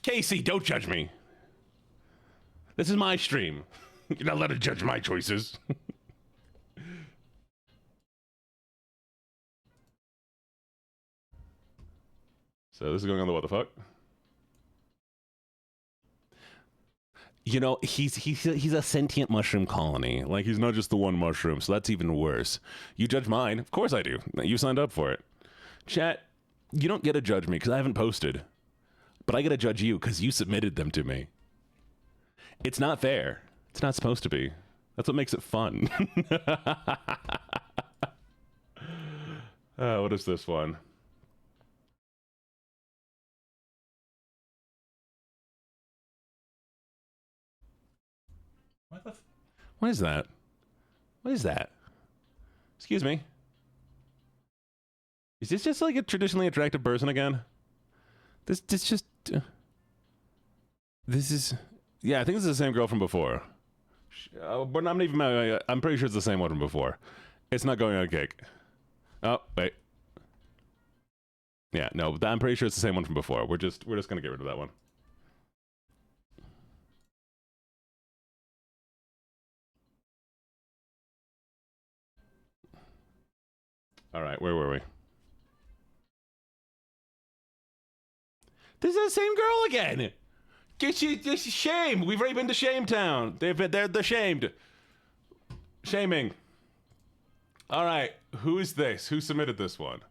Casey, don't judge me. This is my stream. You're not allowed to judge my choices. So this is going on the what the fuck? You know, he's a sentient mushroom colony. Like, he's not just the one mushroom, so that's even worse. You judge mine? Of course I do. You signed up for it. Chat, you don't get to judge me because I haven't posted. But I get to judge you because you submitted them to me. It's not fair. It's not supposed to be. That's what makes it fun. What is this one? What is that? What is that? Excuse me. Is this just like a traditionally attractive person again? This just... this is... Yeah, I think this is the same girl from before. But I'm not even... I'm pretty sure it's the same one from before. It's not going on a cake. Oh, wait. Yeah, no, I'm pretty sure it's the same one from before. We're just gonna get rid of that one. All right, where were we? This is the same girl again. This is shame. We've already been to Shame Town. They're shamed. Shaming. All right, who is this? Who submitted this one?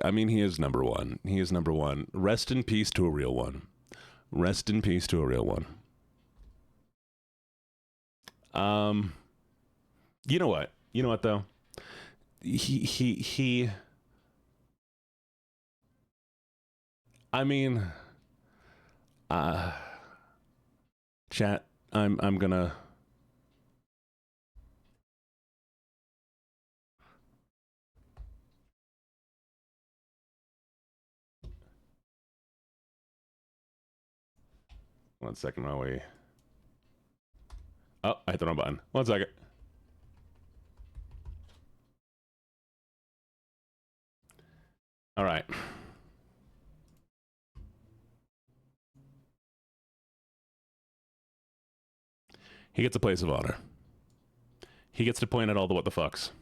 I mean, he is number one. He is number one. Rest in peace to a real one. Rest in peace to a real one. You know what? You know what though? He I mean, chat, I'm gonna... One second while we... Oh, I hit the wrong button. One second. All right. He gets a place of honor. He gets to point at all the what the fucks.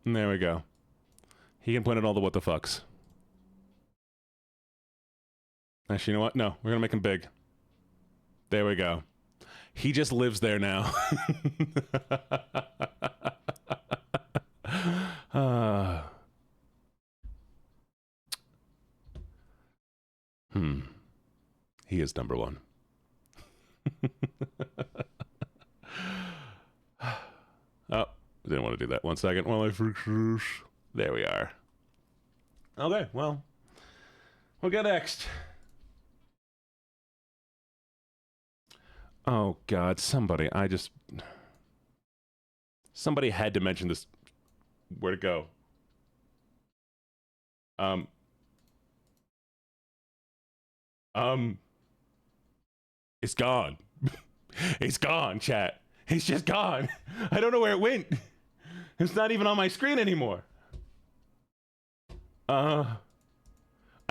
And there we go. He can point at all the what the fucks. Actually, you know what? No, we're gonna make him big. There we go. He just lives there now. He is number one. Oh, didn't want to do that. 1 second while I fix this. There we are. Okay, well, we'll get next. Oh, God, somebody had to mention this. Where'd it go? It's gone. It's gone, chat. It's just gone. I don't know where it went. It's not even on my screen anymore. I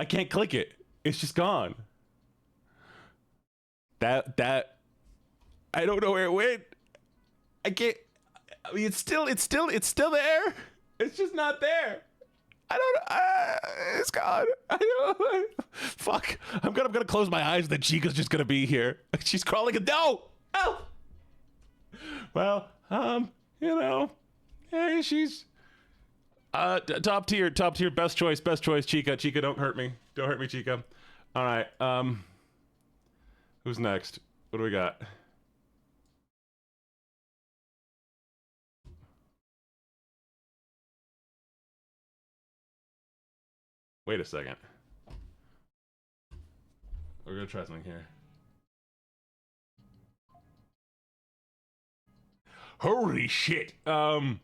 can't click it. It's just gone. That I don't know where it went. I can't. I mean, it's still there. It's just not there. I don't. It's gone. I don't. Fuck. I'm gonna close my eyes. Then Chica's just gonna be here. She's crawling. No. Oh. Well, you know, hey, she's top tier, best choice, Chica. Chica, don't hurt me, Chica. All right. Who's next? What do we got? Wait a second. We're gonna try something here. Holy shit. Oh,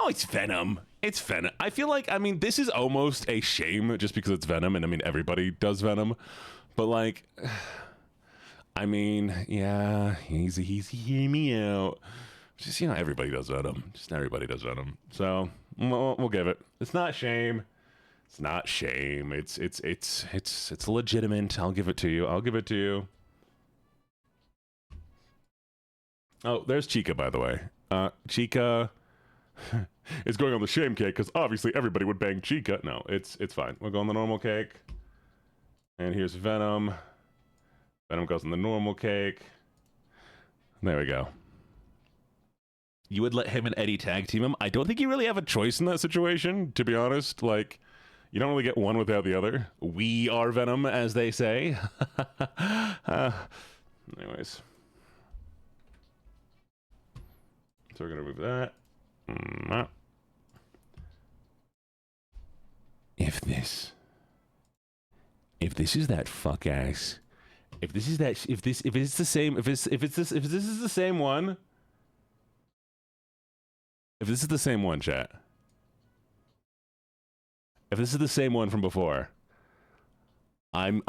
it's Venom. It's Venom. I feel like, I mean, this is almost a shame just because it's Venom, and I mean, everybody does Venom. But like, I mean, yeah, he's hear me out. Just, you know, everybody does Venom. Just everybody does Venom. So we'll give it. It's not shame. It's not shame. It's legitimate. I'll give it to you. Oh, there's Chica, by the way. Chica is going on the shame cake because obviously everybody would bang Chica. No, it's fine. We'll go on the normal cake. And here's Venom. Venom goes on the normal cake. There we go. You would let him and Eddie tag team him? I don't think you really have a choice in that situation, to be honest. Like, you don't really get one without the other. We are Venom, as they say. Anyways. So we're going to remove that. If this is that fuck ass, if this is the same one, chat. If this is the same one from before, I'm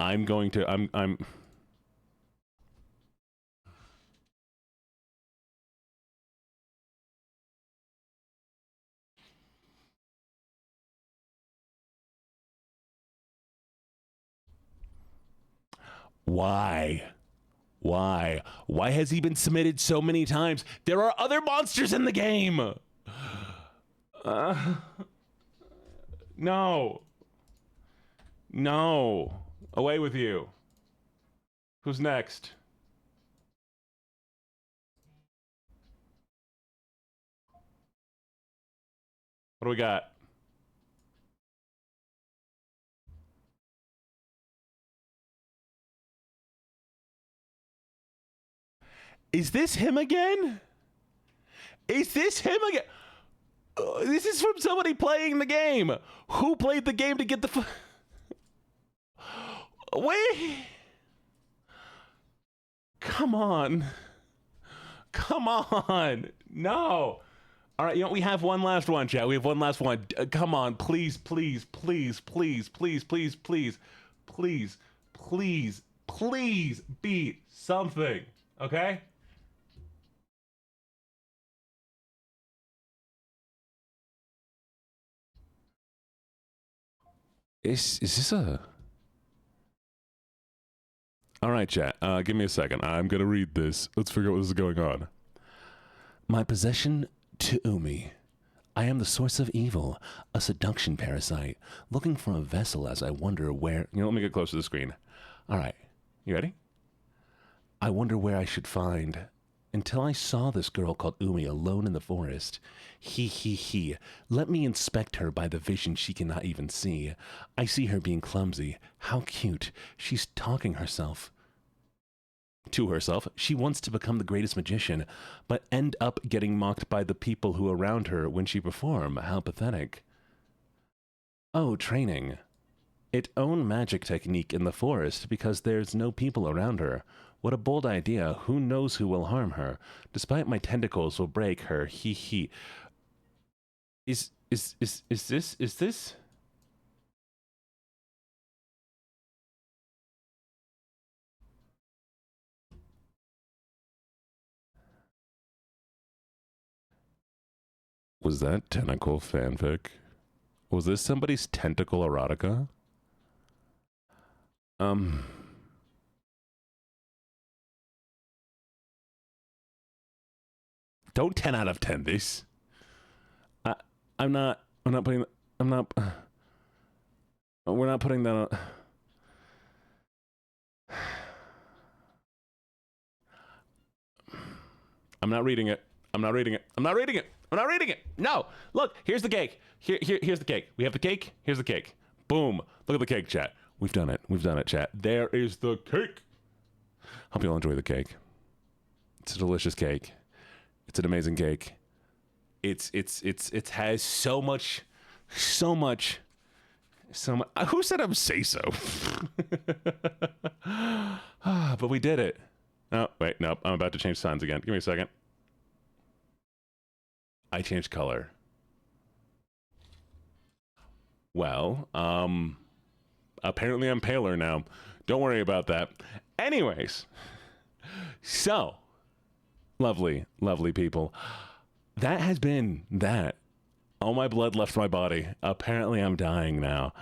Why? Why has he been submitted so many times? There are other monsters in the game. No. Away with you. Who's next? What do we got? Is this him again? This is from somebody playing the game. Who played the game to get the Wait. Come on. No. All right, you know, we have one last one, chat. We have one last one. Come on, please beat something, okay? Is this a... All right, chat. Give me a second. I'm going to read this. Let's figure out what is going on. My possession to Umi. I am the source of evil, a seduction parasite, looking for a vessel as I wonder where... You know, let me get close to the screen. All right. You ready? I wonder where I should find. Until I saw this girl called Umi alone in the forest. He. Let me inspect her by the vision she cannot even see. I see her being clumsy. How cute. She's talking to herself. She wants to become the greatest magician, but end up getting mocked by the people who are around her when she perform. How pathetic. Oh, training. It own magic technique in the forest because there's no people around her. What a bold idea. Who knows who will harm her? Despite my tentacles will break her. He. Is this? Was that tentacle fanfic? Was this somebody's tentacle erotica? Don't 10 out of 10 this. We're not putting that on. I'm not reading it. No, look, here's the cake. Here's the cake. We have the cake. Here's the cake. Boom. Look at the cake, chat. We've done it, chat. There is the cake. Hope you all enjoy the cake. It's a delicious cake. It's an amazing cake. It has so much. Who said I'm say so? But we did it. Oh, wait, no, I'm about to change signs again. Give me a second. I changed color. Well, apparently I'm paler now. Don't worry about that. Anyways, so, lovely people. That has been that. All my blood left my body. Apparently I'm dying now.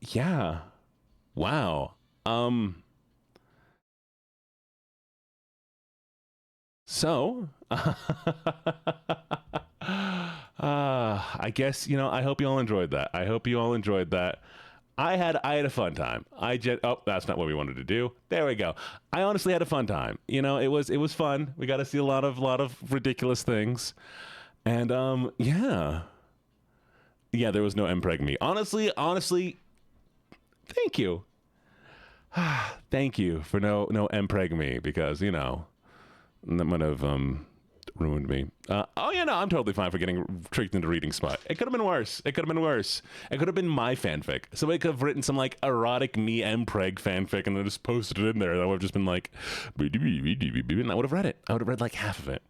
Yeah. Wow. So, I guess, I hope you all enjoyed that. I had a fun time. That's not what we wanted to do. There we go. I honestly had a fun time. It was fun. We got to see a lot of ridiculous things. And, yeah, there was no mpreg me. Honestly, thank you. Thank you for no mpreg me, because, that might have ruined me. I'm totally fine for getting tricked into reading spot. It could have been worse. It could have been my fanfic. Somebody could have written some erotic me mpreg fanfic and then just posted it in there. That would have just been and I would have read it. I would have read half of it.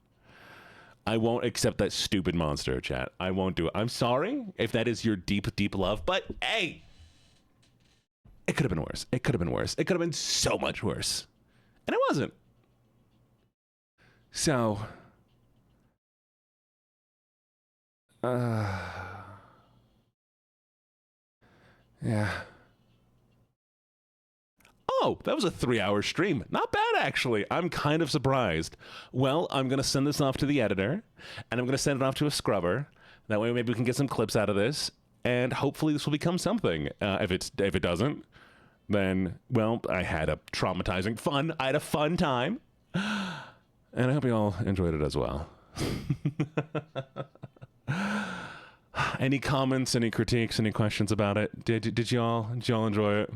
I won't accept that stupid monster, chat. I won't do it. I'm sorry if that is your deep love, but hey, it could have been worse. It could have been so much worse. And it wasn't. So, yeah. Oh, that was a 3-hour stream. Not bad, actually. I'm kind of surprised. Well, I'm going to send this off to the editor, and I'm going to send it off to a scrubber. That way, maybe we can get some clips out of this, and hopefully this will become something. If it doesn't, then, well, I had a I had a fun time. And I hope you all enjoyed it as well. Any comments, any critiques, any questions about it? Did you all enjoy it?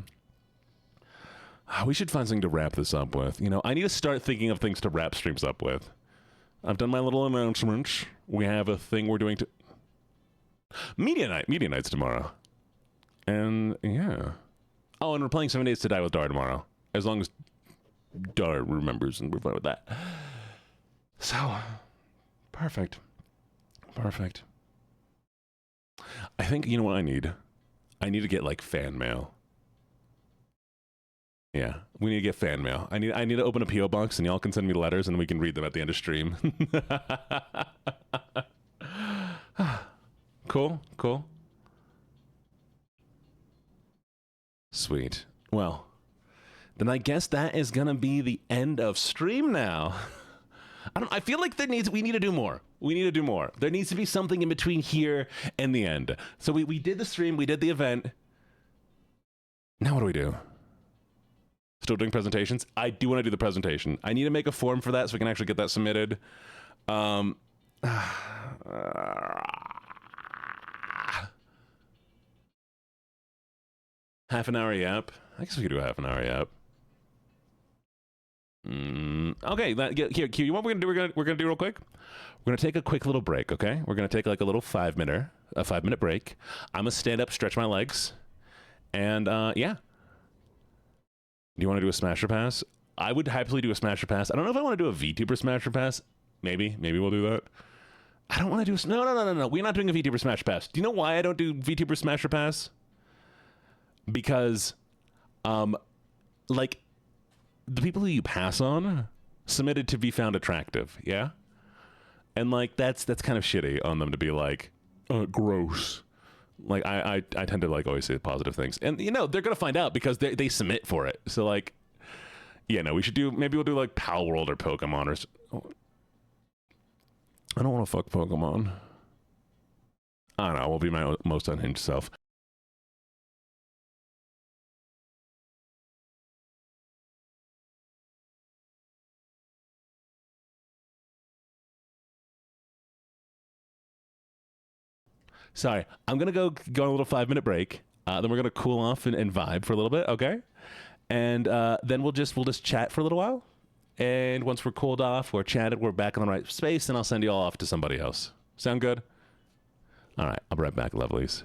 We should find something to wrap this up with. I need to start thinking of things to wrap streams up with. I've done my little announcements. We have a thing we're doing to Media Night's tomorrow. And yeah. Oh, and we're playing 7 Days to Die with Dar tomorrow. As long as Dar remembers, and we're fine with that. So, perfect. I think, you know what I need? I need to get, fan mail. Yeah, we need to get fan mail. I need to open a P.O. box, and y'all can send me letters, and we can read them at the end of stream. Cool. Sweet. Well, then I guess that is gonna be the end of stream now. I feel like we need to do more. There needs to be something in between here and the end. So we did the stream, we did the event. Now what do we do? Still doing presentations? I do want to do the presentation. I need to make a form for that so we can actually get that submitted. Half an hour yap? I guess we could do a half an hour yap. Okay, here, Q, you know what we're gonna do real quick? We're gonna take a quick little break, okay? We're gonna take like a little 5-minute break. I'm gonna stand up, stretch my legs, and yeah. Do you want to do a Smasher Pass? I would happily do a Smasher Pass. I don't know if I want to do a VTuber Smasher Pass. Maybe we'll do that. I don't want to do no. We're not doing a VTuber Smasher Pass. Do you know why I don't do VTuber Smasher Pass? Because, like, the people who you pass on submitted to be found attractive, yeah? And, like, that's kind of shitty on them to be like, gross. Like, I tend to, like, always say positive things. And, you know, they're going to find out because they submit for it. So, like, yeah, no, maybe we'll do, like, Pal World or Pokemon or... I don't want to fuck Pokemon. I don't know, we'll be my most unhinged self. Sorry, I'm gonna go on a little 5-minute break. Then we're gonna cool off and vibe for a little bit, okay? And then we'll just chat for a little while. And once we're cooled off, we're chatted, we're back in the right space, and I'll send you all off to somebody else. Sound good? All right, I'll be right back, lovelies.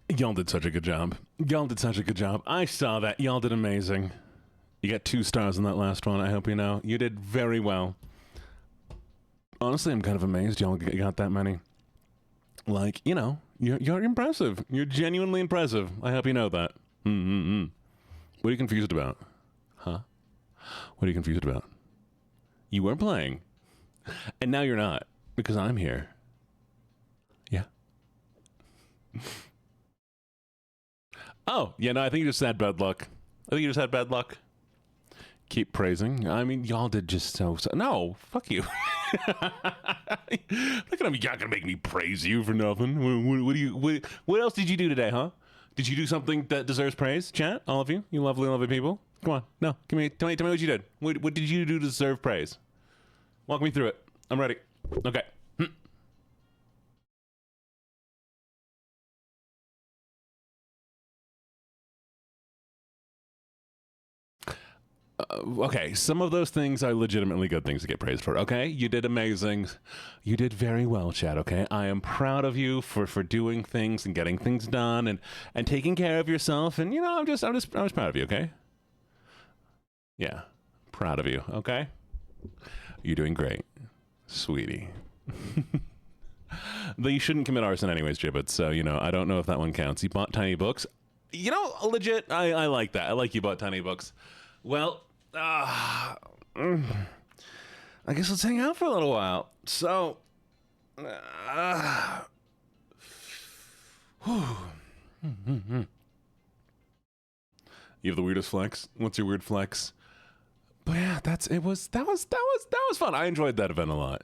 Y'all did such a good job. Y'all did such a good job. I saw that. Y'all did amazing. You got 2 stars in that last one. I hope you know. You did very well. Honestly, I'm kind of amazed y'all got that many. Like, you know, you're impressive. You're genuinely impressive. I hope you know that. Mm-mm-mm. What are you confused about? Huh? What are you confused about? You were playing. And now you're not. Because I'm here. Yeah. Oh, yeah, no, I think you just had bad luck. Keep praising. I mean, y'all did just so. No, fuck you. You're not gonna make me praise you for nothing. What else did you do today, huh? Did you do something that deserves praise, chat? All of you lovely people. Come on, no, tell me what you did. What did you do to deserve praise? Walk me through it. I'm ready. Okay. Okay, some of those things are legitimately good things to get praised for, okay? You did amazing. You did very well, Chad, okay? I am proud of you for doing things and getting things done and taking care of yourself, and, you know, I'm just proud of you, okay? Yeah, proud of you, okay? You're doing great, sweetie. Though you shouldn't commit arson anyways, Gibbet, so, you know, I don't know if that one counts. You bought tiny books. You know, legit, I like that. I like you bought tiny books. Well, I guess let's hang out for a little while. So, you have the weirdest flex. What's your weird flex? But yeah, that was fun. I enjoyed that event a lot.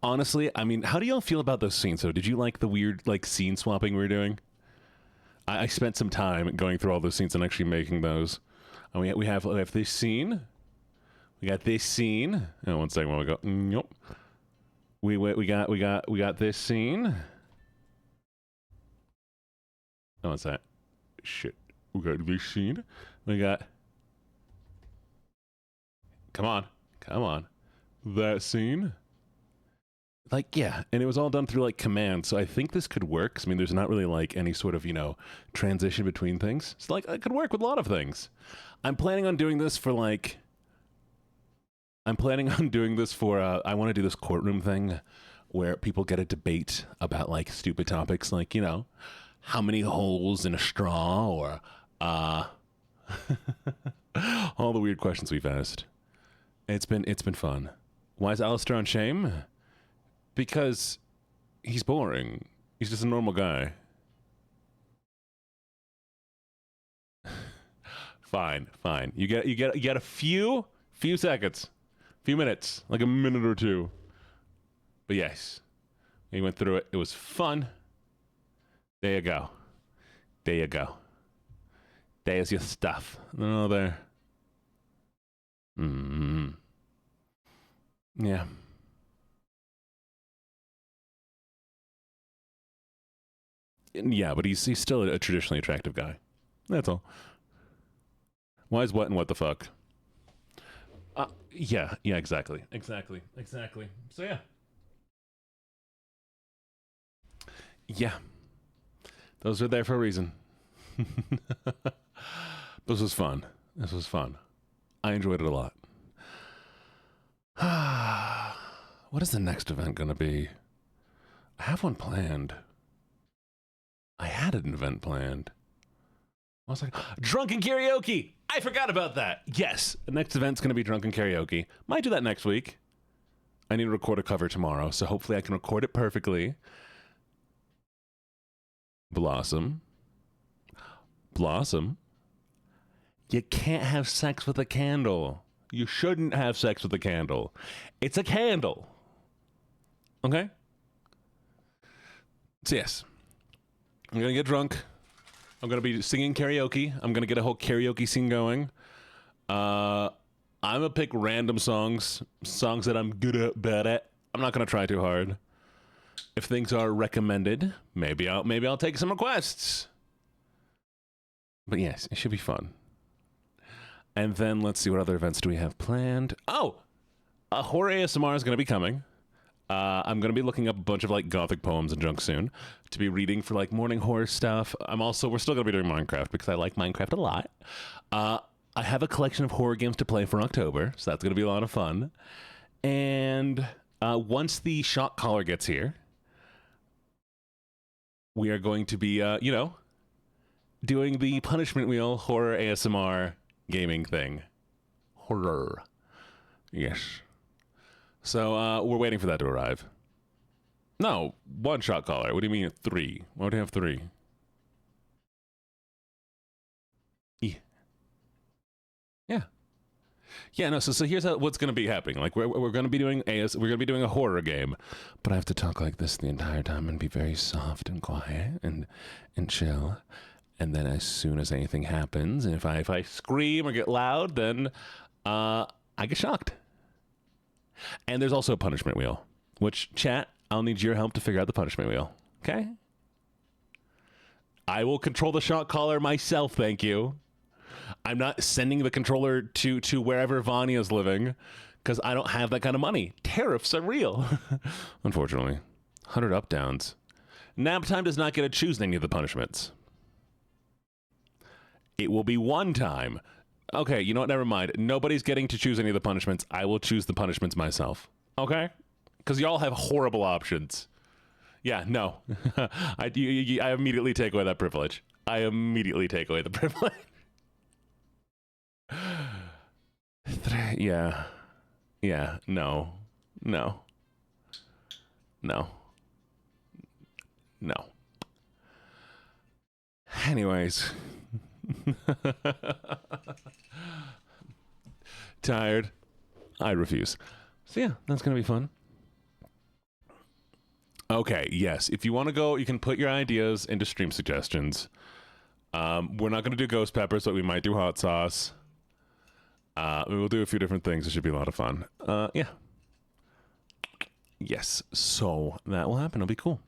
Honestly, I mean, how do y'all feel about those scenes? So, did you like the weird scene swapping we were doing? I spent some time going through all those scenes and actually making those. And we have this scene. We got this scene. Oh, 1 second while we go. Nope. We got this scene. Oh, what's that? Shit. We got this scene. We got. Come on. That scene. Like, yeah, and it was all done through like command, so I think this could work. I mean, there's not really like any sort of, you know, transition between things. It's like it could work with a lot of things. I'm planning on doing this for I want to do this courtroom thing where people get a debate about like stupid topics, like, you know, how many holes in a straw, or all the weird questions we've asked. It's been fun. Why is Alistair on shame? Because he's boring. He's just a normal guy. Fine. You get a few seconds, few minutes, like a minute or two. But yes, we went through it. It was fun. There you go. There's your stuff. No, there. Yeah. Yeah, but he's still a traditionally attractive guy. That's all. Why is what and what the fuck? Yeah, exactly. So yeah. Yeah. Those are there for a reason. This was fun. I enjoyed it a lot. What is the next event going to be? I have one planned. I had an event planned. I was like, drunken karaoke! I forgot about that! Yes, the next event's going to be drunken karaoke. Might do that next week. I need to record a cover tomorrow, so hopefully I can record it perfectly. Blossom. You can't have sex with a candle. You shouldn't have sex with a candle. It's a candle. Okay? So yes. I'm going to get drunk. I'm going to be singing karaoke. I'm going to get a whole karaoke scene going. I'm going to pick random songs that I'm good at, bad at. I'm not going to try too hard. If things are recommended, maybe I'll take some requests. But yes, it should be fun. And then let's see, what other events do we have planned? Oh, Horror ASMR is going to be coming. I'm going to be looking up a bunch of like gothic poems and junk soon to be reading for like morning horror stuff. We're still going to be doing Minecraft because I like Minecraft a lot. I have a collection of horror games to play for October, so that's going to be a lot of fun. And once the shock collar gets here, we are going to be, doing the punishment wheel horror ASMR gaming thing. Horror. Yes. So we're waiting for that to arrive. No, one shot collar. What do you mean 3? Why would you have 3? Yeah, no, so here's what's going to be happening. Like we're going to be doing we're going to be doing a horror game, but I have to talk like this the entire time and be very soft and quiet and chill. And then as soon as anything happens, and if I scream or get loud, then I get shocked. And there's also a punishment wheel, which, chat, I'll need your help to figure out the punishment wheel. Okay? I will control the shock collar myself, thank you. I'm not sending the controller to wherever Vanya's living because I don't have that kind of money. Tariffs are real. Unfortunately. 100 up downs. Nap time does not get to choose any of the punishments. It will be one time. Okay, you know what? Never mind. Nobody's getting to choose any of the punishments. I will choose the punishments myself. Okay? Because y'all have horrible options. Yeah, no. I immediately take away that privilege. I immediately take away the privilege. Yeah. Yeah, no. No. No. No. Anyways. Tired. I refuse. So yeah, that's gonna be fun. Okay, yes. If you want to go, you can put your ideas into stream suggestions. We're not gonna do ghost peppers, but we might do hot sauce. We'll do a few different things. It should be a lot of fun. Yeah. Yes. So that will happen. It'll be cool.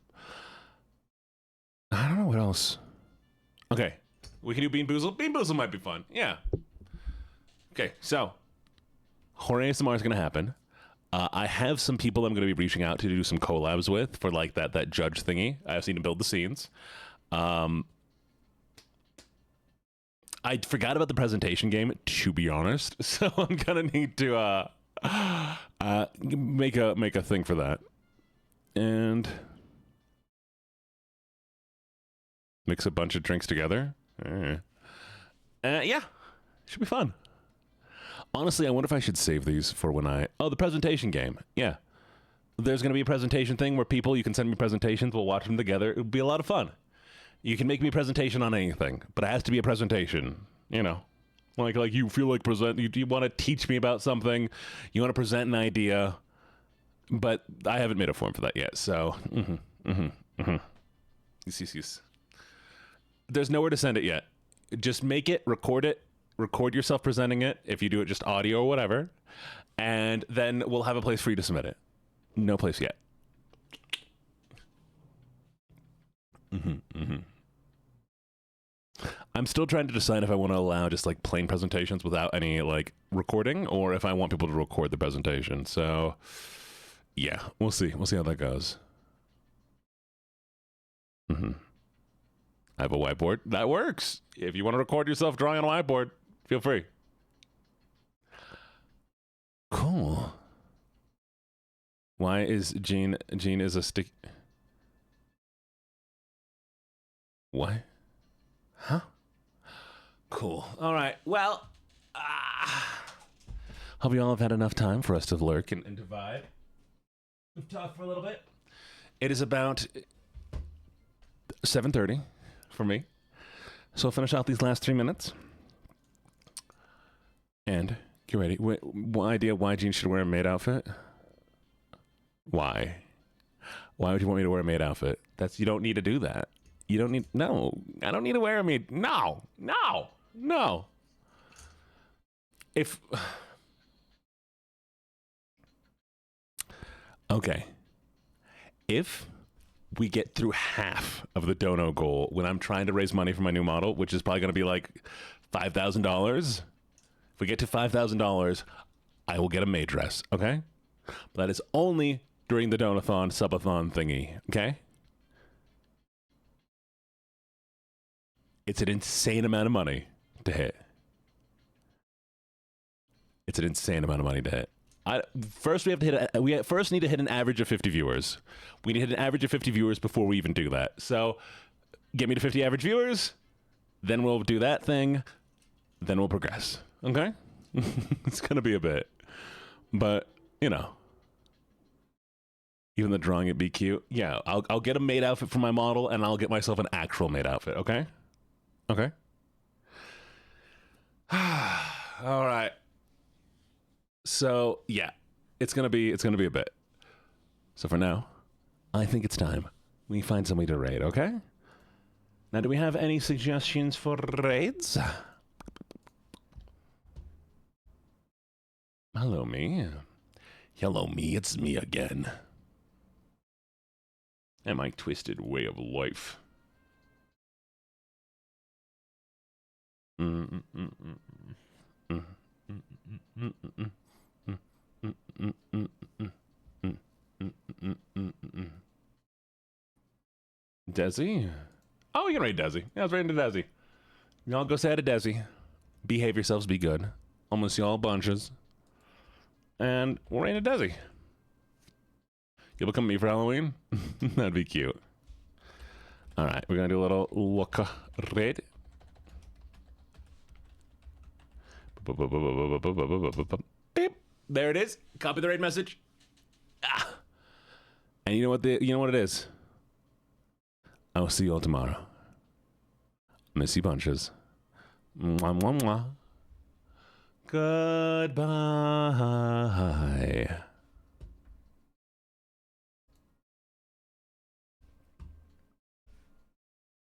I don't know what else. Okay. We can do Bean Boozle. Bean Boozle might be fun. Yeah. Okay, so horror ASMR is going to happen. I have some people I'm going to be reaching out to do some collabs with for like that judge thingy. I just need to build the scenes. I forgot about the presentation game, to be honest. So I'm going to need to make a thing for that. And mix a bunch of drinks together. Yeah, should be fun. Honestly, I wonder if I should save these for when the presentation game. Yeah, there's going to be a presentation thing where you can send me presentations. We'll watch them together. It'll be a lot of fun. You can make me a presentation on anything, but it has to be a presentation. You know, like you feel like you want to teach me about something. You want to present an idea, but I haven't made a form for that yet. So, yes. There's nowhere to send it yet. Just make it, record yourself presenting it, if you do it just audio or whatever, and then we'll have a place for you to submit it. No place yet. I'm still trying to decide if I want to allow just like plain presentations without any like recording, or if I want people to record the presentation. So yeah, we'll see how that goes. I have a whiteboard. That works. If you want to record yourself drawing on a whiteboard, feel free. Cool. Why is Gene is a stick? What? Huh? Cool. All right. Well, hope you all have had enough time for us to lurk and to vibe. We've talked for a little bit. It is about 7:30 for me. So I'll finish out these last 3 minutes. And get ready. What idea why Gene should wear a maid outfit? Why? Why would you want me to wear a maid outfit? You don't need to do that. You don't need... No. I don't need to wear a maid... No. If... Okay. If we get through half of the dono goal when I'm trying to raise money for my new model, which is probably going to be like $5,000. If we get to $5,000, I will get a maid dress, okay? But that is only during the donathon, subathon thingy, okay? It's an insane amount of money to hit. It's an insane amount of money to hit. First, we have to hit. We first need to hit an average of 50 viewers. We need to hit an average of 50 viewers before we even do that. So, get me to 50 average viewers. Then we'll do that thing. Then we'll progress. Okay? It's gonna be a bit, but you know, even the drawing it be cute. Yeah, I'll get a maid outfit for my model, and I'll get myself an actual maid outfit. Okay? Okay. All right. So yeah, it's gonna be a bit. So for now, I think it's time we find somebody to raid. Okay. Now, do we have any suggestions for raids? Hello, me. Hello, me. It's me again. And my twisted way of life. Desi? Oh, you can raid Desi. Yeah, I was raiding to Desi. Y'all go say hi to Desi. Behave yourselves, be good. Almost y'all bunches. And we'll raid to Desi. You'll become me for Halloween? That'd be cute. Alright, we're gonna do a little look raid. Beep. There it is. Copy the raid message. Ah. And you know what it is? I'll see you all tomorrow. Missy bunches. Mwah, mwah, mwah. Goodbye.